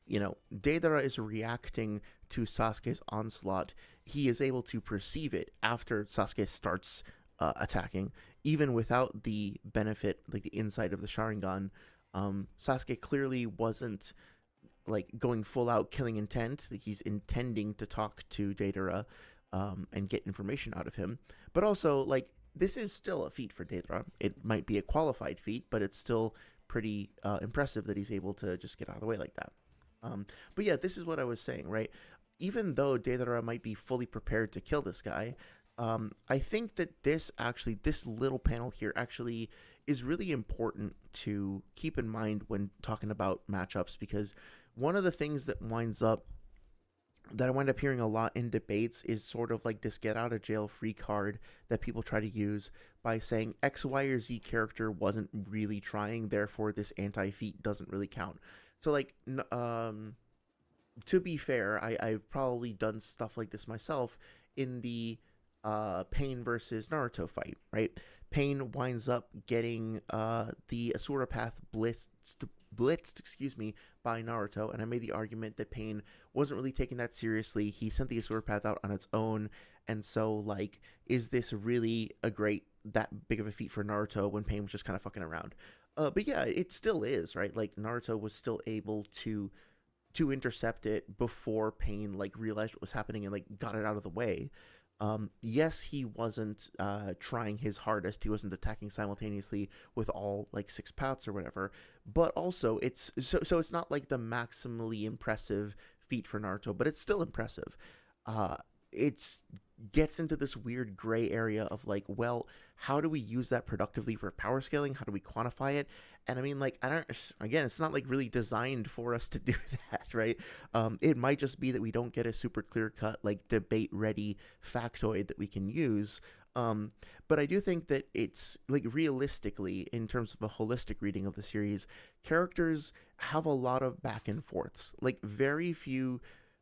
Deidara is reacting to Sasuke's onslaught. He is able to perceive it after Sasuke starts attacking, even without the benefit, like the insight of the Sharingan. Sasuke clearly wasn't like going full out killing intent. Like, he's intending to talk to Deidara and get information out of him. But also, like, this is still a feat for Deidara. It might be a qualified feat, but it's still pretty impressive that he's able to just get out of the way like that. But yeah, this is what I was saying, right? Even though Deidara might be fully prepared to kill this guy, I think that this little panel here actually is really important to keep in mind when talking about matchups, because one of the things that I wind up hearing a lot in debates is sort of like this get out of jail free card that people try to use by saying X, Y, or Z character wasn't really trying, therefore this anti-feat doesn't really count. So like, to be fair, I've probably done stuff like this myself in the Pain versus Naruto fight, right? Pain winds up getting the Asura Path blitzed, by Naruto, and I made the argument that Pain wasn't really taking that seriously. He sent the Asura Path out on its own, and so like, is this really that big of a feat for Naruto when Pain was just kind of fucking around? But yeah, it still is, right? Like, Naruto was still able to to intercept it before Pain like realized what was happening and like got it out of the way. Yes, he wasn't trying his hardest. He wasn't attacking simultaneously with all like six paths or whatever. But also, so it's not like the maximally impressive feat for Naruto, but it's still impressive. Uh, it's gets into this weird gray area of like, well, how do we use that productively for power scaling? How do we quantify it? And I mean, like, I don't, again, it's not like really designed for us to do that, right? It might just be that we don't get a super clear cut, like, debate ready factoid that we can use. Um, but I do think that it's like realistically, in terms of a holistic reading of the series, characters have a lot of back and forths. Like, very few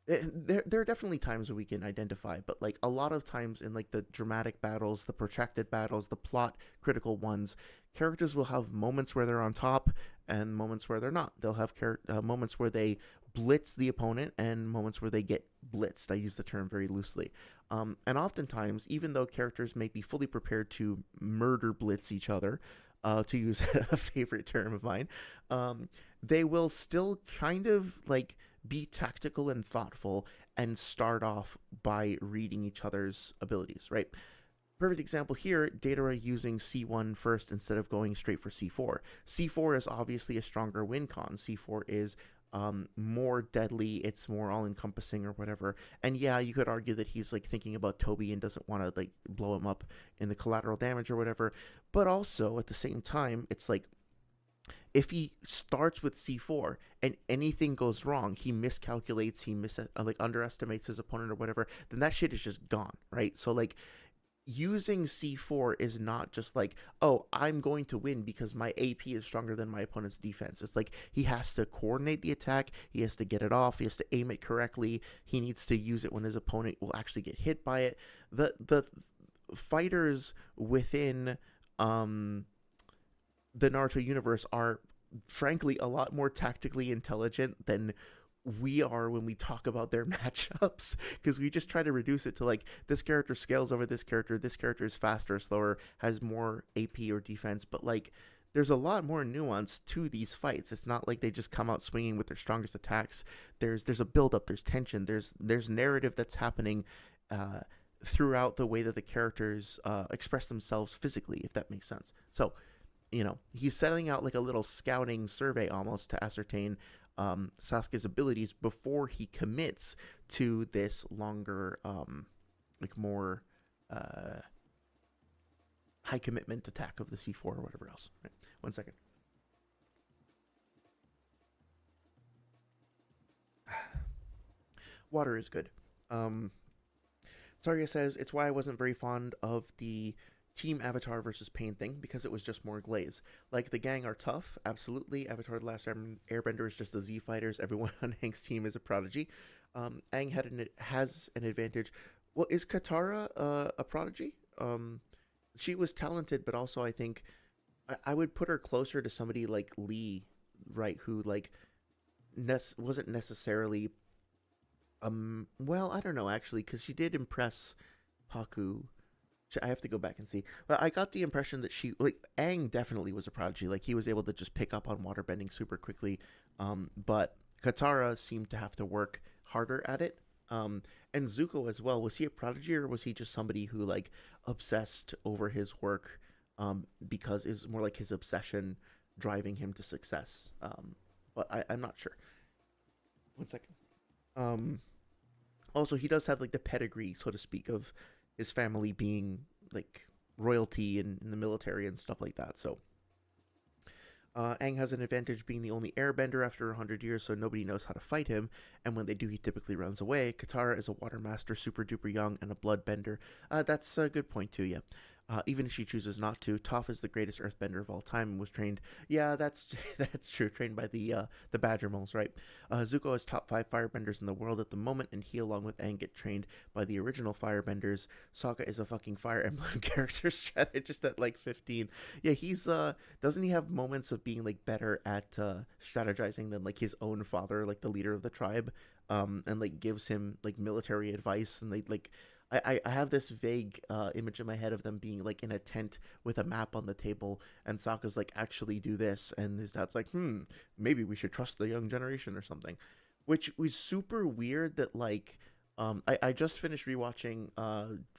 there are definitely times where we can identify, but like a lot of times in like the dramatic battles, the protracted battles, the plot critical ones, characters will have moments where they're on top and moments where they're not. They'll have moments where they blitz the opponent and moments where they get blitzed. I use the term very loosely. And oftentimes, even though characters may be fully prepared to murder blitz each other, to use a favorite term of mine, they will still kind of like be tactical and thoughtful and start off by reading each other's abilities, right? Perfect example here, Deidara using C1 first instead of going straight for C4. C4 is obviously a stronger win con. C4 is more deadly, it's more all encompassing or whatever. And yeah, you could argue that he's like thinking about Toby and doesn't want to like blow him up in the collateral damage or whatever. But also at the same time, it's like if he starts with C4 and anything goes wrong, he miscalculates, like underestimates his opponent or whatever, then that shit is just gone, right? So like using C4 is not just like, oh, I'm going to win because my AP is stronger than my opponent's defense. It's like he has to coordinate the attack, he has to get it off, he has to aim it correctly, he needs to use it when his opponent will actually get hit by it. The fighters within the Naruto universe are frankly a lot more tactically intelligent than we are when we talk about their matchups, because we just try to reduce it to like this character scales over this character is faster, slower, has more AP or defense, but like there's a lot more nuance to these fights. It's not like they just come out swinging with their strongest attacks. There's a build up, there's tension, there's narrative that's happening throughout the way that the characters express themselves physically, if that makes sense. So he's setting out like a little scouting survey almost to ascertain Sasuke's abilities before he commits to this longer, like more high commitment attack of the C4 or whatever else. Right. 1 second. Water is good. Saria says it's why I wasn't very fond of the Team Avatar versus Pain thing, because it was just more glaze. Like, the gang are tough, absolutely. Avatar The Last Airbender is just the Z fighters. Everyone on Aang's team is a prodigy. Aang has an advantage. Well, is Katara a prodigy? She was talented, but also I think I would put her closer to somebody like Lee, right? Who like wasn't necessarily well, I don't know actually, because she did impress Paku. I have to go back and see. But I got the impression that Aang definitely was a prodigy. Like, he was able to just pick up on waterbending super quickly. But Katara seemed to have to work harder at it. And Zuko as well. Was he a prodigy, or was he just somebody who, like, obsessed over his work because it's more like his obsession driving him to success? But I'm not sure. 1 second. Also, he does have, like, the pedigree, so to speak, of his family being like royalty in the military and stuff like that. So Aang has an advantage being the only airbender after 100 years, so nobody knows how to fight him, and when they do, he typically runs away. Katara is a water master, super duper young, and a bloodbender. That's a good point too, yeah. Even if she chooses not to, Toph is the greatest earthbender of all time and was trained. Yeah, that's that's true. Trained by the Badger Moles, right? Zuko is top 5 firebenders in the world at the moment, and he, along with Aang, get trained by the original firebenders. Sokka is a fucking Fire Emblem character strategist at like 15. Yeah, he's doesn't he have moments of being like better at strategizing than like his own father, like the leader of the tribe, and like gives him like military advice, and they like. I have this vague image in my head of them being like in a tent with a map on the table, and Sokka's like, actually do this, and his dad's like, maybe we should trust the young generation or something. which was super weird that like I just finished rewatching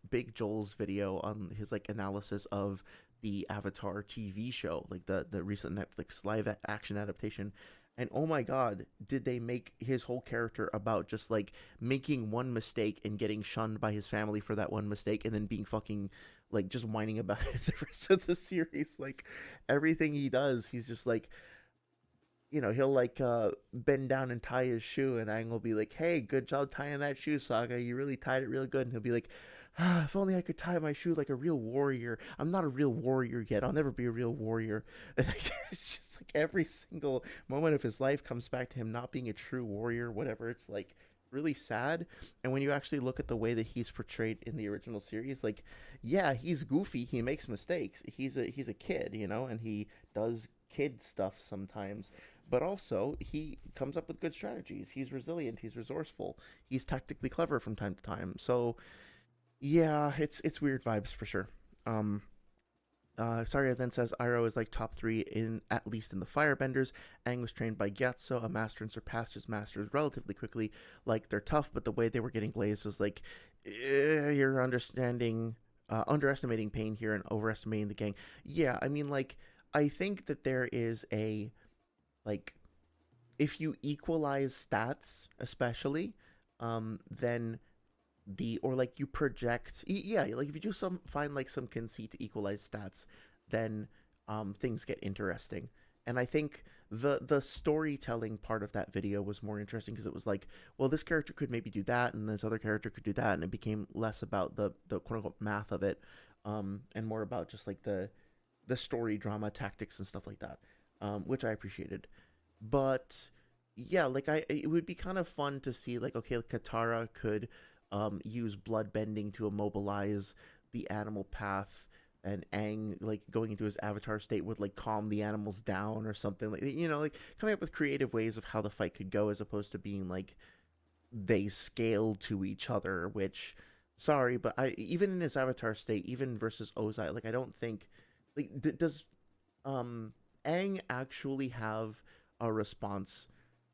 Big Joel's video on his like analysis of the Avatar TV show, like the recent Netflix live action adaptation. And oh my god, did they make his whole character about just like making one mistake and getting shunned by his family for that one mistake and then being fucking like just whining about it the rest of the series. Like everything he does, he's just like, he'll like bend down and tie his shoe, and Aang will be like, "Hey, good job tying that shoe, Saga. You really tied it really good." And he'll be like, if only I could tie my shoe like a real warrior. I'm not a real warrior yet. I'll never be a real warrior." And like, it's just like every single moment of his life comes back to him not being a true warrior, whatever. It's like really sad. And when you actually look at the way that he's portrayed in the original series, like, yeah, he's goofy. He makes mistakes. He's a kid, and he does kid stuff sometimes, but also he comes up with good strategies. He's resilient, he's resourceful, he's tactically clever from time to time. So yeah, it's weird vibes for sure. um Saria then says Iroh is like top three in at least in the firebenders. Aang was trained by Gyatso, a master, and surpassed his masters relatively quickly. Like they're tough, but the way they were getting glazed was like, you're underestimating pain here and overestimating the gang. Yeah, I mean, like, I think that there is a like, if you equalize stats, especially, then the or like you project, yeah, like if you do some find like some conceit to equalize stats, then things get interesting. And I think the storytelling part of that video was more interesting because it was like, well, this character could maybe do that and this other character could do that, and it became less about the quote unquote math of it, and more about just like the story drama tactics and stuff like that, which I appreciated. But yeah, like it would be kind of fun to see like, okay, Katara could use blood bending to immobilize the animal path, and Aang like going into his avatar state would like calm the animals down or something, like, like coming up with creative ways of how the fight could go, as opposed to being like they scale to each other. Which, sorry, but I even in his avatar state, even versus Ozai, like I don't think like does Aang actually have a response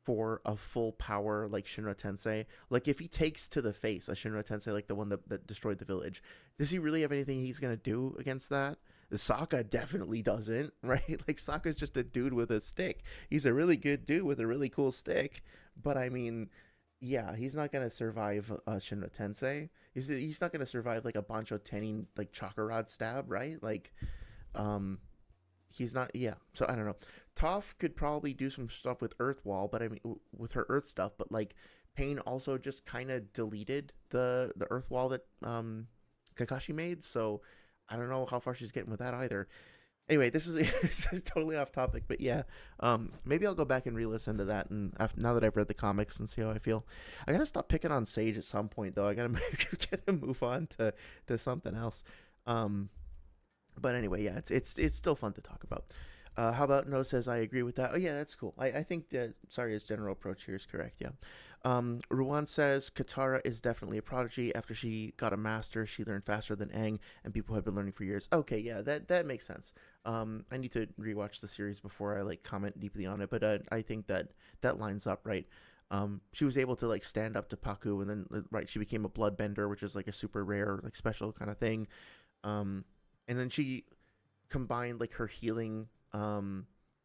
for a full power like Shinra Tensei? Like if he takes to the face a Shinra Tensei like the one that destroyed the village, does he really have anything he's gonna do against that? Sokka definitely doesn't, right? Like Sokka's just a dude with a stick. He's a really good dude with a really cool stick, but I mean, yeah, he's not gonna survive a Shinra Tensei. He's not gonna survive like a Bancho Tenin like chakra rod stab, right? Like, um, he's not. Yeah, so I don't know. Toph could probably do some stuff with Earthwall, but I mean with her Earth stuff, but like Pain also just kind of deleted the Earthwall that Kakashi made, so I don't know how far she's getting with that either. Anyway, this is this is totally off topic, but yeah, maybe I'll go back and re-listen to that, and now that I've read the comics, and see how I feel. I gotta stop picking on Sage at some point, though. I gotta gotta move on to something else. Um, but anyway, yeah, it's still fun to talk about. How about No says I agree with that. Oh yeah, that's cool. I think that Saria's general approach here is correct. Yeah. Ruan says Katara is definitely a prodigy. After she got a master, she learned faster than Aang, and people had been learning for years. Okay, yeah, that makes sense. I need to rewatch the series before I like comment deeply on it, but I think that lines up right. She was able to like stand up to Paku, and then right, she became a bloodbender, which is like a super rare, like special kind of thing. Um, and then she combined like her healing.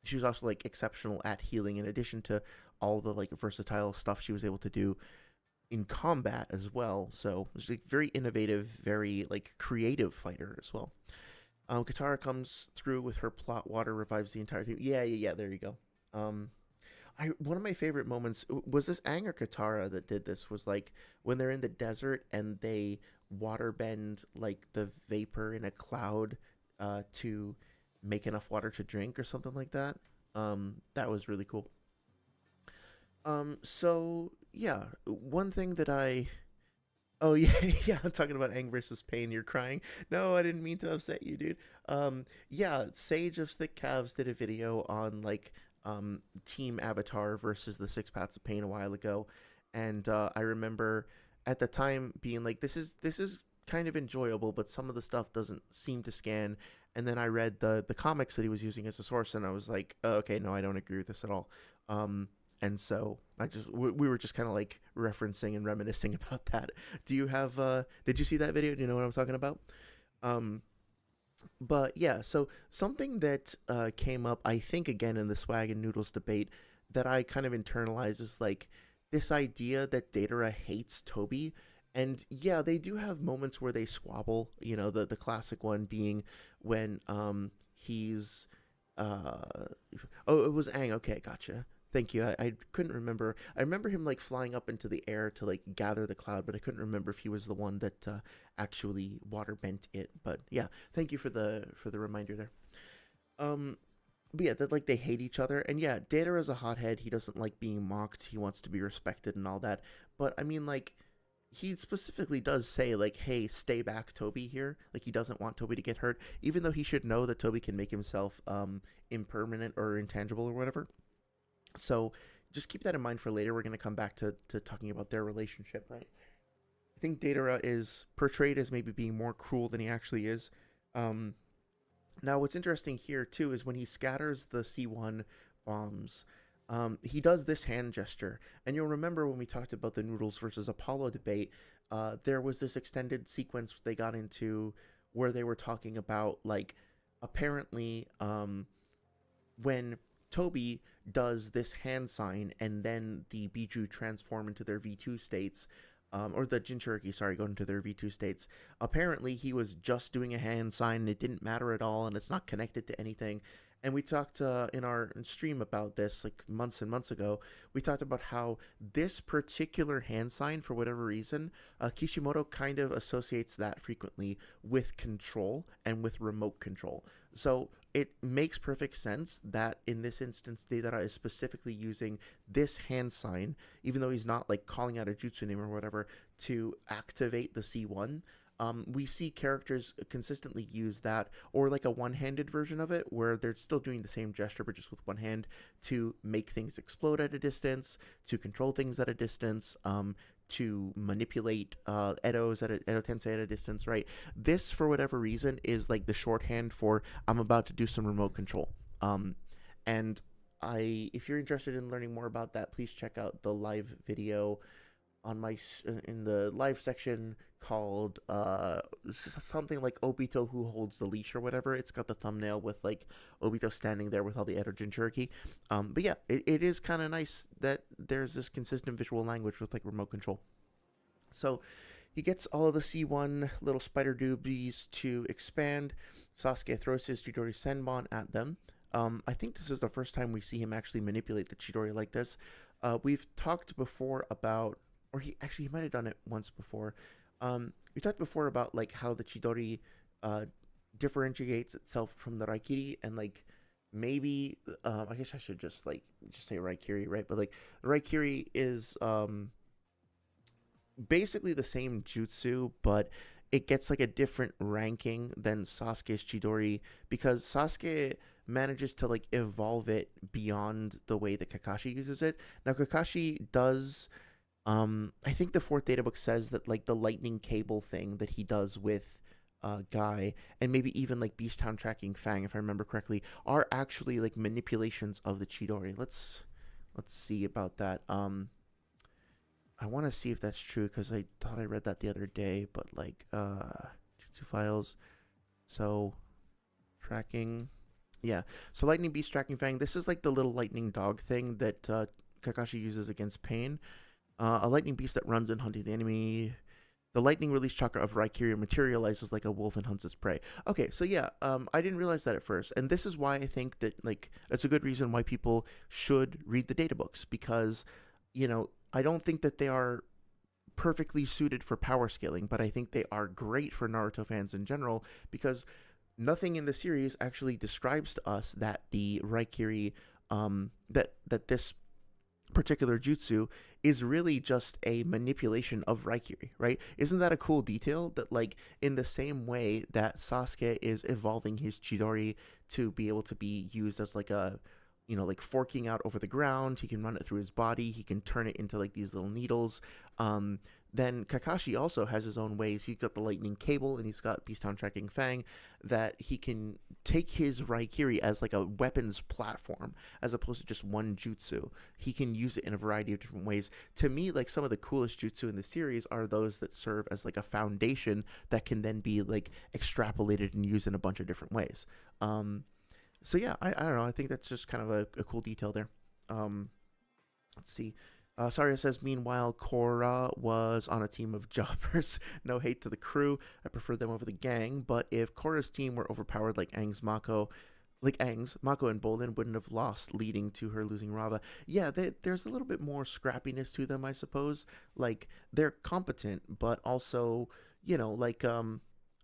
She was also like exceptional at healing, in addition to all the like versatile stuff she was able to do in combat as well. So it was like very innovative, very like creative fighter as well. Katara comes through with her plot water, revives the entire team. Yeah. There you go. One of my favorite moments was this Aang or Katara that did this, was like when they're in the desert and they water bend like the vapor in a cloud to make enough water to drink or something like that. That was really cool. So yeah, one thing that I oh yeah, yeah, I'm talking about Aang versus Pain. You're crying. No, I didn't mean to upset you, dude. Yeah, Sage of Thick Calves did a video on like Team Avatar versus the Six Paths of Pain a while ago, and I remember at the time being like, this is kind of enjoyable, but some of the stuff doesn't seem to scan. And then I read the comics that he was using as a source, and I was like, oh, okay, no, I don't agree with this at all. And so we were just kind of like referencing and reminiscing about that. Do you have did you see that video? Do you know what I'm talking about? Um, but yeah, so something that came up, I think, again in the swag and noodles debate that I kind of internalized is like this idea that Datara hates Toby. And yeah, they do have moments where they squabble. You know, the classic one being when he's uh oh, it was Aang. Okay, gotcha. Thank you. I couldn't remember. I remember him like flying up into the air to like gather the cloud, but I couldn't remember if he was the one that actually water bent it. But yeah, thank you for the reminder there. Um, but yeah, that like they hate each other, and yeah, Data is a hothead. He doesn't like being mocked. He wants to be respected and all that. But I mean, like, he specifically does say like, "Hey, stay back, Toby." Here, like he doesn't want Toby to get hurt, even though he should know that Toby can make himself impermanent or intangible or whatever. So just keep that in mind for later. We're going to come back to talking about their relationship, right? I think Datara is portrayed as maybe being more cruel than he actually is. Um, Now, what's interesting here too is when he scatters the C1 bombs, he does this hand gesture. And you'll remember when we talked about the Noodles versus Apollo debate, there was this extended sequence they got into where they were talking about like apparently when Toby does this hand sign and then the Biju transform into their V2 states, or the Jinchuriki, sorry, go into their V2 states. Apparently, he was just doing a hand sign and it didn't matter at all and it's not connected to anything. And we talked in our stream about this like months and months ago. We talked about how this particular hand sign, for whatever reason, Kishimoto kind of associates that frequently with control and with remote control. So it makes perfect sense that in this instance, Deidara is specifically using this hand sign, even though he's not like calling out a jutsu name or whatever, to activate the C1. We see characters consistently use that, or like a one-handed version of it, where they're still doing the same gesture but just with one hand to make things explode at a distance, to control things at a distance, to manipulate Edo Tensei at a distance, right? This, for whatever reason, is like the shorthand for I'm about to do some remote control. And if you're interested in learning more about that, please check out the live video on my in the live section called something like Obito who holds the leash or whatever. It's got the thumbnail with like Obito standing there with all the Edo Jinchuriki. But yeah, it is kind of nice that there's this consistent visual language with like remote control. So he gets all of the C1 little spider doobies to expand. Sasuke throws his Chidori Senbon at them. I think this is the first time we see him actually manipulate the Chidori like this. We've talked before about, or he might have done it once before. We talked before about like how the Chidori differentiates itself from the Raikiri, and like maybe I guess I should just say Raikiri, right? But like the Raikiri is basically the same jutsu, but it gets like a different ranking than Sasuke's Chidori because Sasuke manages to like evolve it beyond the way that Kakashi uses it. Now Kakashi does I think the fourth data book says that like the lightning cable thing that he does with Guy and maybe even like Beast Town tracking Fang, if I remember correctly, are actually like manipulations of the Chidori. Let's see about that. I want to see if that's true because I thought I read that the other day, but like Jutsu files. So tracking, yeah. So lightning beast tracking Fang. This is like the little lightning dog thing that Kakashi uses against Pain. A lightning beast that runs and hunting the enemy. The lightning release chakra of Raikiri materializes like a wolf and hunts its prey. Okay, so yeah, I didn't realize that at first, and this is why I think that like it's a good reason why people should read the data books because, you know, I don't think that they are perfectly suited for power scaling, but I think they are great for Naruto fans in general because nothing in the series actually describes to us that the Raikiri, that this particular jutsu is really just a manipulation of Raikiri, right? Isn't that a cool detail that like in the same way that Sasuke is evolving his Chidori to be able to be used as like a, you know, like forking out over the ground, he can run it through his body, he can turn it into like these little needles. then Kakashi also has his own ways. He's got the lightning cable and he's got Beast Town Tracking Fang, that he can take his Raikiri as like a weapons platform as opposed to just one jutsu. He can use it in a variety of different ways. To me, like some of the coolest jutsu in the series are those that serve as like a foundation that can then be like extrapolated and used in a bunch of different ways. So yeah, I don't know. I think that's just kind of a cool detail there. Um, let's see. Saria says, meanwhile, Korra was on a team of jobbers. No hate to the crew. I prefer them over the gang. But if Korra's team were overpowered like Aang's, Mako and Bolin wouldn't have lost, leading to her losing Rava. Yeah, there's a little bit more scrappiness to them, I suppose. Like, they're competent, but also, like,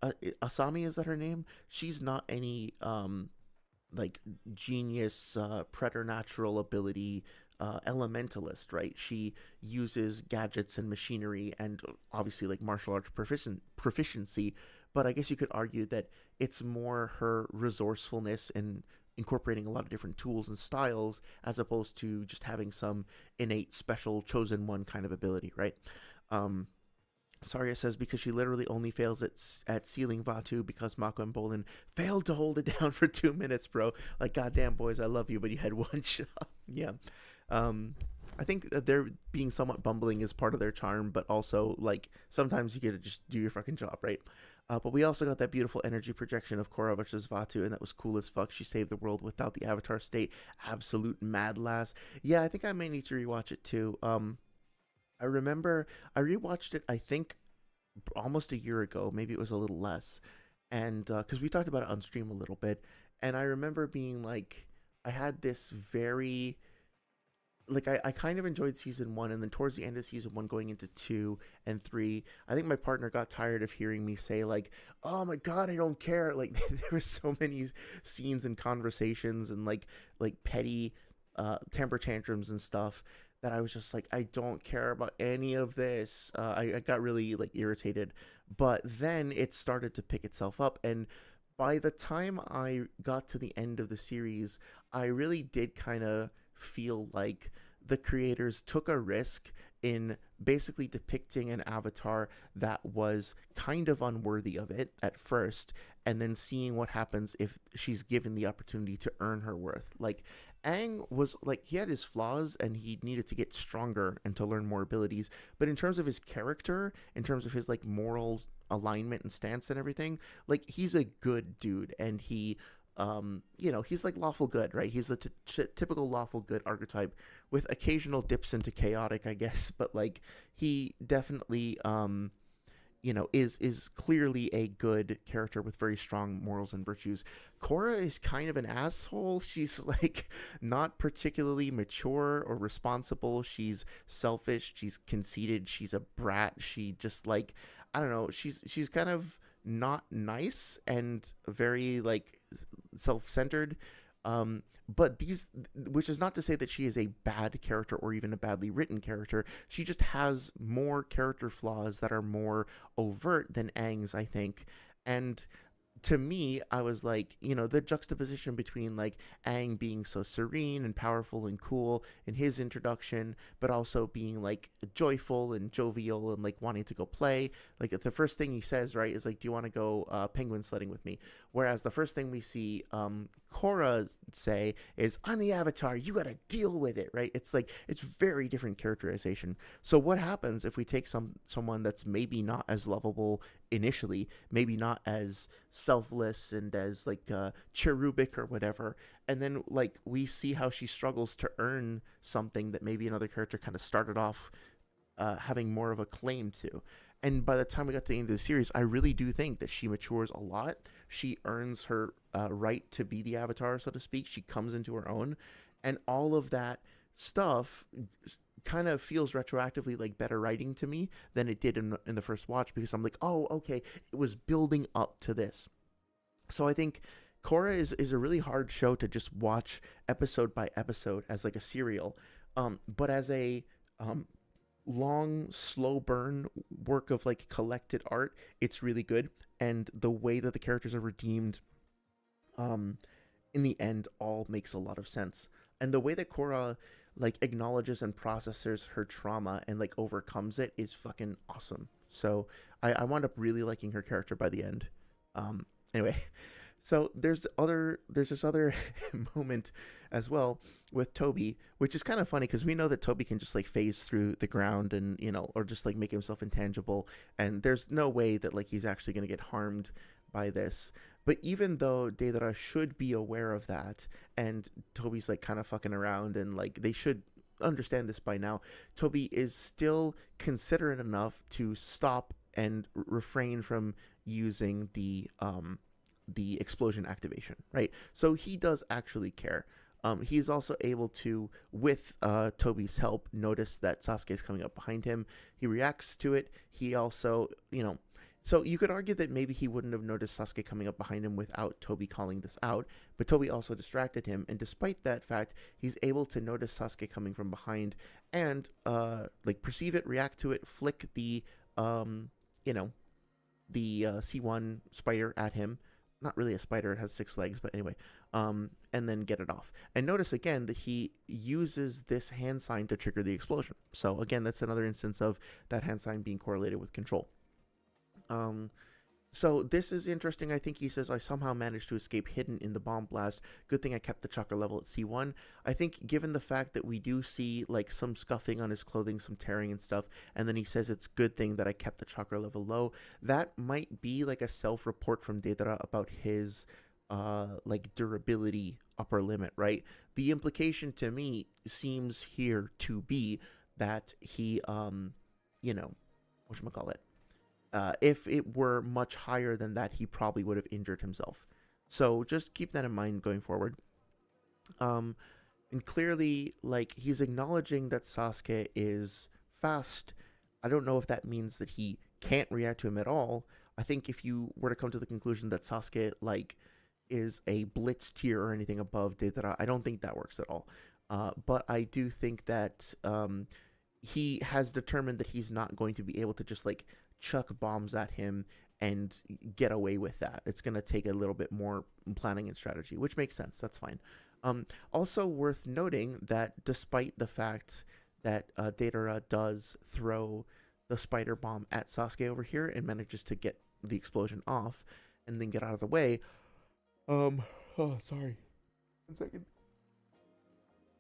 Asami, is that her name? She's not any, like genius preternatural ability elementalist, right? She uses gadgets and machinery and obviously like martial arts proficiency, but I guess you could argue that it's more her resourcefulness and incorporating a lot of different tools and styles as opposed to just having some innate special chosen one kind of ability, right? um Saria says because she literally only fails at sealing Vatu because Mako and Bolin failed to hold it down for 2 minutes, bro. Like, goddamn, boys, I love you, but you had one shot. Yeah. Um, I think that they're being somewhat bumbling is part of their charm, but also, like, sometimes you gotta just do your fucking job, right? But we also got that beautiful energy projection of Korra versus Vatu, and that was cool as fuck. She saved the world without the Avatar state. Absolute mad lass. Yeah, I think I may need to rewatch it too. I remember I rewatched it, I think, almost a year ago. Maybe it was a little less. And because we talked about it on stream a little bit. And I remember being like, I had this very, like, I kind of enjoyed season one. And then towards the end of season one, going into two and three, I think my partner got tired of hearing me say, like, oh my God, I don't care. Like, there were so many scenes and conversations and like petty temper tantrums and stuff that I was just like, I don't care about any of this. I got really like irritated, but then it started to pick itself up, and by the time I got to the end of the series, I really did kind of feel like the creators took a risk in basically depicting an avatar that was kind of unworthy of it at first, and then seeing what happens if she's given the opportunity to earn her worth. Like, Aang was like, he had his flaws and he needed to get stronger and to learn more abilities. But in terms of his character, in terms of his like moral alignment and stance and everything, like, he's a good dude, and he's like lawful good, right? He's the typical lawful good archetype with occasional dips into chaotic, I guess. But like, he definitely is clearly a good character with very strong morals and virtues. Korra is kind of an asshole. She's like not particularly mature or responsible. She's selfish. She's conceited. She's a brat. She just, like, I don't know. She's kind of not nice and very like self-centered. But which is not to say that she is a bad character or even a badly written character. She just has more character flaws that are more overt than Aang's, I think. And to me, I was like, the juxtaposition between like Aang being so serene and powerful and cool in his introduction, but also being like joyful and jovial and like wanting to go play. Like, the first thing he says, right, is like, "Do you want to go penguin sledding with me?" Whereas the first thing we see Korra say is, "I'm the Avatar. You got to deal with it," right? It's like, it's very different characterization. So what happens if we take someone that's maybe not as lovable initially, maybe not as selfless and as like cherubic or whatever, and then like we see how she struggles to earn something that maybe another character kind of started off having more of a claim to. And by the time we got to the end of the series, I really do think that she matures a lot. She earns her right to be the Avatar, so to speak. She comes into her own, and all of that stuff kind of feels retroactively like better writing to me than it did in the first watch, because I'm like, oh, okay, it was building up to this. So I think Korra is a really hard show to just watch episode by episode as like a serial, but as a long, slow burn work of like collected art, it's really good. And the way that the characters are redeemed, in the end, all makes a lot of sense. And the way that Korra like acknowledges and processes her trauma and like overcomes it is fucking awesome. So I wound up really liking her character by the end. Anyway, so there's this other moment as well with Toby, which is kind of funny because we know that Toby can just like phase through the ground and or just like make himself intangible, and there's no way that like he's actually going to get harmed by this. But even though Deidara should be aware of that, and Toby's like kind of fucking around, and like they should understand this by now, Toby is still considerate enough to stop and refrain from using the explosion activation, right? So he does actually care. He's also able to, with Toby's help, notice that Sasuke is coming up behind him. He reacts to it. He also, so you could argue that maybe he wouldn't have noticed Sasuke coming up behind him without Toby calling this out, but Toby also distracted him, and despite that fact, he's able to notice Sasuke coming from behind and like perceive it, react to it, flick the C1 spider at him. Not really a spider, it has 6 legs, but anyway, and then get it off. And notice again that he uses this hand sign to trigger the explosion. So again, that's another instance of that hand sign being correlated with control. So this is interesting. I think he says, I somehow managed to escape hidden in the bomb blast. Good thing I kept the chakra level at C1. I think given the fact that we do see like some scuffing on his clothing, some tearing and stuff, and then he says it's good thing that I kept the chakra level low, that might be like a self-report from Deidara about his like durability upper limit, right? The implication to me seems here to be that he whatchamacallit, if it were much higher than that, he probably would have injured himself. So just keep that in mind going forward. And clearly, like, he's acknowledging that Sasuke is fast. I don't know if that means that he can't react to him at all. I think if you were to come to the conclusion that Sasuke, like, is a blitz tier or anything above Deidara, I don't think that works at all. But I do think that he has determined that he's not going to be able to just, like, chuck bombs at him and get away with that. It's going to take a little bit more planning and strategy, which makes sense. That's fine. Also worth noting that despite the fact that Deidara does throw the spider bomb at Sasuke over here and manages to get the explosion off and then get out of the way. Oh, sorry. 1 second.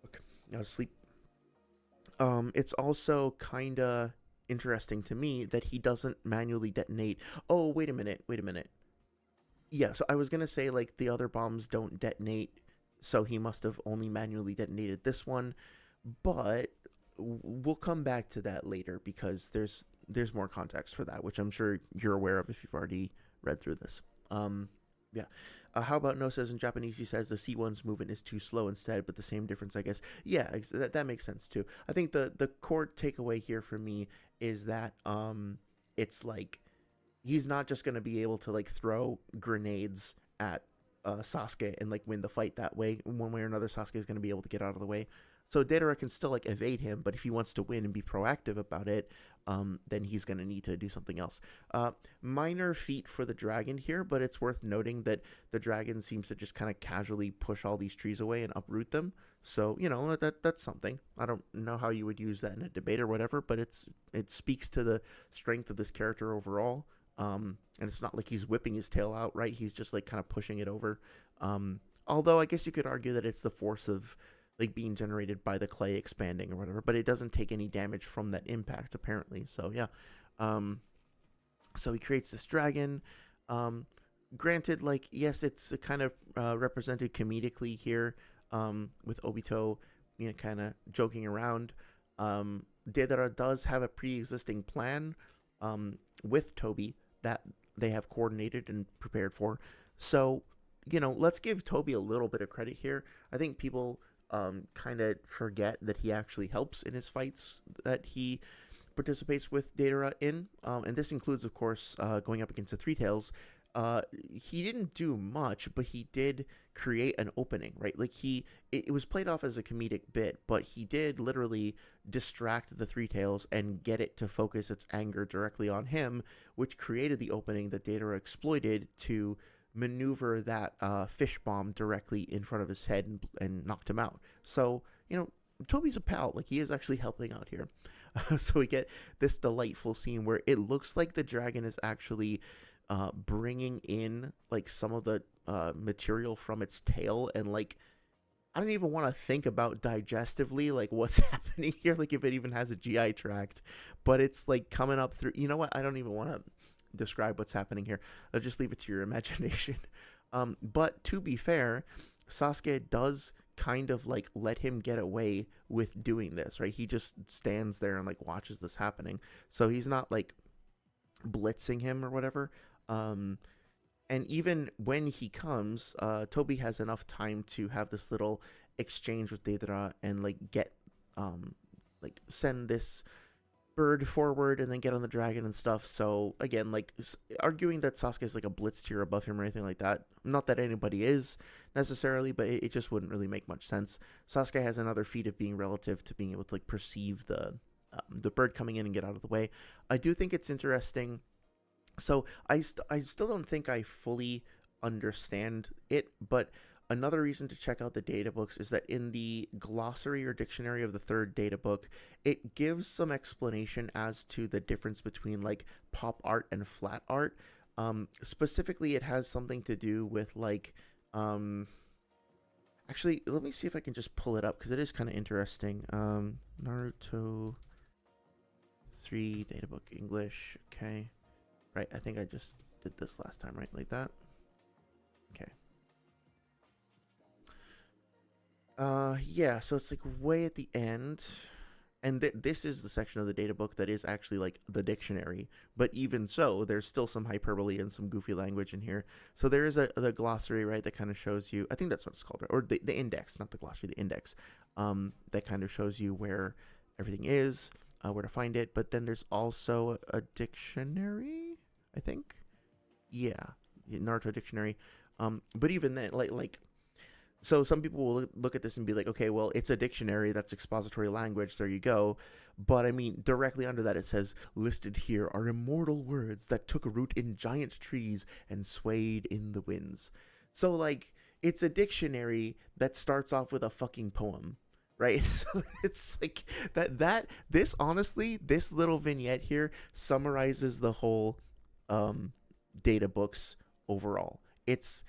Okay, I was asleep. It's also kind of interesting to me that he doesn't manually detonate. Oh, wait a minute. Yeah, so I was gonna say like the other bombs don't detonate, so he must have only manually detonated this one, but we'll come back to that later because there's more context for that, which I'm sure you're aware of if you've already read through this. Yeah. How about No says in Japanese, he says the C1's movement is too slow instead, but the same difference, I guess. Yeah, that makes sense too. I think the core takeaway here for me is that it's like he's not just going to be able to like throw grenades at Sasuke and like win the fight that way. One way or another, Sasuke is going to be able to get out of the way. So Deidara can still like evade him, but if he wants to win and be proactive about it, then he's going to need to do something else. Minor feat for the dragon here, but it's worth noting that the dragon seems to just kind of casually push all these trees away and uproot them. So, that's something. I don't know how you would use that in a debate or whatever, but it speaks to the strength of this character overall. And it's not like he's whipping his tail out, right? He's just like kind of pushing it over. Although I guess you could argue that it's the force of like being generated by the clay expanding or whatever, but it doesn't take any damage from that impact apparently. So yeah. So he creates this dragon. Granted, like, yes, it's kind of represented comedically here, with Obito, kind of joking around. Deidara does have a pre-existing plan with Toby that they have coordinated and prepared for. So, let's give Toby a little bit of credit here. I think people kind of forget that he actually helps in his fights that he participates with Deidara in. And this includes, of course, going up against the Three Tails. He didn't do much, but he did create an opening, right? Like it was played off as a comedic bit, but he did literally distract the Three Tails and get it to focus its anger directly on him, which created the opening that Deidara exploited to maneuver that fish bomb directly in front of his head and knocked him out. So, Toby's a pal. Like, he is actually helping out here. So we get this delightful scene where it looks like the dragon is actually bringing in like some of the material from its tail, and like I don't even want to think about digestively like what's happening here, like if it even has a GI tract, but it's like coming up through. You know what? I don't even want to describe what's happening here. I'll just leave it to your imagination. But to be fair, Sasuke does kind of like let him get away with doing this, right? He just stands there and like watches this happening. So he's not like blitzing him or whatever. Um, and even when he comes, Toby has enough time to have this little exchange with Deidara and like get like send this bird forward and then get on the dragon and stuff. So again, like arguing that Sasuke is like a blitz tier above him or anything like that. Not that anybody is necessarily, but it just wouldn't really make much sense. Sasuke has another feat of being relative to being able to like perceive the bird coming in and get out of the way. I do think it's interesting. So I still don't think I fully understand it, but another reason to check out the data books is that in the glossary or dictionary of the third data book, it gives some explanation as to the difference between like pop art and flat art. Specifically, it has something to do with like, actually, let me see if I can just pull it up because it is kind of interesting. Naruto 3 data book English. Okay. Right, I think I just did this last time, right? Like that? Okay. Yeah, so it's like way at the end. And this is the section of the data book that is actually like the dictionary. But even so, there's still some hyperbole and some goofy language in here. So there is the glossary, right, that kind of shows you, I think that's what it's called, right? Or the index, not the glossary, the index, that kind of shows you where everything is, where to find it. But then there's also a dictionary, I think. Yeah, Naruto dictionary. But even then, like so some people will look at this and be like, okay, well, it's a dictionary, that's expository language, there you go. But I mean, directly under that it says, listed here are immortal words that took root in giant trees and swayed in the winds. So like, it's a dictionary that starts off with a fucking poem, right? So it's like this honestly, this little vignette here summarizes the whole data books overall. It's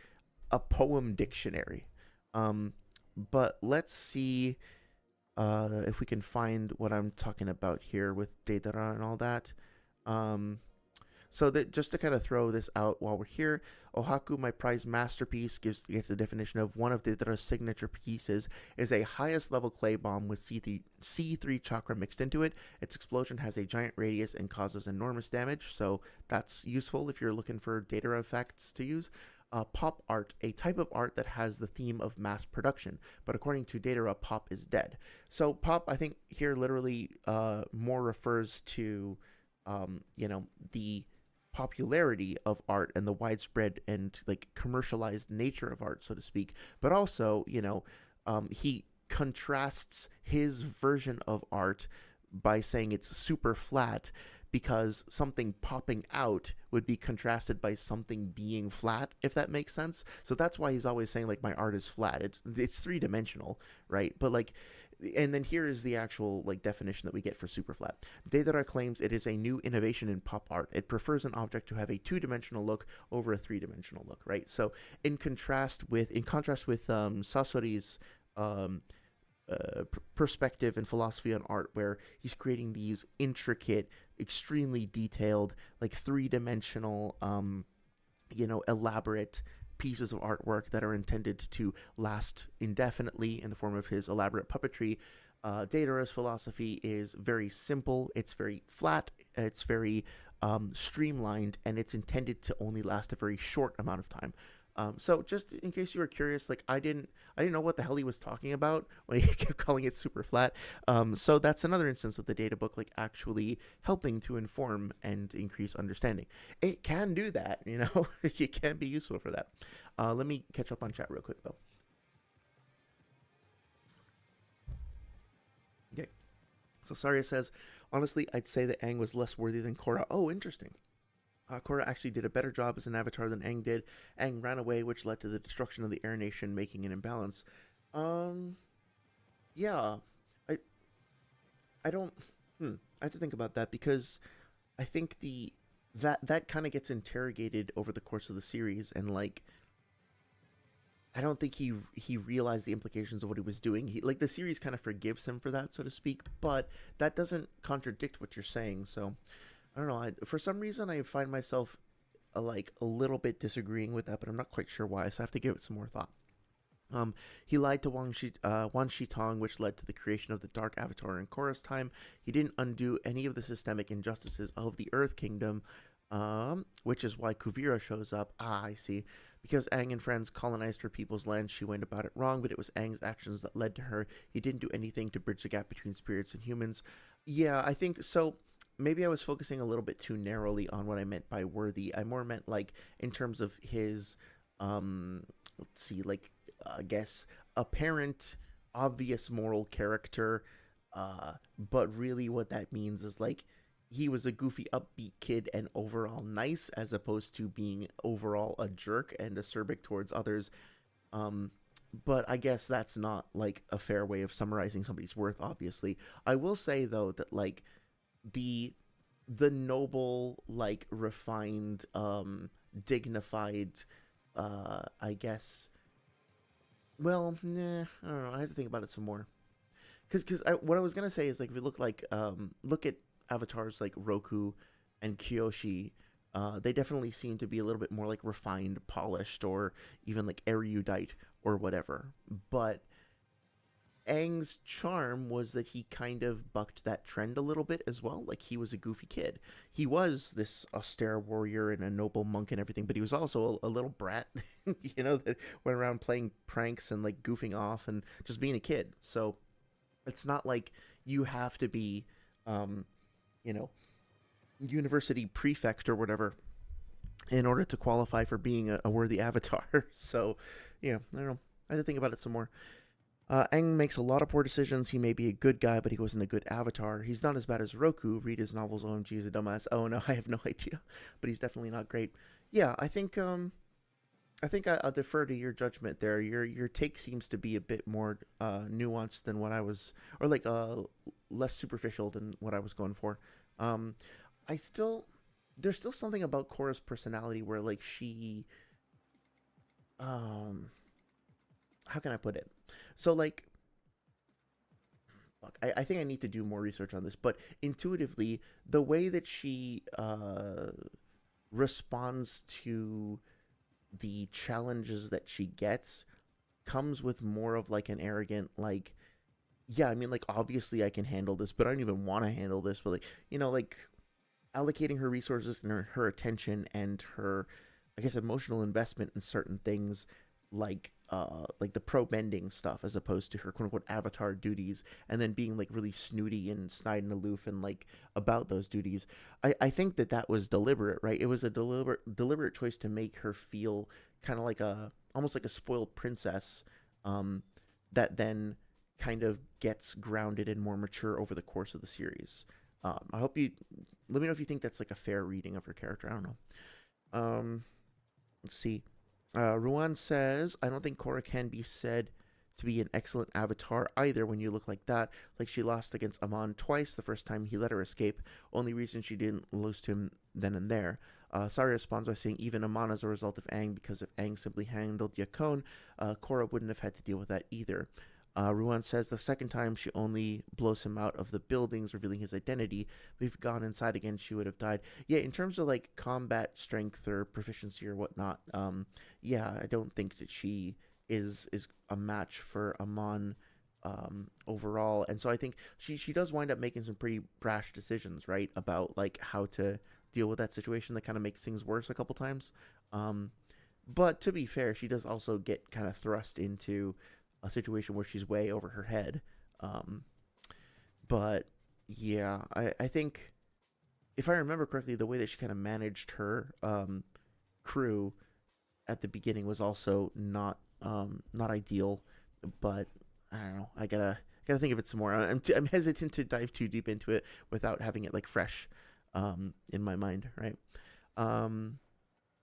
a poem dictionary. But let's see if we can find what I'm talking about here with Deidara and all that. So that just to kind of throw this out while we're here, Ohaku, my prized masterpiece, gets the definition of one of Deidara's signature pieces is a highest level clay bomb with C3 chakra mixed into it. Its explosion has a giant radius and causes enormous damage, so that's useful if you're looking for Deidara effects to use. Pop art, a type of art that has the theme of mass production, but according to Deidara, pop is dead. So pop, I think here literally more refers to, the popularity of art and the widespread and like commercialized nature of art, so to speak. But also, he contrasts his version of art by saying it's super flat, because something popping out would be contrasted by something being flat, if that makes sense. So that's why he's always saying like my art is flat. It's three-dimensional, right? But like, and then here is the actual like definition that we get for super flat. Deidara claims it is a new innovation in pop art. It prefers an object to have a two-dimensional look over a three-dimensional look, right? So in contrast with Sasori's perspective and philosophy on art, where he's creating these intricate, extremely detailed, like three-dimensional, elaborate pieces of artwork that are intended to last indefinitely in the form of his elaborate puppetry. Deidara's philosophy is very simple. It's very flat. It's very streamlined, and it's intended to only last a very short amount of time. So just in case you were curious, like I didn't know what the hell he was talking about when he kept calling it super flat. So that's another instance of the data book like actually helping to inform and increase understanding. It can do that, it can be useful for that. Let me catch up on chat real quick though. Okay. So Saria says, honestly, I'd say that Aang was less worthy than Korra. Oh, interesting. Korra actually did a better job as an avatar than Aang did. Aang ran away, which led to the destruction of the Air Nation, making an imbalance. Yeah. I don't. I have to think about that because I think that kind of gets interrogated over the course of the series, and like I don't think he realized the implications of what he was doing. He like the series kind of forgives him for that, so to speak, but that doesn't contradict what you're saying. So I don't know. For some reason, I find myself like a little bit disagreeing with that, but I'm not quite sure why. So I have to give it some more thought. He lied to Wan Shitong, which led to the creation of the Dark Avatar in Korra's time. He didn't undo any of the systemic injustices of the Earth Kingdom, which is why Kuvira shows up. Ah, I see. Because Aang and friends colonized her people's land, she went about it wrong, but it was Aang's actions that led to her. He didn't do anything to bridge the gap between spirits and humans. Yeah, I think so. Maybe I was focusing a little bit too narrowly on what I meant by worthy. I more meant like in terms of his, um, let's see, like I guess apparent, obvious moral character. But really, what that means is like he was a goofy, upbeat kid and overall nice, as opposed to being overall a jerk and acerbic towards others. Um, but I guess that's not like a fair way of summarizing somebody's worth. Obviously, I will say though that like the the noble, like refined, dignified, I guess. Well, nah, I don't know. I have to think about it some more. Because what I was gonna say is like if you look at avatars like Roku and Kyoshi, they definitely seem to be a little bit more like refined, polished, or even like erudite or whatever. But Aang's charm was that he kind of bucked that trend a little bit as well. Like he was a goofy kid. He was this austere warrior and a noble monk and everything, but he was also a little brat, that went around playing pranks and like goofing off and just being a kid. So it's not like you have to be, um, you know, university prefect or whatever in order to qualify for being a worthy avatar. So, yeah, I don't know. I had to think about it some more. Aang makes a lot of poor decisions. He may be a good guy, but he wasn't a good avatar. He's not as bad as Roku. Read his novels. OMG, he's a dumbass. Oh no, I have no idea. But he's definitely not great. Yeah, I think I'll defer to your judgment there. Your take seems to be a bit more nuanced than what I was, or like less superficial than what I was going for. Um, I still there's still something about Korra's personality where like she, um how can I put it? So like fuck, I think I need to do more research on this, but intuitively the way that she responds to the challenges that she gets comes with more of like an arrogant like, yeah, I mean like obviously I can handle this, but I don't even want to handle this, but like like allocating her resources and her attention and her, I guess, emotional investment in certain things like the pro bending stuff as opposed to her quote unquote avatar duties, and then being like really snooty and snide and aloof and like about those duties. I think that was deliberate, right? It was a deliberate choice to make her feel kind of like a almost like a spoiled princess, um that then kind of gets grounded and more mature over the course of the series. I hope you let me know if you think that's like a fair reading of her character. I don't know. Um, let's see. Ruan says, I don't think Korra can be said to be an excellent avatar either when you look like that. Like she lost against Amon twice the first time he let her escape. Only reason she didn't lose to him then and there. Sari responds by saying even Amon as a result of Aang, because if Aang simply handled Yakone, Korra wouldn't have had to deal with that either. Ruan says the second time she only blows him out of the buildings, revealing his identity. But if he'd gone inside again, she would have died. Yeah, in terms of like combat strength or proficiency or whatnot, yeah, I don't think that she is a match for Amon overall. And so I think she does wind up making some pretty brash decisions, right, about like how to deal with that situation that kind of makes things worse a couple times. Um, but to be fair, she does also get kind of thrust into a situation where she's way over her head. Um, but yeah, I think if I remember correctly, the way that she kind of managed her crew at the beginning was also not ideal. But I don't know. I gotta think of it some more. I'm hesitant to dive too deep into it without having it like fresh in my mind, right? Um,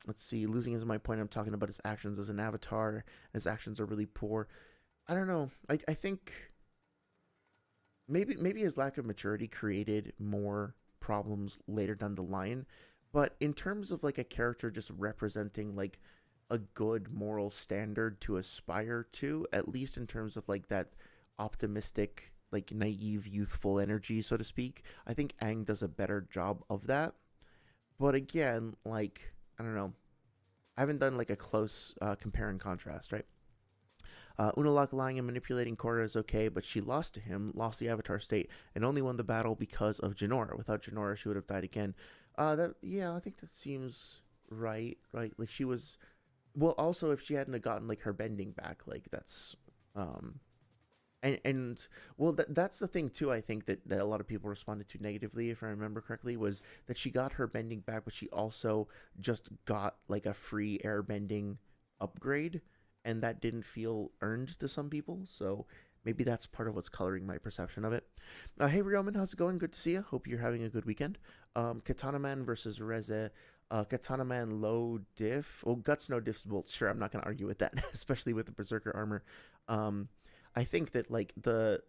let's see. Losing is my point. I'm talking about his actions as an avatar. His actions are really poor. I don't know. I think maybe his lack of maturity created more problems later down the line. But in terms of like a character just representing like a good moral standard to aspire to, at least in terms of like that optimistic, like naive, youthful energy, so to speak, I think Aang does a better job of that. But again, like, I don't know, I haven't done like a close compare and contrast, right? Unalaq lying and manipulating Korra is okay, but she lost to him, lost the Avatar state, and only won the battle because of Jinora. Without Jinora, she would have died again. That yeah, I think that seems right. Right, like she was. Well, also if she hadn't gotten like her bending back, like that's um and well that's the thing too. I think that a lot of people responded to negatively, if I remember correctly, was that she got her bending back, but she also just got like a free air bending upgrade, and that didn't feel earned to some people. So maybe that's part of what's coloring my perception of it. Hey Ryoman, how's it going? Good to see you. Hope you're having a good weekend. Katana Man versus Reze. Katana Man low diff. Well, Guts no diff bolt. Sure, I'm not gonna argue with that, especially with the Berserker armor. Um, I think that like the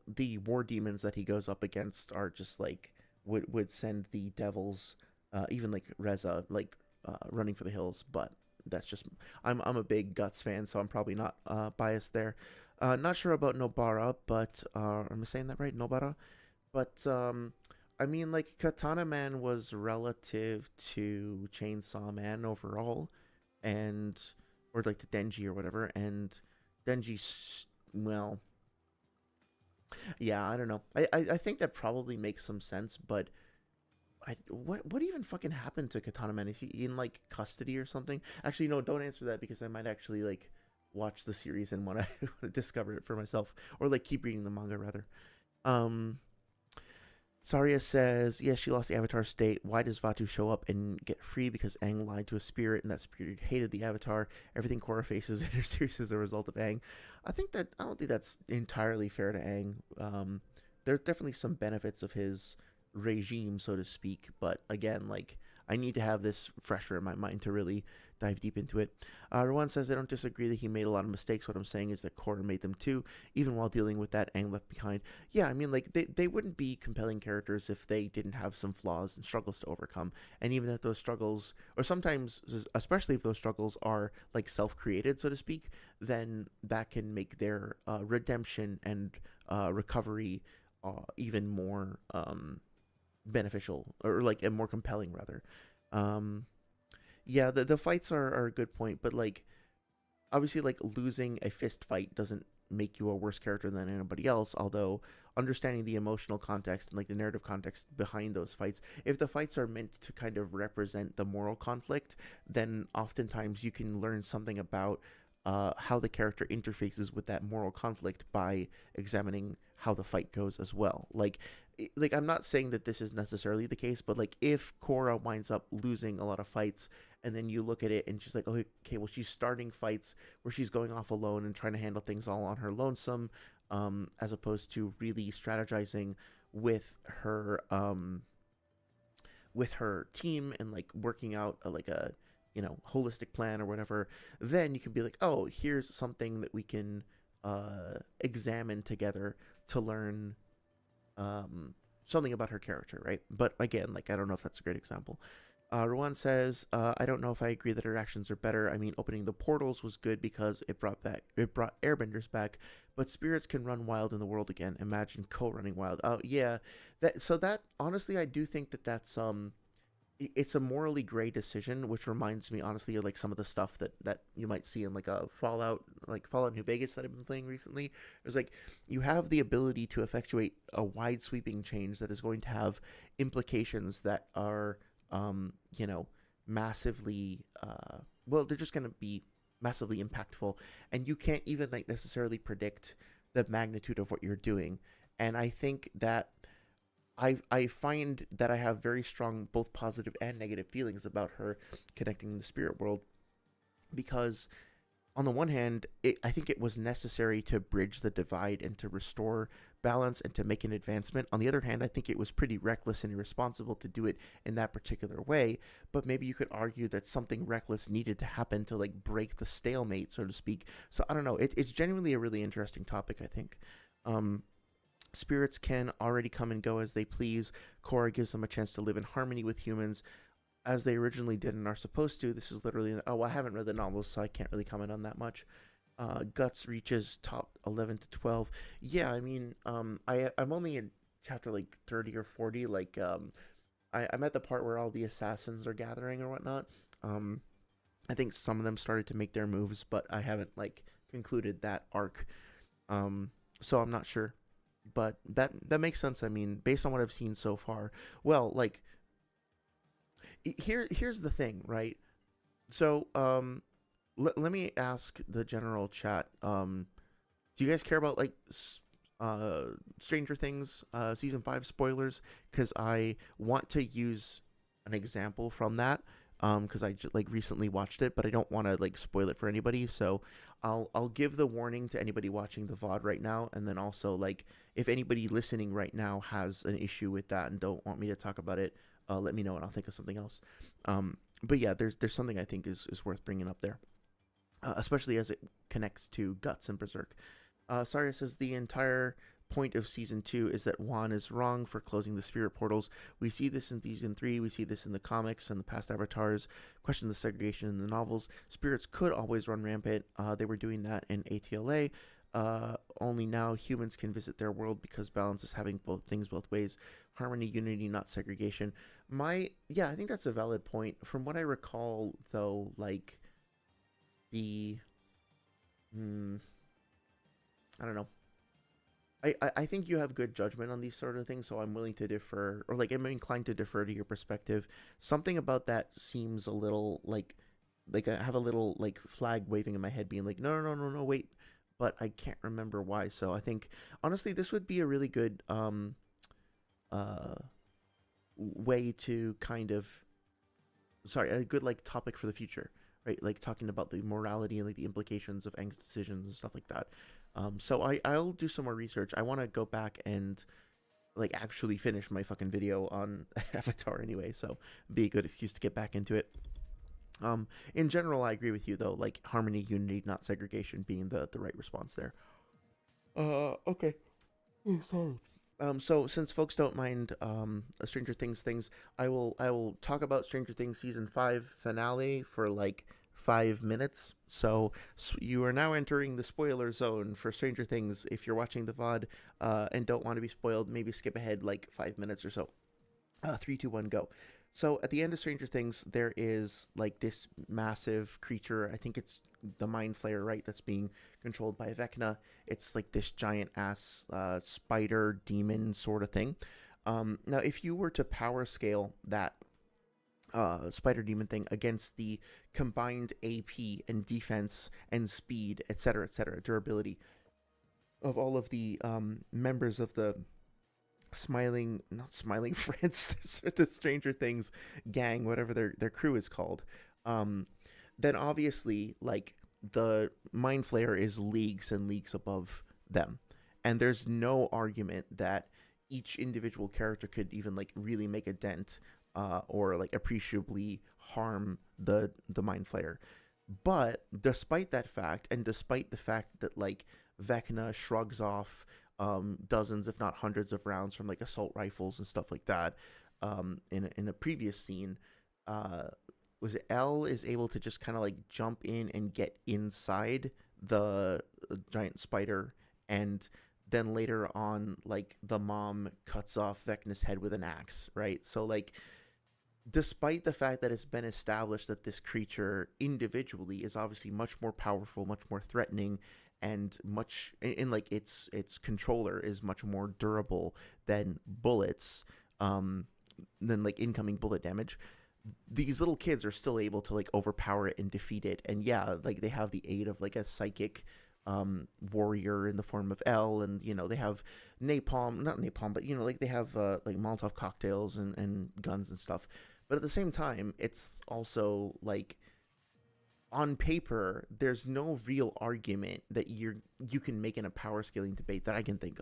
war demons that he goes up against are just like would send the devils, even like Reza, like running for the hills. But that's just I'm a big Guts fan, so I'm probably not biased there. Not sure about Nobara, but am I saying that right? Nobara, but I mean, like Katana Man was relative to Chainsaw Man overall, and or like to Denji or whatever, and Denji, well, yeah, I don't know. I think that probably makes some sense, but what even fucking happened to Katana Man? Is he in like custody or something? Actually, no, don't answer that because I might actually like watch the series and want to discover it for myself, or like keep reading the manga rather. Um, Saria says, yes, she lost the Avatar state. Why does Vatu show up and get free? Because Aang lied to a spirit, and that spirit hated the Avatar. Everything Korra faces in her series is a result of Aang. I don't think that's entirely fair to Aang. There are definitely some benefits of his regime, so to speak, but again, like I need to have this fresher in my mind to really dive deep into it. Rowan says, I don't disagree that he made a lot of mistakes. What I'm saying is that Korra made them too, even while dealing with that Aang left behind. Yeah, I mean, like, they wouldn't be compelling characters if they didn't have some flaws and struggles to overcome. And even if those struggles, or sometimes, especially if those struggles are, like, self-created, so to speak, then that can make their redemption and recovery even more beneficial, or, like, and more compelling, rather. Um, yeah, the fights are a good point, but like obviously like losing a fist fight doesn't make you a worse character than anybody else, although understanding the emotional context and like the narrative context behind those fights, if the fights are meant to kind of represent the moral conflict, then oftentimes you can learn something about how the character interfaces with that moral conflict by examining how the fight goes as well. Like I'm not saying that this is necessarily the case, but like if Korra winds up losing a lot of fights, and then you look at it and she's like, oh, okay, well she's starting fights where she's going off alone and trying to handle things all on her lonesome, as opposed to really strategizing with her team and like working out like a holistic plan or whatever. Then you can be like, oh, here's something that we can examine together to learn something about her character, right? But again, like I don't know if that's a great example. Rowan says, I don't know if I agree that her actions are better. I mean, opening the portals was good because it brought airbenders back, but spirits can run wild in the world again. Imagine Ko running wild. Oh yeah, that honestly, I do think that that's it's a morally gray decision, which reminds me honestly of like some of the stuff that you might see in like a Fallout New Vegas that I've been playing recently. It's like you have the ability to effectuate a wide sweeping change that is going to have implications that are massively well, they're just going to be massively impactful, and you can't even like necessarily predict the magnitude of what you're doing. And I think that I find that I have very strong both positive and negative feelings about her connecting in the spirit world, because on the one hand, I think it was necessary to bridge the divide and to restore balance and to make an advancement. On the other hand, I think it was pretty reckless and irresponsible to do it in that particular way. But maybe you could argue that something reckless needed to happen to like break the stalemate, so to speak. So I don't know. It's genuinely a really interesting topic, I think. Um, Spirits can already come and go as they please. Korra gives them a chance to live in harmony with humans as they originally did and are supposed to. This is literally, oh, I haven't read the novels, so I can't really comment on that much. Guts reaches top 11 to 12. Yeah, I mean, I'm only in chapter like 30 or 40. Like, I'm at the part where all the assassins are gathering or whatnot. Um, I think some of them started to make their moves, but I haven't like concluded that arc. So I'm not sure, but that makes sense. I mean, based on what I've seen so far, well, like here's the thing, right? So let me ask the general chat. Do you guys care about like Stranger Things season 5 spoilers? Because I want to use an example from that. Because like recently watched it, but I don't want to like spoil it for anybody. So I'll give the warning to anybody watching the VOD right now, and then also like if anybody listening right now has an issue with that and don't want me to talk about it, let me know and I'll think of something else. But yeah, there's something I think is worth bringing up there, especially as it connects to Guts and Berserk. Saria says the entire point of season 2 is that Juan is wrong for closing the spirit portals. We see this in season 3, we see this in the comics and the past avatars. Question the segregation in the novels. Spirits could always run rampant. They were doing that in ATLA. Only now humans can visit their world because balance is having both things both ways. Harmony, unity, not segregation. Yeah, I think that's a valid point. From what I recall, though, like the I don't know. I think you have good judgment on these sort of things, so I'm willing to defer, or like I'm inclined to defer to your perspective. Something about that seems a little like I have a little like flag waving in my head, being like, no, no, no, no, no, wait, but I can't remember why. So I think honestly, this would be a really good uh way to kind of, sorry, a good like topic for the future, right? Like talking about the morality and like the implications of Aang's decisions and stuff like that. So I'll do some more research. I want to go back and like actually finish my fucking video on Avatar anyway, so be a good excuse to get back into it. In general, I agree with you though. Like harmony, unity, not segregation, being the right response there. Okay. Oh, sorry. So since folks don't mind Stranger Things, I will talk about Stranger Things season 5 finale for like 5 minutes. So you are now entering the spoiler zone for Stranger Things. If you're watching the VOD and don't want to be spoiled, maybe skip ahead like 5 minutes or so. 3, 2, 1, go. So at the end of Stranger Things, there is like this massive creature. I think it's the Mind Flayer, right? That's being controlled by Vecna. It's like this giant ass spider demon sort of thing. Now, if you were to power scale that spider demon thing against the combined AP and defense and speed, etc., durability of all of the members of the not smiling friends, the Stranger Things gang, whatever their crew is called, then obviously like the Mind Flayer is leagues and leagues above them, and there's no argument that each individual character could even like really make a dent or like appreciably harm the Mind Flayer. But despite that fact, and despite the fact that like Vecna shrugs off dozens, if not hundreds, of rounds from like assault rifles and stuff like that. In a previous scene, was it Elle is able to just kind of like jump in and get inside the giant spider, and then later on, like the mom cuts off Vecna's head with an axe, right? So like, despite the fact that it's been established that this creature individually is obviously much more powerful, much more threatening, and much in like its controller is much more durable than bullets, than like incoming bullet damage, these little kids are still able to like overpower it and defeat it. And yeah, like they have the aid of like a psychic warrior in the form of Elle, and you know they have not napalm, but you know like they have like Molotov cocktails and guns and stuff. But at the same time, it's also like on paper, there's no real argument that you can make in a power scaling debate that I can think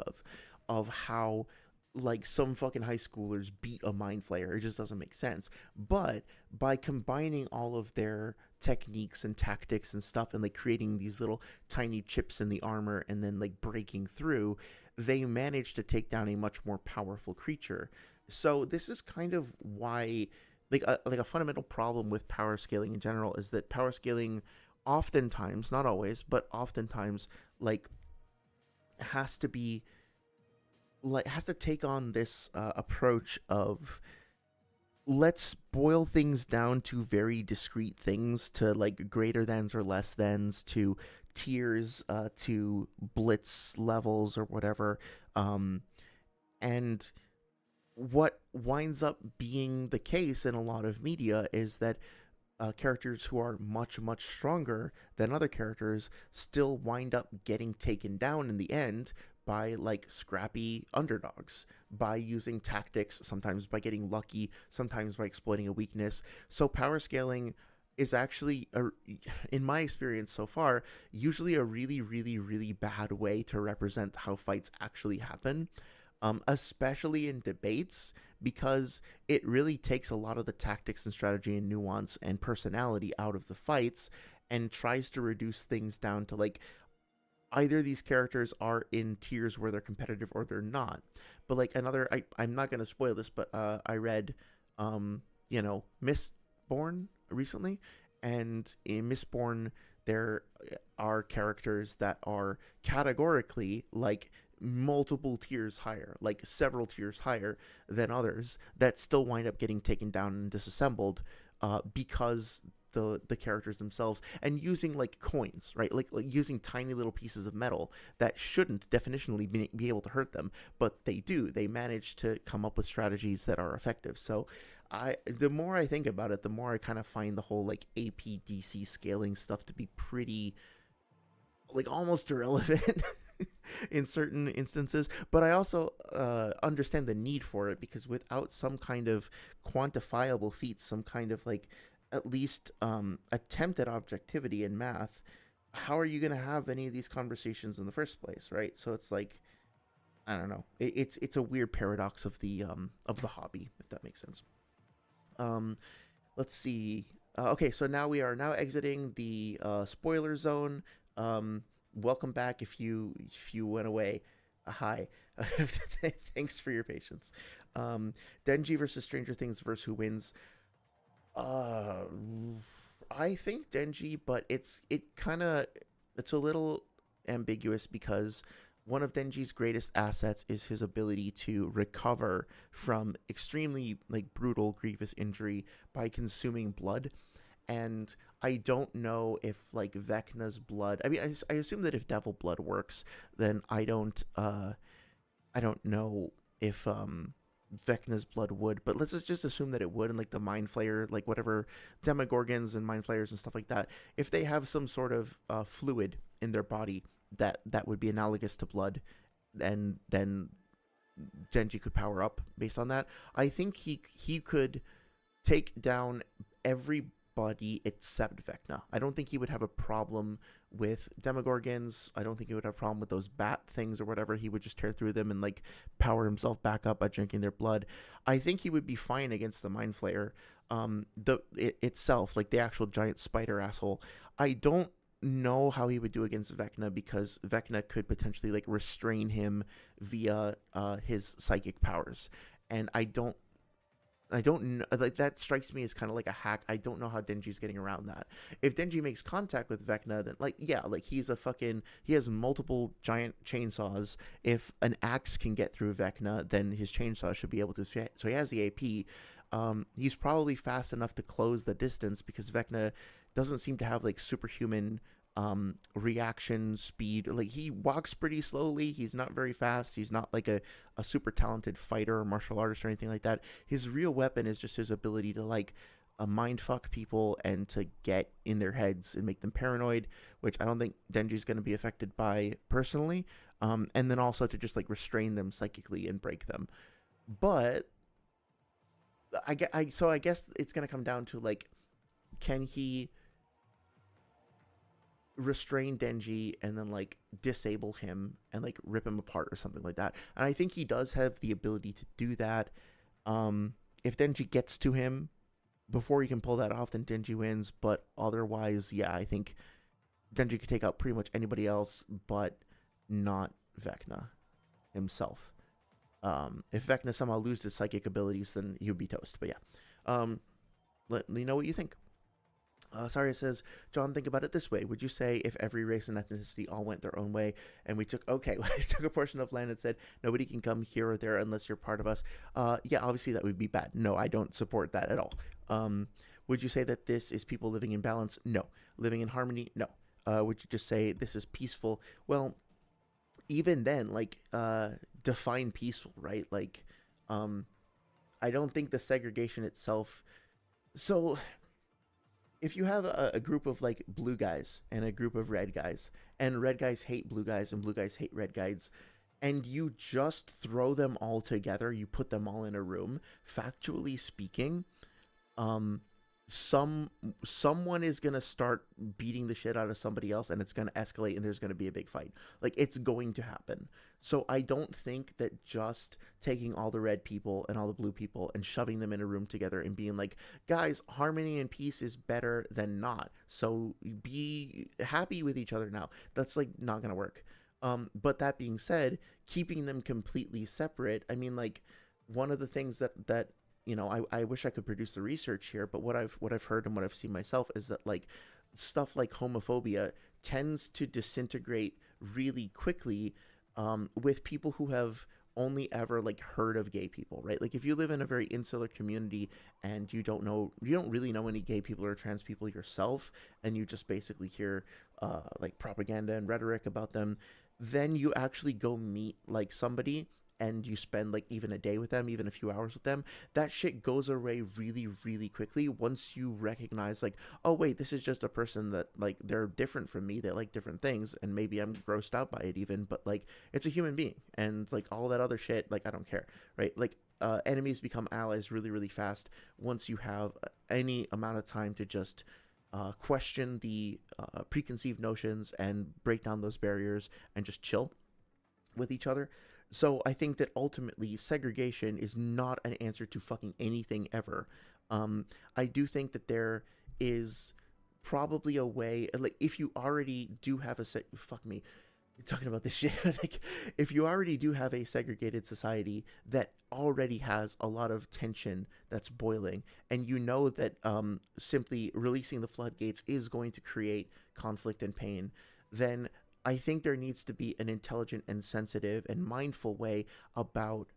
of how like some fucking high schoolers beat a Mind Flayer. It just doesn't make sense. But by combining all of their techniques and tactics and stuff, and like creating these little tiny chips in the armor and then like breaking through, they manage to take down a much more powerful creature. So this is kind of why, like a fundamental problem with power scaling in general is that power scaling oftentimes, not always, but oftentimes, like has to be has to take on this approach of let's boil things down to very discrete things, to like greater thans or less thans, to tiers, to blitz levels or whatever. Um, and what winds up being the case in a lot of media is that characters who are much much stronger than other characters still wind up getting taken down in the end by like scrappy underdogs, by using tactics, sometimes by getting lucky, sometimes by exploiting a weakness. So power scaling is actually in my experience so far, usually a really really really bad way to represent how fights actually happen, especially in debates, because it really takes a lot of the tactics and strategy and nuance and personality out of the fights and tries to reduce things down to like either these characters are in tiers where they're competitive or they're not. But like I'm not going to spoil this, but I read, Mistborn recently, and in Mistborn there are characters that are categorically like multiple tiers higher, like several tiers higher than others, that still wind up getting taken down and disassembled, because the characters themselves, and using like coins, right, like using tiny little pieces of metal that shouldn't definitionally be able to hurt them, but they do. They manage to come up with strategies that are effective. So the more I think about it, the more I kind of find the whole like APDC scaling stuff to be pretty like almost irrelevant in certain instances. But I also understand the need for it, because without some kind of quantifiable feats, some kind of like at least attempt at objectivity in math, how are you going to have any of these conversations in the first place, right? So it's like, I don't know. It's a weird paradox of the hobby, if that makes sense. Um, let's see. Okay, so now we are now exiting the spoiler zone. Welcome back if you went away. Hi. Thanks for your patience. Denji versus Stranger Things versus who wins? Uh, I think Denji, but it's a little ambiguous, because one of Denji's greatest assets is his ability to recover from extremely like brutal, grievous injury by consuming blood. And I don't know if like Vecna's blood. I mean, I assume that if Devil blood works, then I don't know if Vecna's blood would, but let's just assume that it would. And like the Mind Flayer, like whatever Demogorgons and Mind Flayers and stuff like that, if they have some sort of fluid in their body that would be analogous to blood, and then Genji could power up based on that. I think he could take down everybody except Vecna. I don't think he would have a problem with Demogorgons. I don't think he would have a problem with those bat things or whatever. He would just tear through them and like power himself back up by drinking their blood. I think he would be fine against the Mind Flayer. Itself, like the actual giant spider asshole. I don't know how he would do against Vecna, because Vecna could potentially like restrain him via his psychic powers, and I don't know, like that strikes me as kind of like a hack. I don't know how Denji's getting around that. If Denji makes contact with Vecna, then like yeah, like he has multiple giant chainsaws. If an axe can get through Vecna, then his chainsaw should be able to. So he has the AP. He's probably fast enough to close the distance, because Vecna doesn't seem to have like superhuman reaction speed. Like he walks pretty slowly. He's not very fast. He's not like a super talented fighter or martial artist or anything like that. His real weapon is just his ability to like mind fuck people and to get in their heads and make them paranoid, which I don't think Denji's going to be affected by personally. And then also to just like restrain them psychically and break them. But so I guess it's going to come down to like, can he restrain Denji and then like disable him and like rip him apart or something like that? And I think he does have the ability to do that. If Denji gets to him before he can pull that off, then Denji wins. But otherwise, yeah, I think Denji could take out pretty much anybody else, but not Vecna. himself. If Vecna somehow loses his psychic abilities, then he would be toast. But yeah, let me know what you think. Saria says, John, think about it this way. Would you say if every race and ethnicity all went their own way and we took, okay, we took a portion of land and said, nobody can come here or there unless you're part of us? Yeah, obviously that would be bad. No, I don't support that at all. Would you say that this is people living in balance? No. Living in harmony? No. Would you just say this is peaceful? Well, even then, like, define peaceful, right? Like, I don't think the segregation itself. So if you have a group of like blue guys and a group of red guys, and red guys hate blue guys and blue guys hate red guys, and you just throw them all together, you put them all in a room, factually speaking, um someone is going to start beating the shit out of somebody else, and it's going to escalate, and there's going to be a big fight. Like, it's going to happen. So I don't think that just taking all the red people and all the blue people and shoving them in a room together and being like, guys, harmony and peace is better than not, so be happy with each other now, that's like not going to work. But that being said, keeping them completely separate, I mean, like, one of the things that I wish I could produce the research here, but what I've heard and what I've seen myself is that, like, stuff like homophobia tends to disintegrate really quickly, with people who have only ever like heard of gay people, right? Like, if you live in a very insular community and you don't really know any gay people or trans people yourself, and you just basically hear like propaganda and rhetoric about them, then you actually go meet like somebody and you spend like even a day with them, even a few hours with them, that shit goes away really, really quickly once you recognize, like, oh wait, this is just a person that, like, they're different from me, they like different things, and maybe I'm grossed out by it even, but like, it's a human being, and like all that other shit, like, I don't care, right? Like, enemies become allies really, really fast once you have any amount of time to just question the preconceived notions and break down those barriers and just chill with each other. So I think that ultimately segregation is not an answer to fucking anything ever. I do think that there is probably a way, like, if you already do have fuck me, talking about this shit, like, if you already do have a segregated society that already has a lot of tension that's boiling, and you know that simply releasing the floodgates is going to create conflict and pain, then I think there needs to be an intelligent and sensitive and mindful way about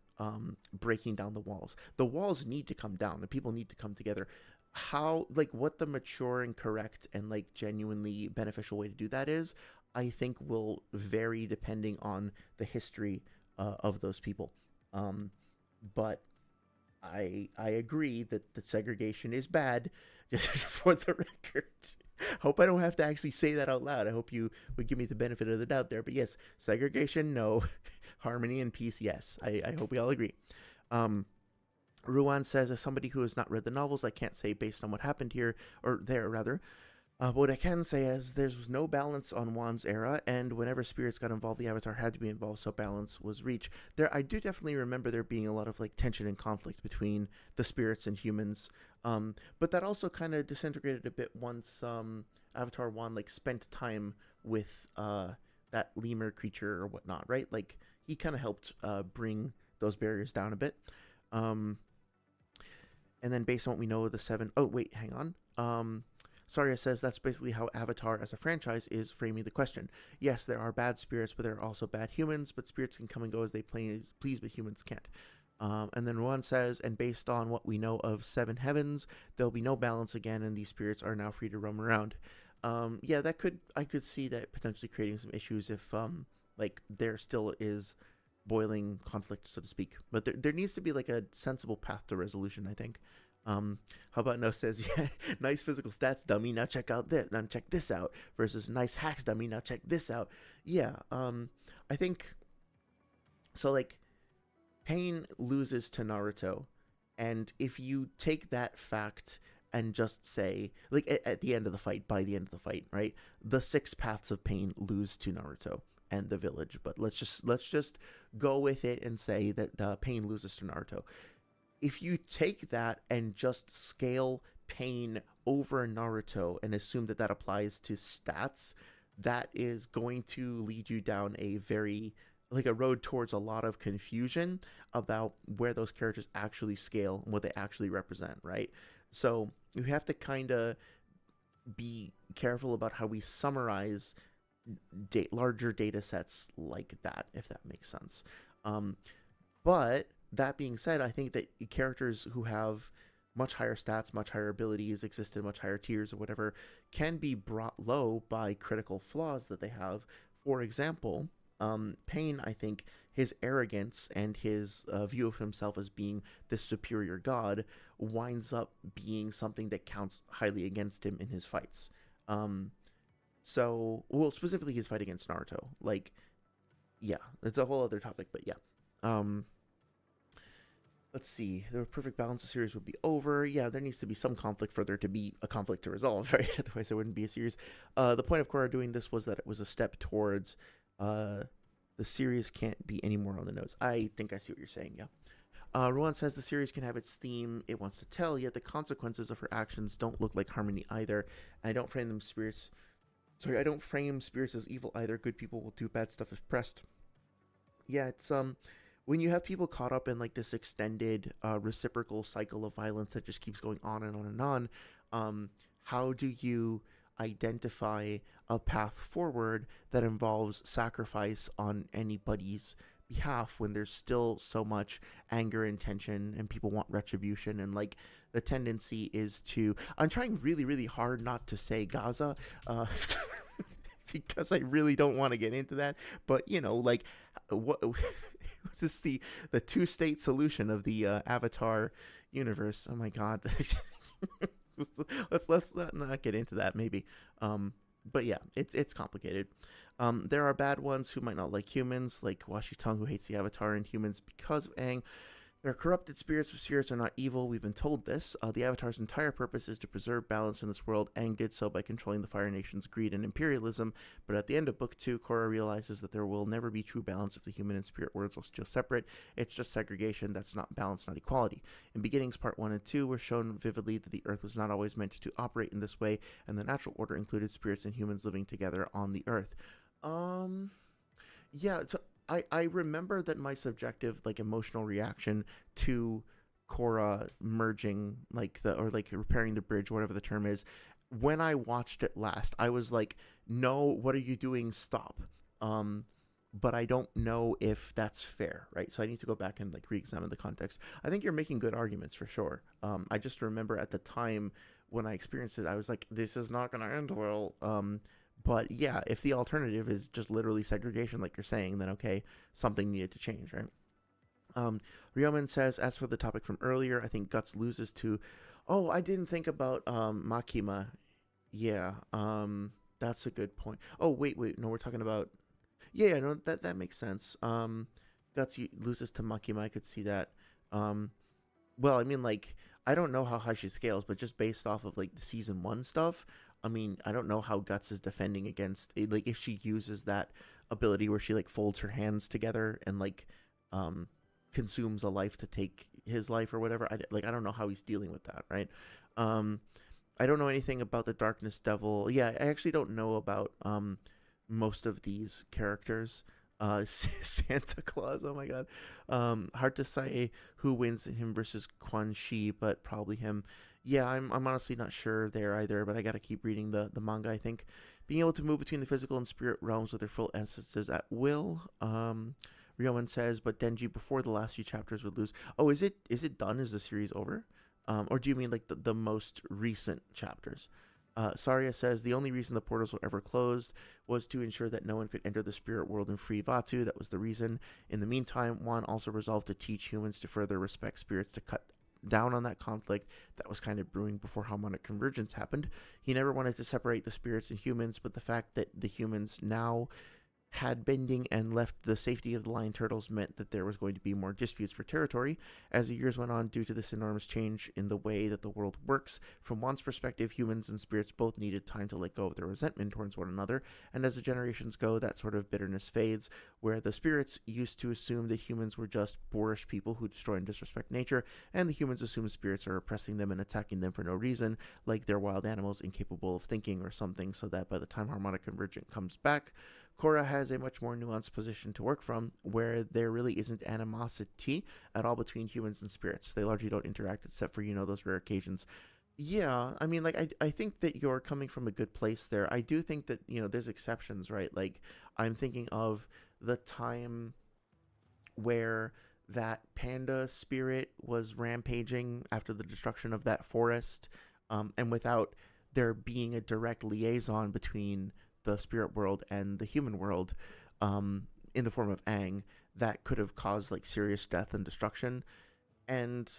breaking down the walls. The walls need to come down. The people need to come together. How, like, what the mature and correct and like genuinely beneficial way to do that is, I think will vary depending on the history of those people. But I agree that the segregation is bad, just for the record. Hope I don't have to actually say that out loud. I hope you would give me the benefit of the doubt there. But yes, segregation, no. Harmony and peace, yes. I hope we all agree. Ruan says, as somebody who has not read the novels, I can't say based on what happened here, or there rather. But what I can say is there was no balance on Wan's era, and whenever spirits got involved, the Avatar had to be involved, so balance was reached. I do definitely remember there being a lot of like tension and conflict between the spirits and humans, but that also kind of disintegrated a bit once Avatar Wan like spent time with that lemur creature or whatnot, right? Like, he kind of helped bring those barriers down a bit. And then based on what we know of the seven, oh wait, hang on. Saria says that's basically how Avatar as a franchise is framing the question. Yes, there are bad spirits, but there are also bad humans, but spirits can come and go as they please, but humans can't. And then Juan says, and based on what we know of Seven Heavens, there'll be no balance again, and these spirits are now free to roam around. Yeah, I could see that potentially creating some issues if, like, there still is boiling conflict, so to speak. But there needs to be, like, a sensible path to resolution, I think. How about No says, yeah, nice physical stats, dummy, now check out this, now check this out, versus nice hacks, dummy, now check this out. Yeah, I think, so, like, Pain loses to Naruto, and if you take that fact and just say, like, at the end of the fight, by the end of the fight, right, the six paths of pain lose to Naruto and the village, but let's just go with it and say that the Pain loses to Naruto. If you take that and just scale Pain over Naruto and assume that that applies to stats, that is going to lead you down a very like a road towards a lot of confusion about where those characters actually scale and what they actually represent, right? So you have to kind of be careful about how we summarize larger data sets like that, if that makes sense. Um, but that being said, I think that characters who have much higher stats, much higher abilities, exist in much higher tiers or whatever, can be brought low by critical flaws that they have. For example, Pain, I think his arrogance and his view of himself as being this superior god winds up being something that counts highly against him in his fights. Um, well, specifically his fight against Naruto. Like, yeah, it's a whole other topic, but yeah. Um, let's see. The perfect balance of series would be over. Yeah, there needs to be some conflict for there to be a conflict to resolve, right? Otherwise, there wouldn't be a series. The point of Korra doing this was that it was a step towards uh, the series can't be any more on the nose. I think I see what you're saying, yeah. Ruan says the series can have its theme it wants to tell, yet the consequences of her actions don't look like harmony either. And I don't frame spirits as evil either. Good people will do bad stuff if pressed. Yeah, it's when you have people caught up in like this extended reciprocal cycle of violence that just keeps going on and on and on, how do you identify a path forward that involves sacrifice on anybody's behalf when there's still so much anger and tension and people want retribution, and like the tendency is to, I'm trying really really hard not to say Gaza, because I really don't want to get into that, but like what is this, the two-state solution of the Avatar universe? Oh my god. let's not get into that maybe. But yeah, it's complicated. There are bad ones who might not like humans, like Washi Tongue, who hates the Avatar and humans because of Aang. They're corrupted spirits, but spirits are not evil. We've been told this. The Avatar's entire purpose is to preserve balance in this world. Aang did so by controlling the Fire Nation's greed and imperialism, but at the end of Book 2, Korra realizes that there will never be true balance if the human and spirit worlds are still separate. It's just segregation. That's not balance, not equality. In Beginnings Part 1 and 2 were shown vividly that the Earth was not always meant to operate in this way, and the natural order included spirits and humans living together on the Earth. Yeah, so I remember that my subjective like emotional reaction to Korra merging or repairing the bridge, whatever the term is, when I watched it last, I was like, no, what are you doing? Stop. But I don't know if that's fair, right? So I need to go back and like re-examine the context. I think you're making good arguments for sure. I just remember at the time when I experienced it, I was like, this is not going to end well. But yeah, if the alternative is just literally segregation, like you're saying, then okay, something needed to change, right? Ryoman says, as for the topic from earlier, I think Guts loses to. Oh, I didn't think about Makima. Yeah, that's a good point. Oh, wait, no, we're talking about. Yeah, no, that makes sense. Guts loses to Makima. I could see that. Well, I mean, like, I don't know how high she scales, but just based off of like the season 1 stuff, I mean, I don't know how Guts is defending against it. Like, if she uses that ability where she like folds her hands together and like consumes a life to take his life or whatever. I don't know how he's dealing with that, right? I don't know anything about the Darkness Devil. Yeah, I actually don't know about most of these characters. Santa Claus, oh my god. Hard to say who wins him versus Quan Chi, but probably him. Yeah, I'm honestly not sure there either, but I gotta keep reading the manga, I think. Being able to move between the physical and spirit realms with their full essences at will. Ryoman says, but Denji before the last few chapters would lose. Oh, is it done? Is the series over? Or do you mean like the most recent chapters? Saria says the only reason the portals were ever closed was to ensure that no one could enter the spirit world and free Vatu. That was the reason. In the meantime, Juan also resolved to teach humans to further respect spirits to cut down on that conflict that was kind of brewing before harmonic convergence happened. He never wanted to separate the spirits and humans, but the fact that the humans now had bending and left the safety of the lion turtles meant that there was going to be more disputes for territory. As the years went on, due to this enormous change in the way that the world works, from one's perspective, humans and spirits both needed time to let go of their resentment towards one another, and as the generations go, that sort of bitterness fades, where the spirits used to assume that humans were just boorish people who destroy and disrespect nature, and the humans assume spirits are oppressing them and attacking them for no reason, like they're wild animals incapable of thinking or something, so that by the time harmonic convergence comes back, Korra has a much more nuanced position to work from, where there really isn't animosity at all between humans and spirits. They largely don't interact except for, those rare occasions. Yeah, I mean, like, I think that you're coming from a good place there. I do think that, there's exceptions, right? Like, I'm thinking of the time where that panda spirit was rampaging after the destruction of that forest, and without there being a direct liaison between the spirit world and the human world, in the form of Aang, that could have caused like serious death and destruction. And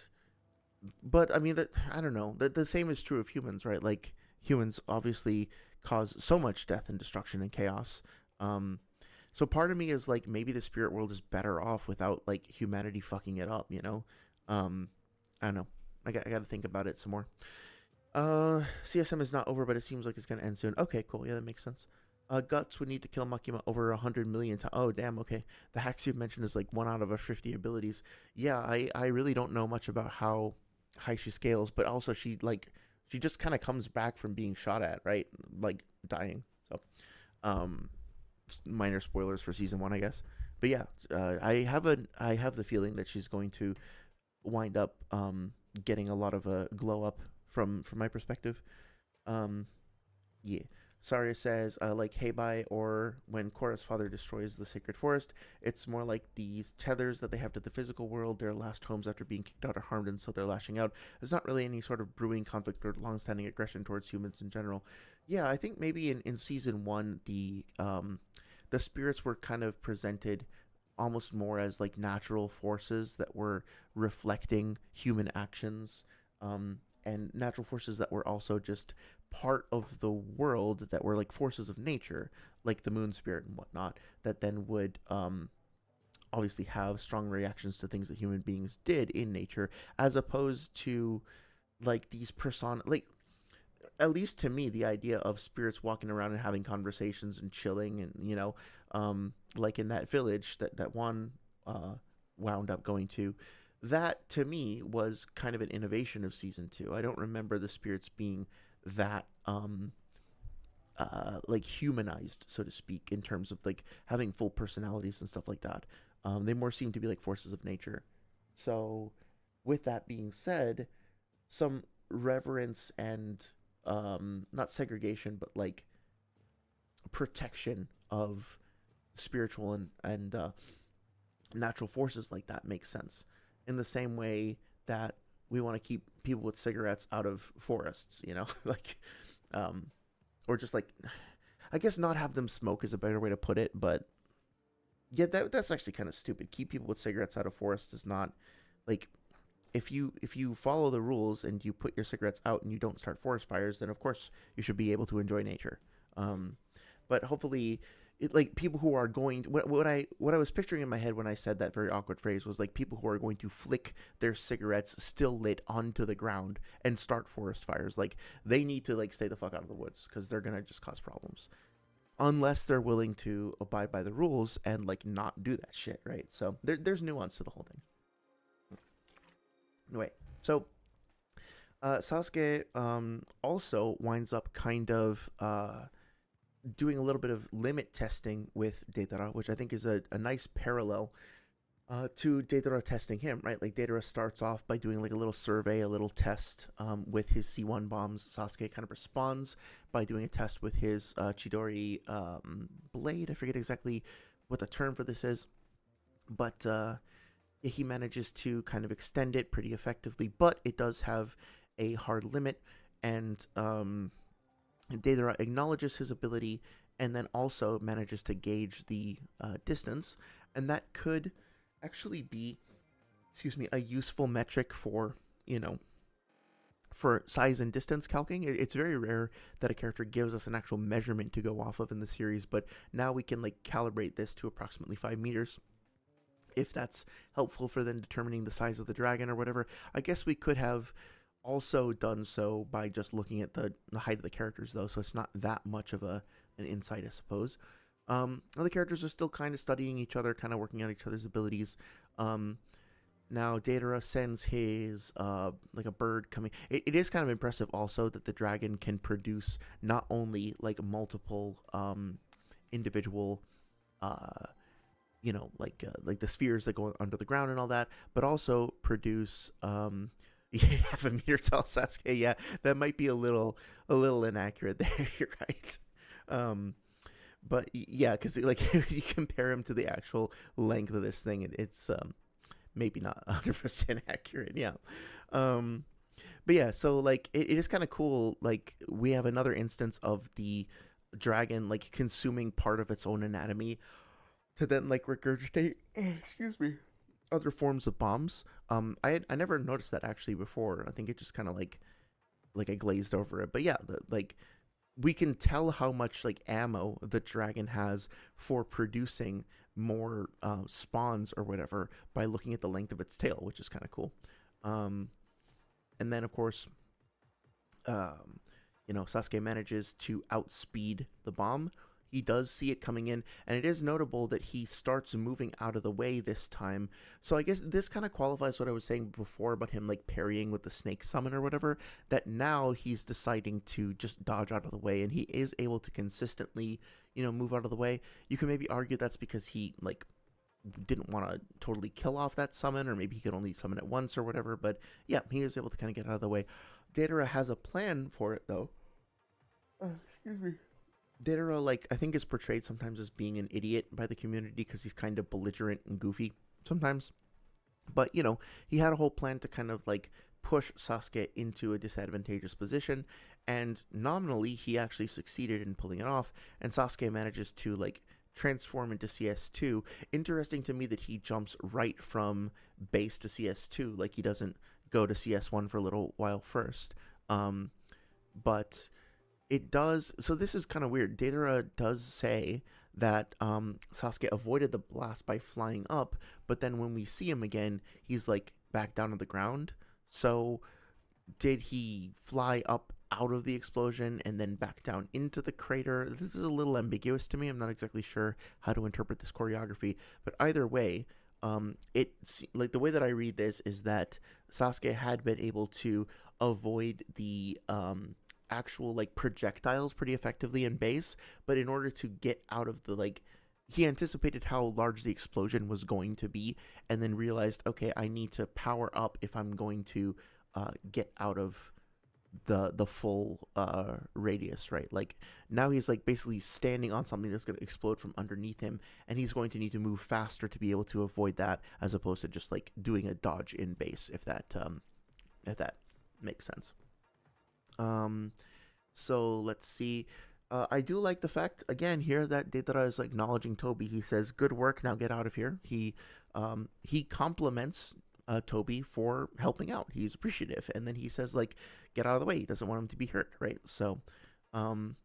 but I mean that I don't know. The same is true of humans, right? Like humans obviously cause so much death and destruction and chaos. Um, so part of me is like maybe the spirit world is better off without like humanity fucking it up, you know? Um, I don't know. I got to think about it some more. CSM is not over, but it seems like it's gonna end soon. Okay, cool. Yeah, that makes sense. Guts would need to kill Makima over 100 million times. Oh, damn. Okay, the hacks you mentioned is like 1 out of 50 abilities. Yeah, I really don't know much about how high she scales, but also she just kind of comes back from being shot at, right? Like dying. So, um, minor spoilers for season one, I guess. But yeah, I have the feeling that she's going to wind up getting a lot of a glow up from my perspective. Um, yeah. Saria says, like Heibai or when Korra's father destroys the sacred forest, it's more like these tethers that they have to the physical world, their last homes after being kicked out or harmed, and so they're lashing out. There's not really any sort of brewing conflict or long-standing aggression towards humans in general. Yeah, I think maybe in season one, the spirits were kind of presented almost more as like natural forces that were reflecting human actions, and natural forces that were also just part of the world that were like forces of nature, like the moon spirit and whatnot, that then would obviously have strong reactions to things that human beings did in nature, as opposed to like these like at least to me, the idea of spirits walking around and having conversations and chilling, and like in that village that one uh, wound up going to, that to me was kind of an innovation of season two. I don't remember the spirits being that like humanized, so to speak, in terms of like having full personalities and stuff like that. They more seem to be like forces of nature. So, with that being said, some reverence and not segregation, but like protection of spiritual and natural forces like that makes sense. In the same way that we want to keep people with cigarettes out of forests, like, um, or just like, I guess not have them smoke is a better way to put it, but yeah, that's actually kind of stupid. Keep people with cigarettes out of forests is not like if you follow the rules and you put your cigarettes out and you don't start forest fires, then of course you should be able to enjoy nature. Um, but hopefully, like people who are going to, what I was picturing in my head when I said that very awkward phrase was like people who are going to flick their cigarettes still lit onto the ground and start forest fires. Like they need to like stay the fuck out of the woods because they're gonna just cause problems unless they're willing to abide by the rules and like not do that shit, right? So there's nuance to the whole thing. Anyway, so Sasuke also winds up kind of doing a little bit of limit testing with Deidara, which I think is a nice parallel to Deidara testing him, right? Like Deidara starts off by doing like a little survey, a little test with his C1 bombs. Sasuke kind of responds by doing a test with his Chidori blade. I forget exactly what the term for this is, but he manages to kind of extend it pretty effectively, but it does have a hard limit, and Deidara acknowledges his ability and then also manages to gauge the distance, and that could actually be, excuse me, a useful metric for, for size and distance calcing. It's very rare that a character gives us an actual measurement to go off of in the series, but now we can like calibrate this to approximately 5 meters if that's helpful for then determining the size of the dragon or whatever. I guess we could have also done so by just looking at the height of the characters, though, so it's not that much of an insight, I suppose. The characters are still kind of studying each other, kind of working out each other's abilities. Now, Deidara sends his, like a bird coming. It is kind of impressive also that the dragon can produce not only like multiple individual like the spheres that go under the ground and all that, but also produce half a meter tall Sasuke. Yeah, that might be a little inaccurate there. You're right. Um, but yeah, because like if you compare him to the actual length of this thing, it's maybe not 100% accurate. Yeah. Um, but yeah, so like it is kind of cool. Like we have another instance of the dragon like consuming part of its own anatomy to then like regurgitate excuse me, other forms of bombs. I never noticed that actually before. I think it just kind of like I glazed over it. But yeah, like we can tell how much like ammo the dragon has for producing more spawns or whatever by looking at the length of its tail, which is kind of cool. Um, and then of course, um, Sasuke manages to outspeed the bomb. He does see it coming in, and it is notable that he starts moving out of the way this time. So I guess this kind of qualifies what I was saying before about him like parrying with the snake summon or whatever. That now he's deciding to just dodge out of the way, and he is able to consistently, move out of the way. You can maybe argue that's because he like didn't want to totally kill off that summon, or maybe he could only summon it once or whatever. But yeah, he is able to kind of get out of the way. Deidara has a plan for it though. Excuse me. Deidara, like, I think is portrayed sometimes as being an idiot by the community because he's kind of belligerent and goofy sometimes. But, he had a whole plan to kind of like push Sasuke into a disadvantageous position, and nominally he actually succeeded in pulling it off, and Sasuke manages to like transform into CS2. Interesting to me that he jumps right from base to CS2, like he doesn't go to CS1 for a little while first. But it does. So this is kind of weird. Deidara does say that Sasuke avoided the blast by flying up, but then when we see him again, he's like back down on the ground. So did he fly up out of the explosion and then back down into the crater? This is a little ambiguous to me. I'm not exactly sure how to interpret this choreography, but either way, it's like the way that I read this is that Sasuke had been able to avoid the actual like projectiles pretty effectively in base, but in order to get out of the like he anticipated how large the explosion was going to be and then realized, okay, I need to power up if I'm going to get out of the full radius, right? Like now he's like basically standing on something that's going to explode from underneath him, and he's going to need to move faster to be able to avoid that, as opposed to just like doing a dodge in base, if that makes sense. So let's see. I do like the fact again here that Deidara is like acknowledging Toby. He says, "Good work. Now get out of here." He compliments Toby for helping out. He's appreciative, and then he says like, "Get out of the way." He doesn't want him to be hurt, right? So, um,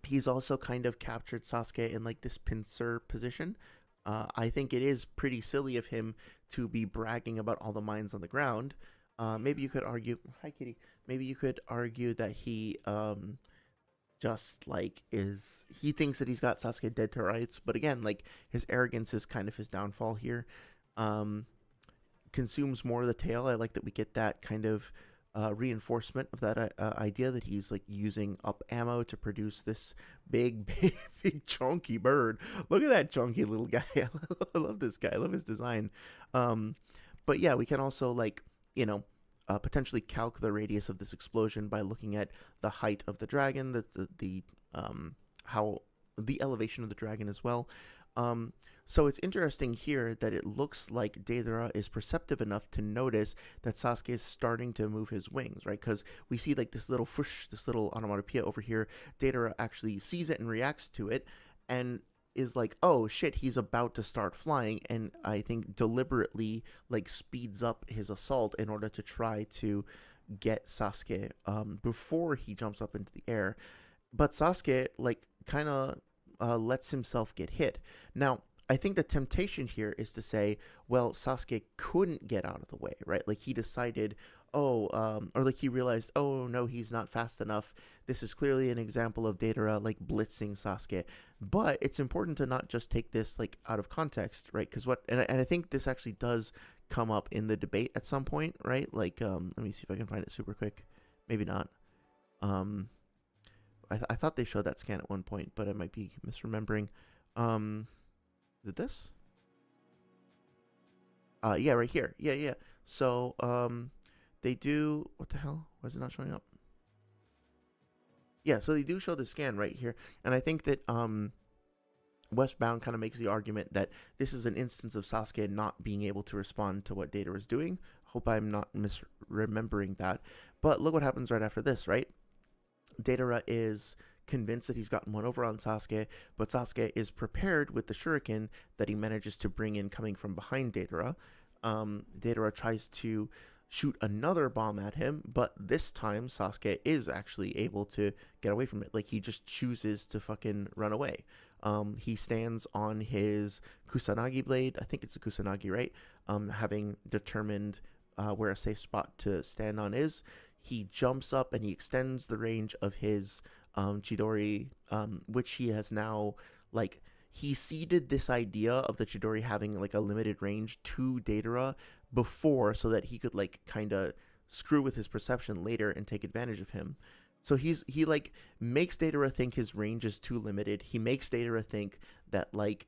he's also kind of captured Sasuke in like this pincer position. I think it is pretty silly of him to be bragging about all the mines on the ground. Maybe you could argue, hi kitty. Maybe you could argue that he just like he thinks that he's got Sasuke dead to rights, but again, like his arrogance is kind of his downfall here. Consumes more of the tail. I like that we get that kind of reinforcement of that idea that he's like using up ammo to produce this big chunky bird. Look at that chunky little guy. I love this guy. I love his design. But yeah, we can also like potentially calc the radius of this explosion by looking at the height of the dragon, the how the elevation of the dragon as well. So it's interesting here that it looks like Deidara is perceptive enough to notice that Sasuke is starting to move his wings, right? Because we see like this little whoosh, this little onomatopoeia over here. Deidara actually sees it and reacts to it, and is like, oh shit, he's about to start flying, and I think deliberately like speeds up his assault in order to try to get Sasuke before he jumps up into the air. But Sasuke like kind of lets himself get hit. Now, I think the temptation here is to say, well, Sasuke couldn't get out of the way, right? Like he decided, or like he realized, oh no, he's not fast enough. This is clearly an example of Deidara like blitzing Sasuke. But it's important to not just take this like out of context, right? Because and I think this actually does come up in the debate at some point, right? Like, let me see if I can find it super quick. Maybe not. I thought they showed that scan at one point, but I might be misremembering. Um, did this? Yeah, right here. Yeah, yeah. So, they do. What the hell? Why is it not showing up? Yeah, so they do show the scan right here, and I think that Westbound kind of makes the argument that this is an instance of Sasuke not being able to respond to what Deidara is doing. Hope I'm not misremembering that. But look what happens right after this, right? Deidara is convinced that he's gotten one over on Sasuke, but Sasuke is prepared with the shuriken that he manages to bring in coming from behind Deidara. Deidara tries to shoot another bomb at him, but this time Sasuke is actually able to get away from it. Like, he just chooses to fucking run away. He stands on his Kusanagi blade. I think it's a Kusanagi, right? Having determined where a safe spot to stand on is, he jumps up and he extends the range of his Chidori, which he has now, like, he seeded this idea of the Chidori having like a limited range to Deidara before, so that he could like kind of screw with his perception later and take advantage of him. So he like makes Deidara think his range is too limited. He makes Deidara think that like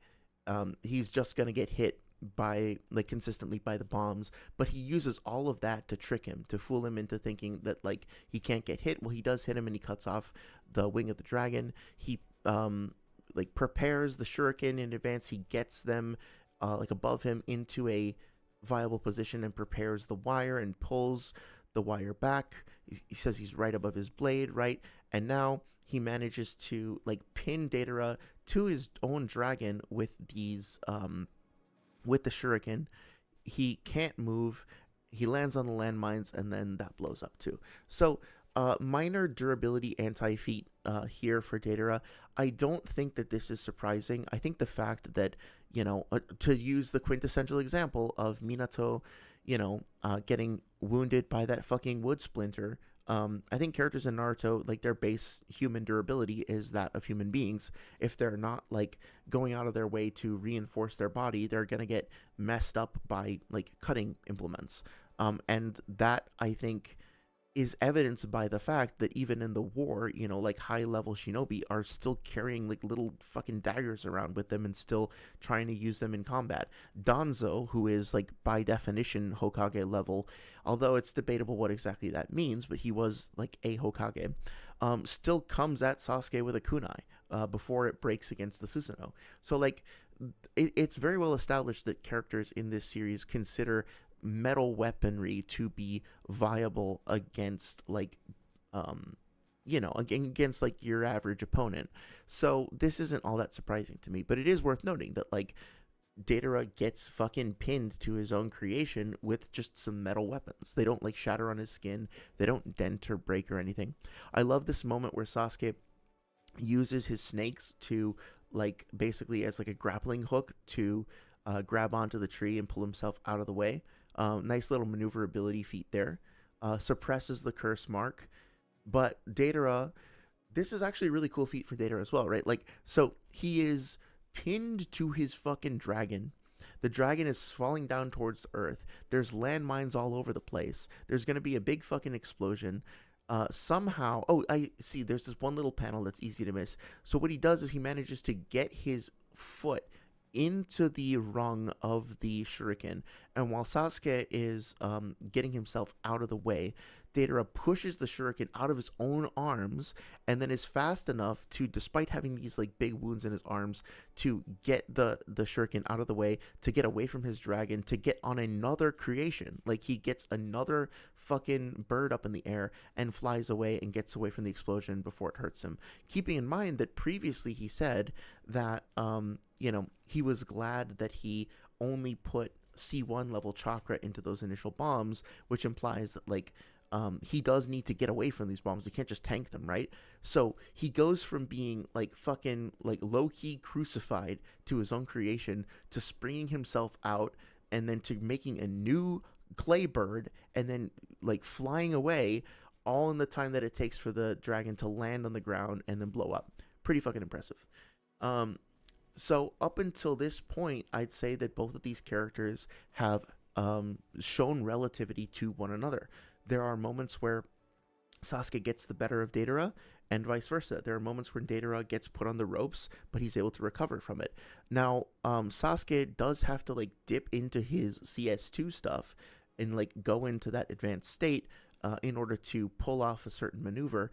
he's just gonna get hit by like consistently by the bombs, but he uses all of that to trick him, to fool him into thinking that like he can't get hit. Well, he does hit him and he cuts off the wing of the dragon. He like prepares the shuriken in advance. He gets them like above him into a viable position and prepares the wire and pulls the wire back. He says he's right above his blade, right? And now he manages to like pin Deidara to his own dragon with these with the shuriken. He can't move. He lands on the landmines, and then that blows up too. So minor durability anti-feat here for Deidara. I don't think that this is surprising. I think the fact that, you know, to use the quintessential example of Minato, you know, getting wounded by that fucking wood splinter. I think characters in Naruto, like, their base human durability is that of human beings. If they're not like going out of their way to reinforce their body, they're gonna get messed up by like cutting implements. And that, I think, is evidenced by the fact that even in the war, you know, like high level shinobi are still carrying like little fucking daggers around with them and still trying to use them in combat. Danzo, who is like by definition Hokage level, although it's debatable what exactly that means, but he was like a Hokage, still comes at Sasuke with a kunai before it breaks against the Susanoo. So like it's very well established that characters in this series consider metal weaponry to be viable against like you know, against like your average opponent. So this isn't all that surprising to me, but it is worth noting that like Deidara gets fucking pinned to his own creation with just some metal weapons. They don't like shatter on his skin, they don't dent or break or anything. I love this moment where Sasuke uses his snakes to like basically as like a grappling hook to grab onto the tree and pull himself out of the way. Nice little maneuverability feat there. Suppresses the curse mark. But Deidara, this is actually a really cool feat for Deidara as well, right? Like, so he is pinned to his fucking dragon. The dragon is falling down towards Earth. There's landmines all over the place. There's going to be a big fucking explosion. Somehow, oh, I see, there's this one little panel that's easy to miss. So what he does is he manages to get his foot into the rung of the shuriken, and while Sasuke is getting himself out of the way, Deidara pushes the shuriken out of his own arms and then is fast enough to, despite having these like big wounds in his arms, to get the shuriken out of the way, to get away from his dragon, to get on another creation. Like, he gets another fucking bird up in the air and flies away and gets away from the explosion before it hurts him. Keeping in mind that previously he said that you know, he was glad that he only put C1 level chakra into those initial bombs, which implies that like he does need to get away from these bombs. He can't just tank them, right? So he goes from being like fucking like low-key crucified to his own creation, to springing himself out, and then to making a new clay bird, and then like flying away, all in the time that it takes for the dragon to land on the ground and then blow up. Pretty fucking impressive. So up until this point, I'd say that both of these characters have shown relativity to one another. There are moments where Sasuke gets the better of Deidara, and vice versa. There are moments when Deidara gets put on the ropes, but he's able to recover from it. Now, Sasuke does have to like dip into his CS2 stuff and like go into that advanced state in order to pull off a certain maneuver,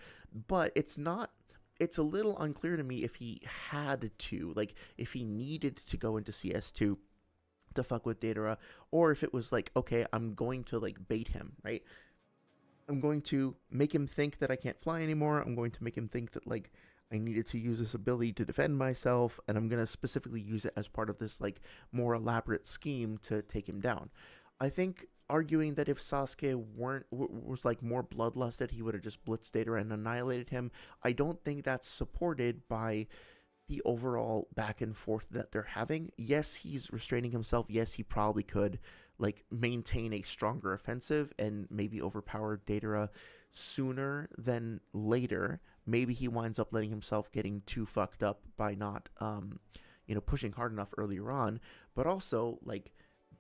but it's not. It's a little unclear to me if he had to, like, if he needed to go into CS2 to fuck with Deidara, or if it was like, okay, I'm going to like bait him, right? I'm going to make him think that I can't fly anymore. I'm going to make him think that like I needed to use this ability to defend myself, and I'm gonna specifically use it as part of this like more elaborate scheme to take him down. I think arguing that if Sasuke was like more bloodlusted, he would have just blitzed Data and annihilated him. I don't think that's supported by the overall back and forth that they're having. Yes, he's restraining himself. Yes, he probably could like maintain a stronger offensive and maybe overpower Datara sooner than later. Maybe he winds up letting himself getting too fucked up by not pushing hard enough earlier on. But also like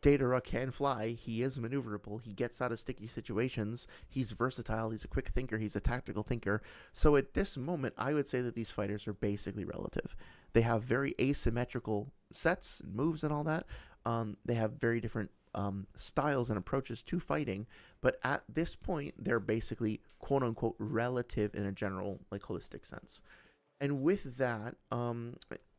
Datara can fly. He is maneuverable. He gets out of sticky situations. He's versatile. He's a quick thinker. He's a tactical thinker. So at this moment, I would say that these fighters are basically relative. They have very asymmetrical sets, moves, and all that. They have very different styles and approaches to fighting. But at this point, they're basically quote unquote relative in a general, like holistic sense. And with that,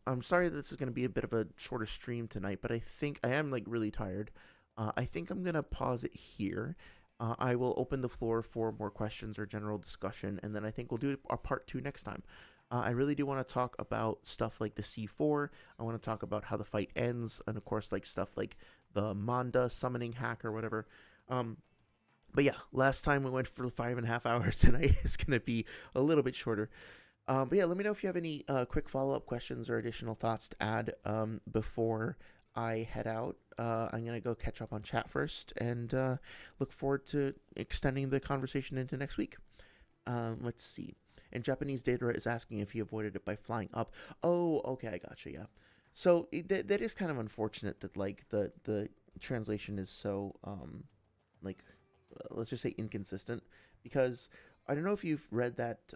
I'm sorry that this is going to be a bit of a shorter stream tonight, but I think I am like really tired. I think I'm going to pause it here. I will open the floor for more questions or general discussion, and then I think we'll do our part two next time. I really do want to talk about stuff like the C4. I want to talk about how the fight ends, and of course, like stuff like the Manda summoning hack or whatever. But yeah, last time we went for 5.5 hours. Tonight is going to be a little bit shorter. But yeah, let me know if you have any quick follow-up questions or additional thoughts to add before I head out. I'm going to go catch up on chat first and look forward to extending the conversation into next week. Let's see. And Japanese Data is asking if he avoided it by flying up. Oh, okay, I gotcha, yeah. So that is kind of unfortunate that like the translation is so like let's just say inconsistent, because I don't know if you've read that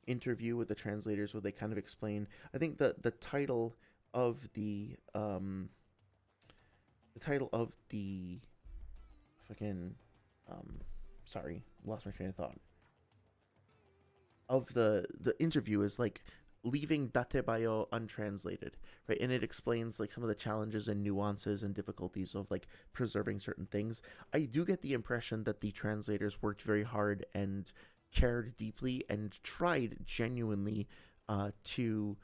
interview with the translators where they kind of explain. I think the title of the fucking sorry, lost my train of thought. Of the interview is like leaving Datebayo untranslated, right? And it explains like some of the challenges and nuances and difficulties of like preserving certain things. I do get the impression that the translators worked very hard and cared deeply and tried genuinely to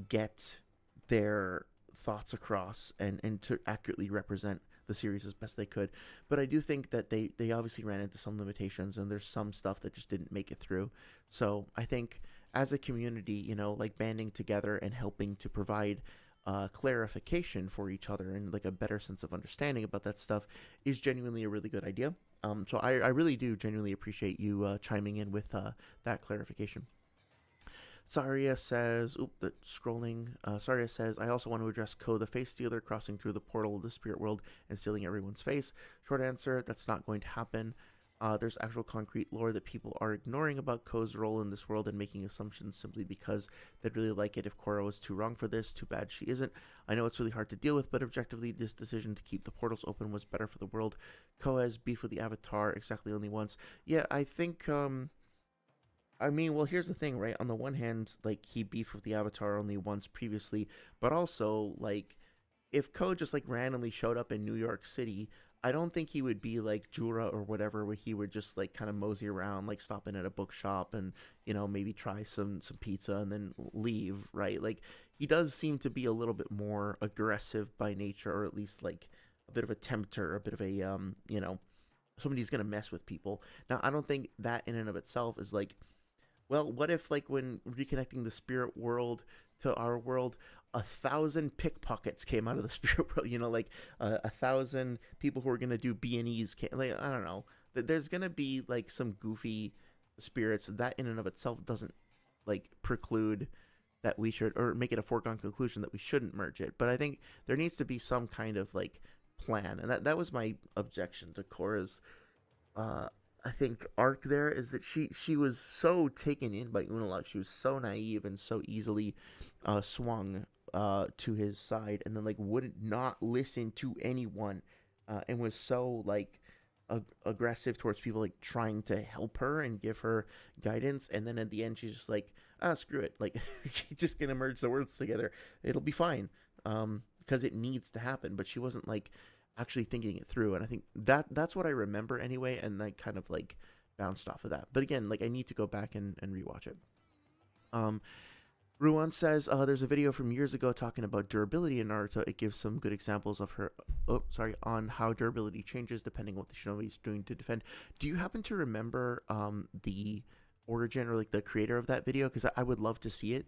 get their thoughts across and to accurately represent the series as best they could. But I do think that they obviously ran into some limitations, and there's some stuff that just didn't make it through. So I think as a community, like banding together and helping to provide clarification for each other and like a better sense of understanding about that stuff is genuinely a really good idea. So I really do genuinely appreciate you chiming in with that clarification. Saria says, scrolling. Saria says, I also want to address Ko, the face stealer, crossing through the portal of the spirit world and stealing everyone's face. Short answer, that's not going to happen. There's actual concrete lore that people are ignoring about Ko's role in this world and making assumptions simply because they'd really like it if Korra was too wrong for this. Too bad she isn't. I know it's really hard to deal with, but objectively, this decision to keep the portals open was better for the world. Ko has beef with the Avatar exactly only once. Yeah, I think, I mean, well, here's the thing, right? On the one hand, like, he beefed with the Avatar only once previously, but also, like, if Ko just, like, randomly showed up in New York City, I don't think he would be like Jura or whatever, where he would just like kind of mosey around, like stopping at a bookshop and maybe try some pizza and then leave, right? Like he does seem to be a little bit more aggressive by nature, or at least like a bit of a tempter, a bit of a somebody who's gonna mess with people. Now I don't think that in and of itself is like, well, what if like when reconnecting the spirit world to our world, 1,000 pickpockets came out of the spirit world, like 1,000 people who are going to do B&Es came, like, I don't know, there's going to be like some goofy spirits that in and of itself doesn't like preclude that we should, or make it a foregone conclusion that we shouldn't merge it. But I think there needs to be some kind of like plan, and that was my objection to Korra's I think arc there is that she was so taken in by Unalaq. She was so naive and so easily swung to his side, and then like would not listen to anyone, and was so like aggressive towards people like trying to help her and give her guidance. And then at the end, she's just like, ah, screw it. Like, just gonna merge the worlds together. It'll be fine. Because it needs to happen. But she wasn't like actually thinking it through. And I think that's what I remember anyway. And I kind of like bounced off of that. But again, like I need to go back and rewatch it. Um, Ruan says there's a video from years ago talking about durability in Naruto. It gives some good examples of her, on how durability changes depending on what the shinobi is doing to defend. Do you happen to remember the origin or like the creator of that video? Because I would love to see it.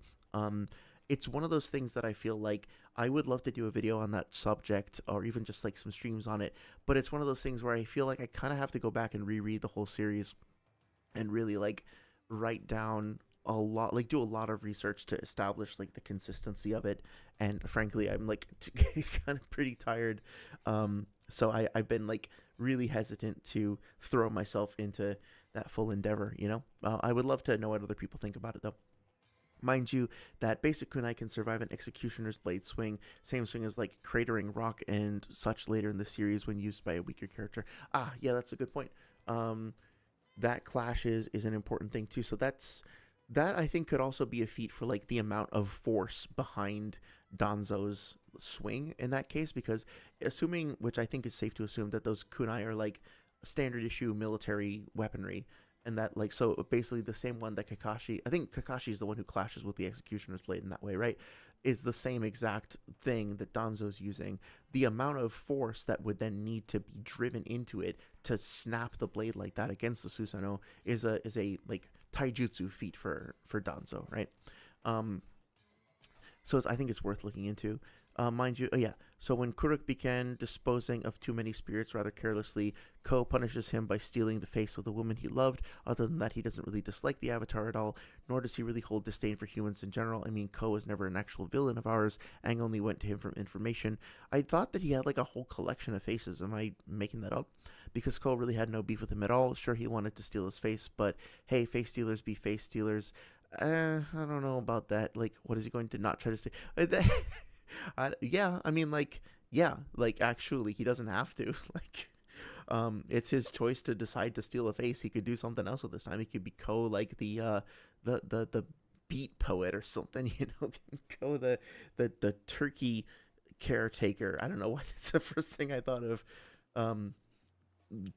It's one of those things that I feel like I would love to do a video on that subject or even just like some streams on it. But it's one of those things where I feel like I kind of have to go back and reread the whole series and really like write down a lot, like do a lot of research to establish like the consistency of it. And frankly, I'm like kind of pretty tired. So I've been like really hesitant to throw myself into that full endeavor, you know? I would love to know what other people think about it though. Mind you, that basic kunai can survive an executioner's blade swing, same swing as like cratering rock and such later in the series when used by a weaker character. Ah, yeah, that's a good point. That clash is an important thing too. So that I think could also be a feat for like the amount of force behind Danzo's swing in that case, because assuming, which I think is safe to assume, that those kunai are like standard issue military weaponry, and that like so basically the same one that Kakashi, I think Kakashi is the one who clashes with the Executioner's blade in that way, right? Is the same exact thing that Danzo's using. The amount of force that would then need to be driven into it to snap the blade like that against the Susanoo is a like taijutsu feat for Danzo, right? Um, so I think it's worth looking into. Mind you, yeah. So when Kuruk began disposing of too many spirits rather carelessly, Ko punishes him by stealing the face of the woman he loved. Other than that, he doesn't really dislike the Avatar at all, nor does he really hold disdain for humans in general. I mean, Ko was never an actual villain of ours. Aang only went to him for information. I thought that he had like a whole collection of faces. Am I making that up? Because Ko really had no beef with him at all. Sure, he wanted to steal his face, but hey, face stealers be face stealers. I don't know about that. Like, what is he going to not try to say? Yeah, I mean, like, yeah, like actually, he doesn't have to. Like, it's his choice to decide to steal a face. He could do something else with this time. He could be Ko, like the beat poet or something. You know, Ko the turkey caretaker. I don't know why that's the first thing I thought of.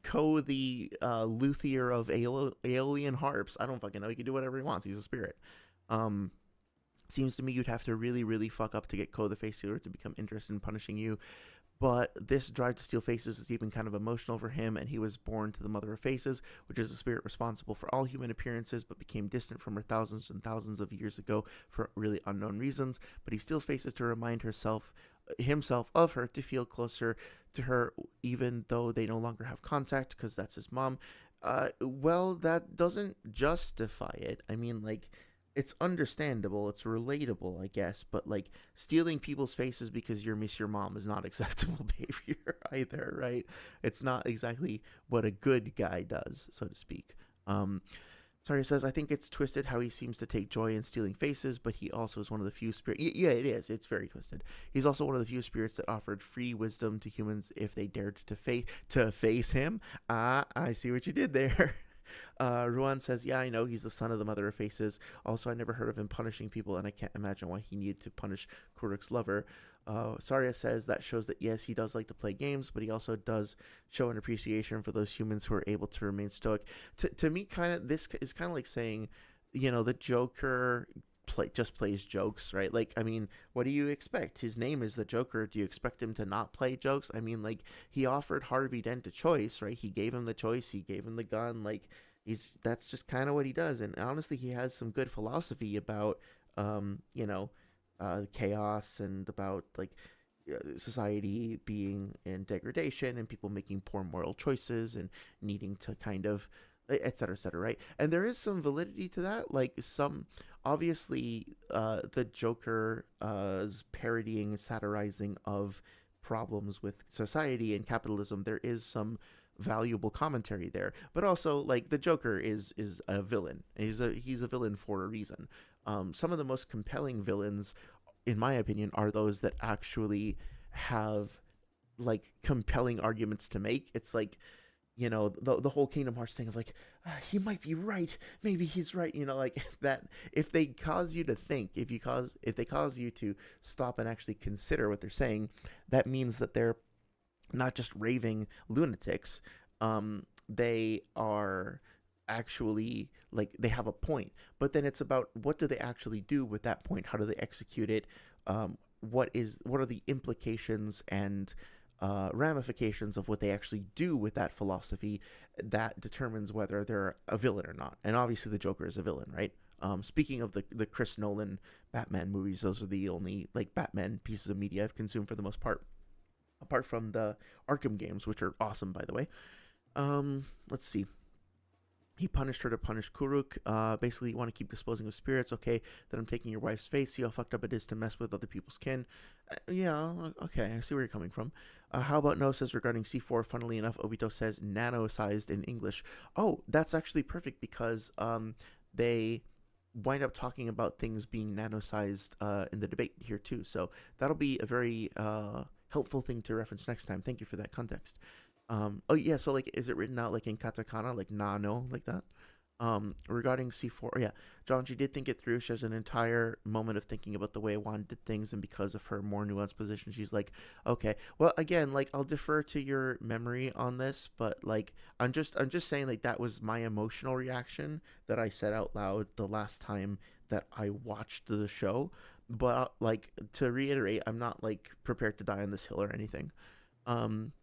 Ko the luthier of Aeolian harps. I don't fucking know. He can do whatever he wants. He's a spirit. Seems to me you'd have to really, really fuck up to get Ko the face stealer to become interested in punishing you. But this drive to steal faces is even kind of emotional for him, and he was born to the Mother of Faces, which is a spirit responsible for all human appearances, but became distant from her thousands and thousands of years ago for really unknown reasons. But he steals faces to remind himself of her, to feel closer to her, even though they no longer have contact, because that's his mom. Well, that doesn't justify it. I mean, like, it's understandable, it's relatable, I guess, but like stealing people's faces because you miss your mom is not acceptable behavior either, right? It's not exactly what a good guy does, so to speak. Sorry, says, I think it's twisted how he seems to take joy in stealing faces, but he also is one of the few spirits. Yeah, it is. It's very twisted. He's also one of the few spirits that offered free wisdom to humans if they dared to face him. I see what you did there. Ruan says, yeah, I know he's the son of the Mother of Faces. Also, I never heard of him punishing people, and I can't imagine why he needed to punish Kuruk's lover. Saria says that shows that, yes, he does like to play games, but he also does show an appreciation for those humans who are able to remain stoic. To me, this is kind of like saying, you know, the Joker just plays jokes, right? Like, I mean, what do you expect? His name is the Joker. Do you expect him to not play jokes? I mean, like, he offered Harvey Dent a choice, right? He gave him the choice. He gave him the gun. Like, that's just kind of what he does. And honestly, he has some good philosophy about, chaos, and about like society being in degradation and people making poor moral choices and needing to kind of et cetera, right? And there is some validity to that. Like, some obviously the Joker's parodying, satirizing of problems with society and capitalism, there is some valuable commentary there. But also, like, the Joker is a villain. He's a villain for a reason. Some of the most compelling villains, in my opinion, are those that actually have like compelling arguments to make. It's like, the whole Kingdom Hearts thing of like, he might be right, maybe he's right, like that. If they cause you to think, if they cause you to stop and actually consider what they're saying, that means that they're not just raving lunatics. They are actually, like, they have a point. But then it's about, what do they actually do with that point? How do they execute it? What are the implications and ramifications of what they actually do with that philosophy? That determines whether they're a villain or not. And obviously, the Joker is a villain, right? Speaking of the Chris Nolan Batman movies, those are the only like Batman pieces of media I've consumed for the most part, apart from the Arkham games, which are awesome, by the way. Let's see. He punished her to punish Kuruk. Basically, you want to keep disposing of spirits. Okay, then I'm taking your wife's face. See how fucked up it is to mess with other people's kin. Yeah, okay, I see where you're coming from. How about No says regarding C4? Funnily enough, Obito says nano-sized in English. Oh, that's actually perfect because they wind up talking about things being nano-sized in the debate here too. So that'll be a very helpful thing to reference next time. Thank you for that context. Oh yeah, so like, is it written out like in katakana, like nano, like that? Regarding C4, yeah, John, she did think it through. She has an entire moment of thinking about the way Juan did things, and because of her more nuanced position, she's like, okay, well, again, like, I'll defer to your memory on this, but like, I'm just saying, like, that was my emotional reaction that I said out loud the last time that I watched the show. But like, to reiterate, I'm not like prepared to die on this hill or anything. Um,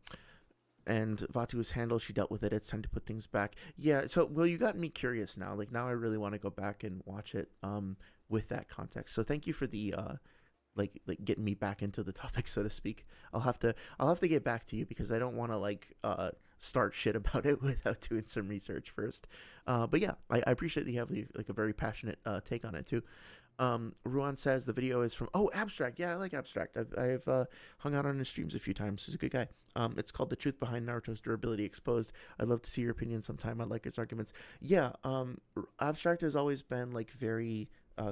and Vatu's handle, she dealt with it. It's time to put things back. Yeah, so, well, you got me curious now. Like, now I really want to go back and watch it with that context. So thank you for the like getting me back into the topic, so to speak. I'll have to get back to you because I don't want to like start shit about it without doing some research first. But yeah, I appreciate that you have like a very passionate take on it too. Ruan says the video is from Abstract. Yeah, I like Abstract. I've hung out on his streams a few times. He's a good guy. It's called The Truth Behind Naruto's Durability Exposed. I'd love to see your opinion sometime. I like his arguments. Yeah, Abstract has always been like very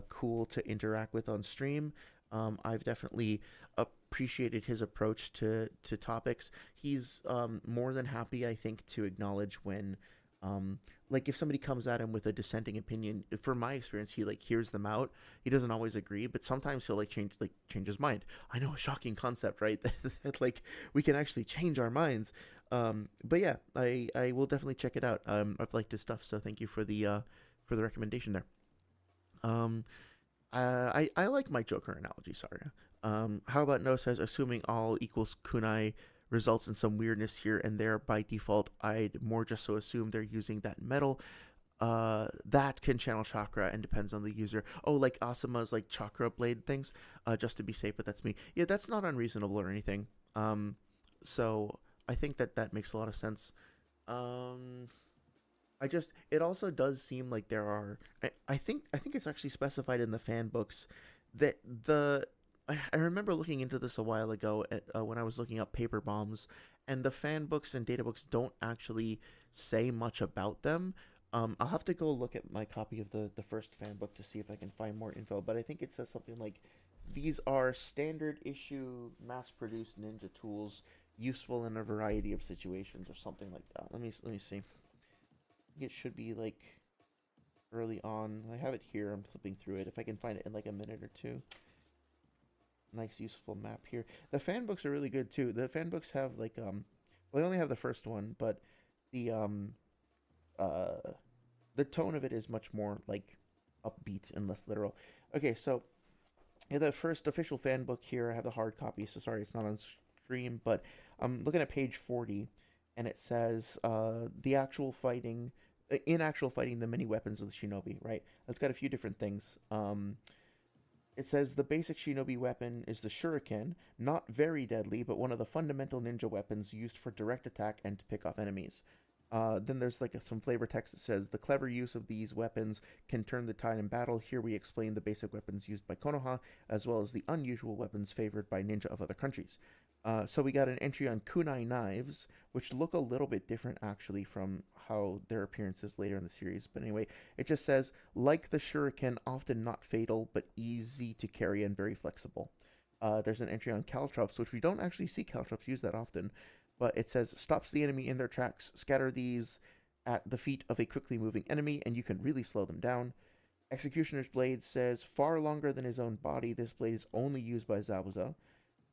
cool to interact with on stream. I've definitely appreciated his approach to topics. He's more than happy, I think, to acknowledge when like, if somebody comes at him with a dissenting opinion. For my experience, he like hears them out. He doesn't always agree, but sometimes he'll change his mind. I know, a shocking concept, right? That like, we can actually change our minds. But yeah, I will definitely check it out. I've liked his stuff, so thank you for the recommendation there. um I like my Joker analogy, sorry. How about No says, assuming all equals kunai results in some weirdness here and there by default, I'd more just so assume they're using that metal. That can channel chakra and depends on the user. Oh, like Asama's like chakra blade things, just to be safe, but that's me. Yeah, that's not unreasonable or anything. So I think that makes a lot of sense. Um, it also does seem like there are. I think it's actually specified in the fan books that I remember looking into this a while ago when I was looking up paper bombs, and the fan books and data books don't actually say much about them. I'll have to go look at my copy of the first fan book to see if I can find more info, but I think it says something like, these are standard issue mass produced ninja tools useful in a variety of situations, or something like that. Let me see. It should be like early on. I have it here. I'm flipping through it. If I can find it in like a minute or two. Nice useful map here. The fan books are really good too. The fan books have like well, I only have the first one, but the uh the tone of it is much more like upbeat and less literal. Okay, so yeah, the first official fan book here, I have the hard copy, so sorry it's not on stream, but I'm looking at page 40, and it says the actual fighting, in actual fighting, the many weapons of the shinobi, right? It's got a few different things. It says the basic shinobi weapon is the shuriken, not very deadly, but one of the fundamental ninja weapons used for direct attack and to pick off enemies. Then there's like some flavor text that says the clever use of these weapons can turn the tide in battle. Here we explain the basic weapons used by Konoha, as well as the unusual weapons favored by ninja of other countries. So we got an entry on kunai knives, which look a little bit different actually from how their appearances later in the series. But anyway, it just says like the shuriken, often not fatal but easy to carry and very flexible. There's an entry on caltrops, which we don't actually see caltrops used that often, but it says stops the enemy in their tracks. Scatter these at the feet of a quickly moving enemy, and you can really slow them down. Executioner's Blade says far longer than his own body. This blade is only used by Zabuza.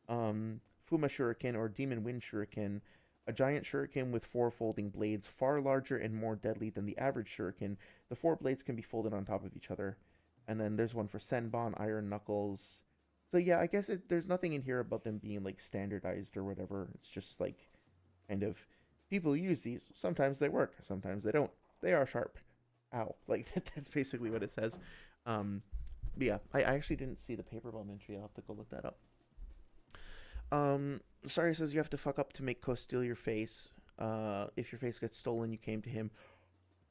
Fuma Shuriken or Demon Wind Shuriken, a giant shuriken with four folding blades, far larger and more deadly than the average shuriken. The four blades can be folded on top of each other. And then there's one for Senbon, Iron Knuckles. So yeah, I guess there's nothing in here about them being like standardized or whatever. It's just like kind of people use these. Sometimes they work, sometimes they don't. They are sharp. Ow. Like that's basically what it says. But yeah, I actually didn't see the paper bomb entry. I'll have to go look that up. Sorry says you have to fuck up to make Ko steal your face. If your face gets stolen, you came to him.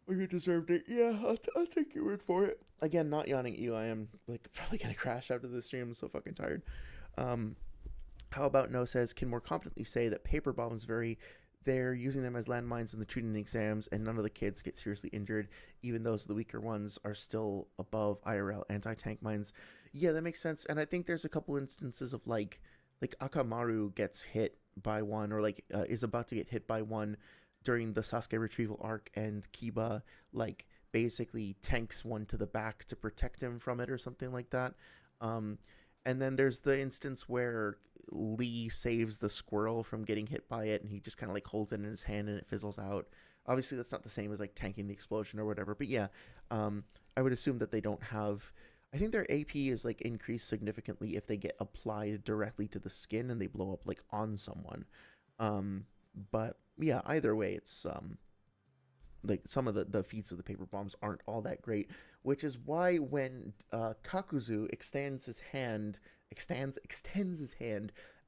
Or you deserved it. Yeah, I'll take your word for it. Again, not yawning at you. I am like probably gonna crash after this stream. I'm so fucking tired. Um, how about No says can more confidently say that paper bombs they're using them as landmines in the tuning exams, and none of the kids get seriously injured. Even those the weaker ones are still above IRL anti-tank mines. Yeah, that makes sense. And I think there's a couple instances of like Akamaru gets hit by one, or like is about to get hit by one during the Sasuke retrieval arc, and Kiba like basically tanks one to the back to protect him from it or something like that. Um, and then there's the instance where Lee saves the squirrel from getting hit by it, and he just kind of like holds it in his hand and it fizzles out. Obviously, that's not the same as like tanking the explosion or whatever, but yeah, I would assume that they don't have. I think their AP is like increased significantly if they get applied directly to the skin and they blow up like on someone. But yeah, either way, it's like some of the feats of the paper bombs aren't all that great, which is why when Kakuzu extends his hand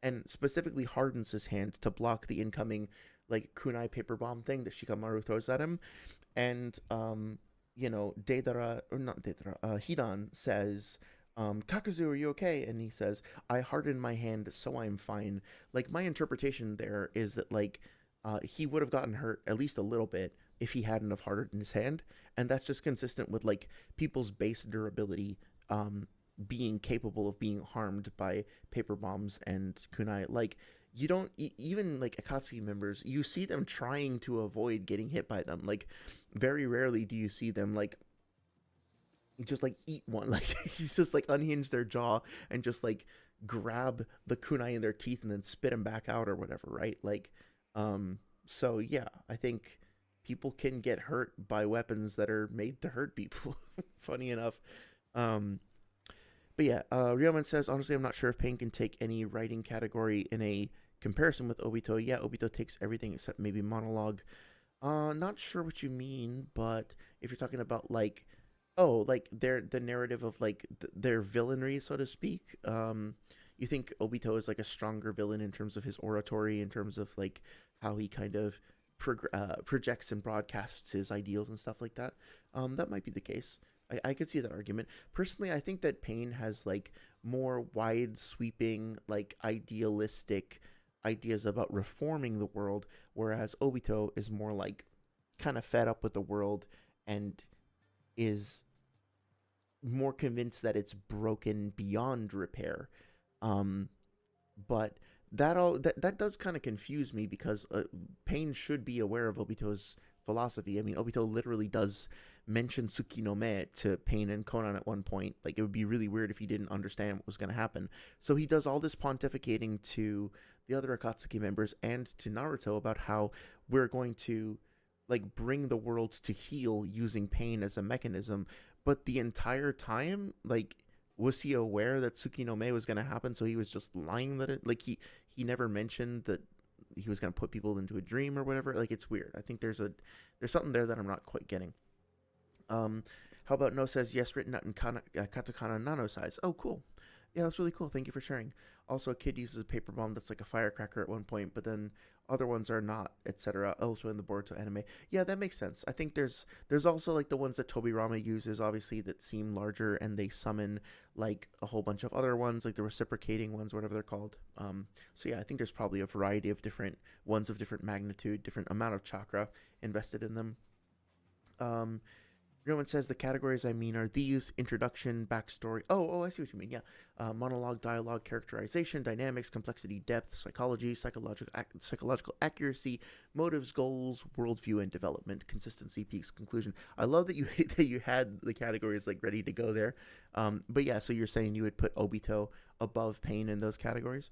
and specifically hardens his hand to block the incoming like kunai paper bomb thing that Shikamaru throws at him, and Deidara, or not Deidara, Hidan says, Kakuzu, are you okay? And he says, I hardened my hand, so I'm fine. Like, my interpretation there is that, like, he would have gotten hurt at least a little bit if he hadn't have hardened his hand. And that's just consistent with, like, people's base durability, being capable of being harmed by paper bombs and kunai. Like, you don't even like Akatsuki members, you see them trying to avoid getting hit by them. Like, very rarely do you see them like just like eat one. Like, he's just like unhinge their jaw and just like grab the kunai in their teeth and then spit them back out or whatever, right? Like, so yeah, I think people can get hurt by weapons that are made to hurt people. Funny enough. But yeah, Ryoman says, honestly, I'm not sure if Pain can take any writing category in a comparison with Obito. Yeah, Obito takes everything except maybe monologue. Not sure what you mean, but if you're talking about like, oh, like the narrative of like their villainry, so to speak. You think Obito is like a stronger villain in terms of his oratory, in terms of like how he kind of projects and broadcasts his ideals and stuff like that. That might be the case. I could see that argument. Personally, I think that Pain has like more wide sweeping, like idealistic ideas about reforming the world, whereas Obito is more like kind of fed up with the world and is more convinced that it's broken beyond repair. But that does kind of confuse me because Pain should be aware of Obito's philosophy. I mean, Obito literally does mention Tsuki no Me to Pain and Conan at one point. Like, it would be really weird if he didn't understand what was going to happen. So he does all this pontificating to the other Akatsuki members and to Naruto about how we're going to like bring the world to heal using pain as a mechanism. But the entire time, like, was he aware that Tsuki no Me was going to happen? So he was just lying that it, like, he never mentioned that he was going to put people into a dream or whatever. Like, it's weird. I think there's something there that I'm not quite getting. How about No says yes, written out in katakana nano size. Oh, cool. Yeah, that's really cool. Thank you for sharing. Also, a kid uses a paper bomb that's like a firecracker at one point, but then other ones are not, etc. Also in the Boruto anime. Yeah, that makes sense. I think there's also like the ones that Tobirama uses, obviously, that seem larger and they summon like a whole bunch of other ones, like the reciprocating ones, whatever they're called. So yeah, I think there's probably a variety of different ones of different magnitude, different amount of chakra invested in them. Um, Roman says the categories I mean are these: introduction, backstory. I see what you mean. Yeah, monologue, dialogue, characterization, dynamics, complexity, depth, psychology, psychological accuracy, motives, goals, worldview, and development, consistency, peaks, conclusion. I love that you that you had the categories like ready to go there. But yeah, so you're saying you would put Obito above Pain in those categories.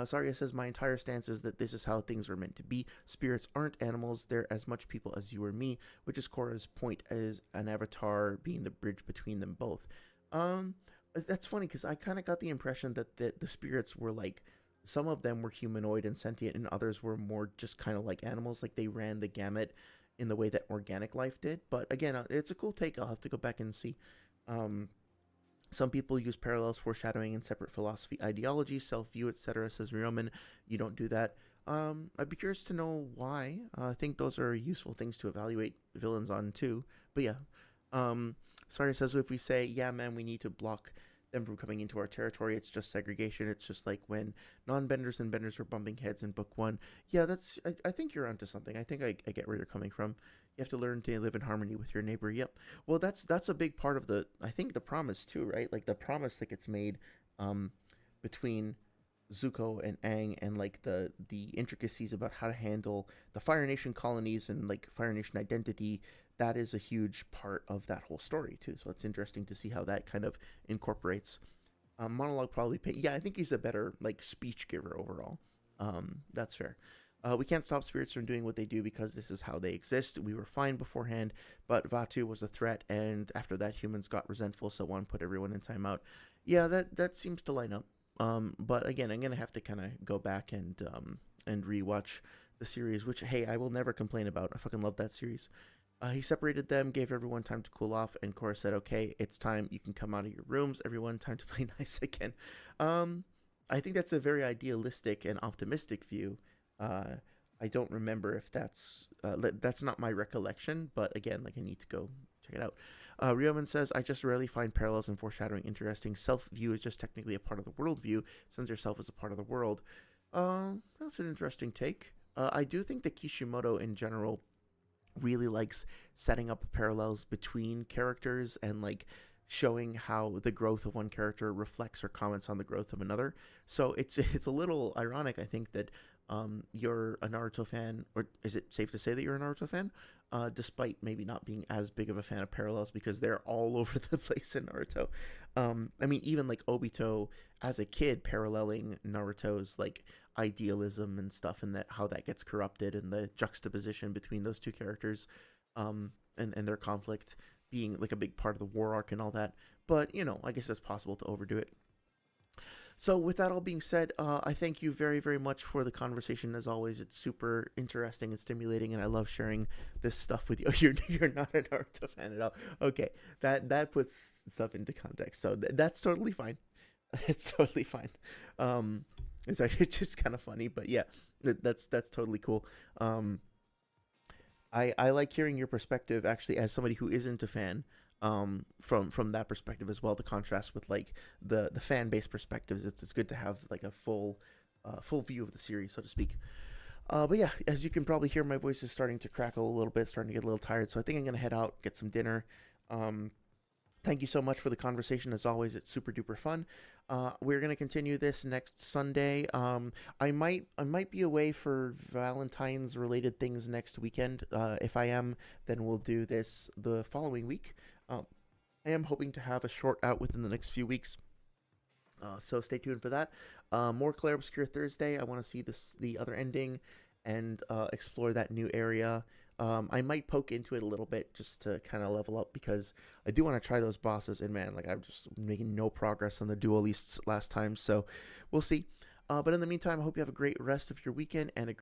Saria says, my entire stance is that this is how things are meant to be. Spirits aren't animals, they're as much people as you or me, which is Korra's point as an avatar being the bridge between them both. Um, that's funny because I kind of got the impression that the spirits were like, some of them were humanoid and sentient, and others were more just kind of like animals, like they ran the gamut in the way that organic life did. But again, it's a cool take. I'll have to go back and see. Um, some people use parallels, foreshadowing, and separate philosophy, ideology, self view, etc. Says Ryoman. You don't do that. I'd be curious to know why. I think those are useful things to evaluate villains on too. But yeah. Sorry says if we say, yeah, man, we need to block them from coming into our territory, it's just segregation. It's just like when non benders and benders were bumping heads in book one. Yeah, I think you're onto something. I think I get where you're coming from. You have to learn to live in harmony with your neighbor. Yep. Well, that's a big part of the I think the promise too, right? Like the promise that gets made um between Zuko and Aang, and like the intricacies about how to handle the Fire Nation colonies and like Fire Nation identity. That is a huge part of that whole story too. So it's interesting to see how that kind of incorporates. Monologue probably yeah, I think he's a better like speech giver overall. That's fair. We can't stop spirits from doing what they do because this is how they exist. We were fine beforehand, but Vatu was a threat, and after that, humans got resentful, so one put everyone in timeout. Yeah, that seems to line up. But again, I'm gonna have to kind of go back and rewatch the series, which hey, I will never complain about. I fucking love that series. He separated them, gave everyone time to cool off, and Korra said, "Okay, it's time. You can come out of your rooms. Everyone, time to play nice again." Um, I think that's a very idealistic and optimistic view. Uh, I don't remember if that's not my recollection, but again, like I need to go check it out. Rioman says, I just rarely find parallels and foreshadowing interesting. Self view is just technically a part of the worldview, since yourself is a part of the world. That's an interesting take. I do think that Kishimoto in general really likes setting up parallels between characters and like showing how the growth of one character reflects or comments on the growth of another. So it's a little ironic, I think, that you're a Naruto fan, or is it safe to say that you're a Naruto fan? Despite maybe not being as big of a fan of parallels because they're all over the place in Naruto. I mean, even like Obito as a kid paralleling Naruto's like idealism and stuff, and that how that gets corrupted, and the juxtaposition between those two characters, and their conflict being like a big part of the war arc and all that. But I guess it's possible to overdo it. So, with that all being said, I thank you very, very much for the conversation. As always, it's super interesting and stimulating, and I love sharing this stuff with you. Oh, you're not a Naruto fan at all. Okay, that puts stuff into context. So that's totally fine. It's totally fine. Um, it's actually just kind of funny, but yeah, that's totally cool. Um, I like hearing your perspective actually as somebody who isn't a fan, from that perspective as well, to contrast with like the fan base perspectives. It's good to have like a full view of the series, so to speak. But yeah, as you can probably hear, my voice is starting to crackle a little bit, starting to get a little tired, so I think I'm gonna head out, get some dinner. um, Thank you so much for the conversation. As always, it's super duper fun. We're gonna continue this next Sunday. I might be away for Valentine's related things next weekend. If I am, then we'll do this the following week. I am hoping to have a short out within the next few weeks. So stay tuned for that. More Claire Obscure Thursday. I want to see the other ending and explore that new area. I might poke into it a little bit just to kind of level up, because I do want to try those bosses. And man, like I'm just making no progress on the duelists last time, so we'll see. But in the meantime, I hope you have a great rest of your weekend and a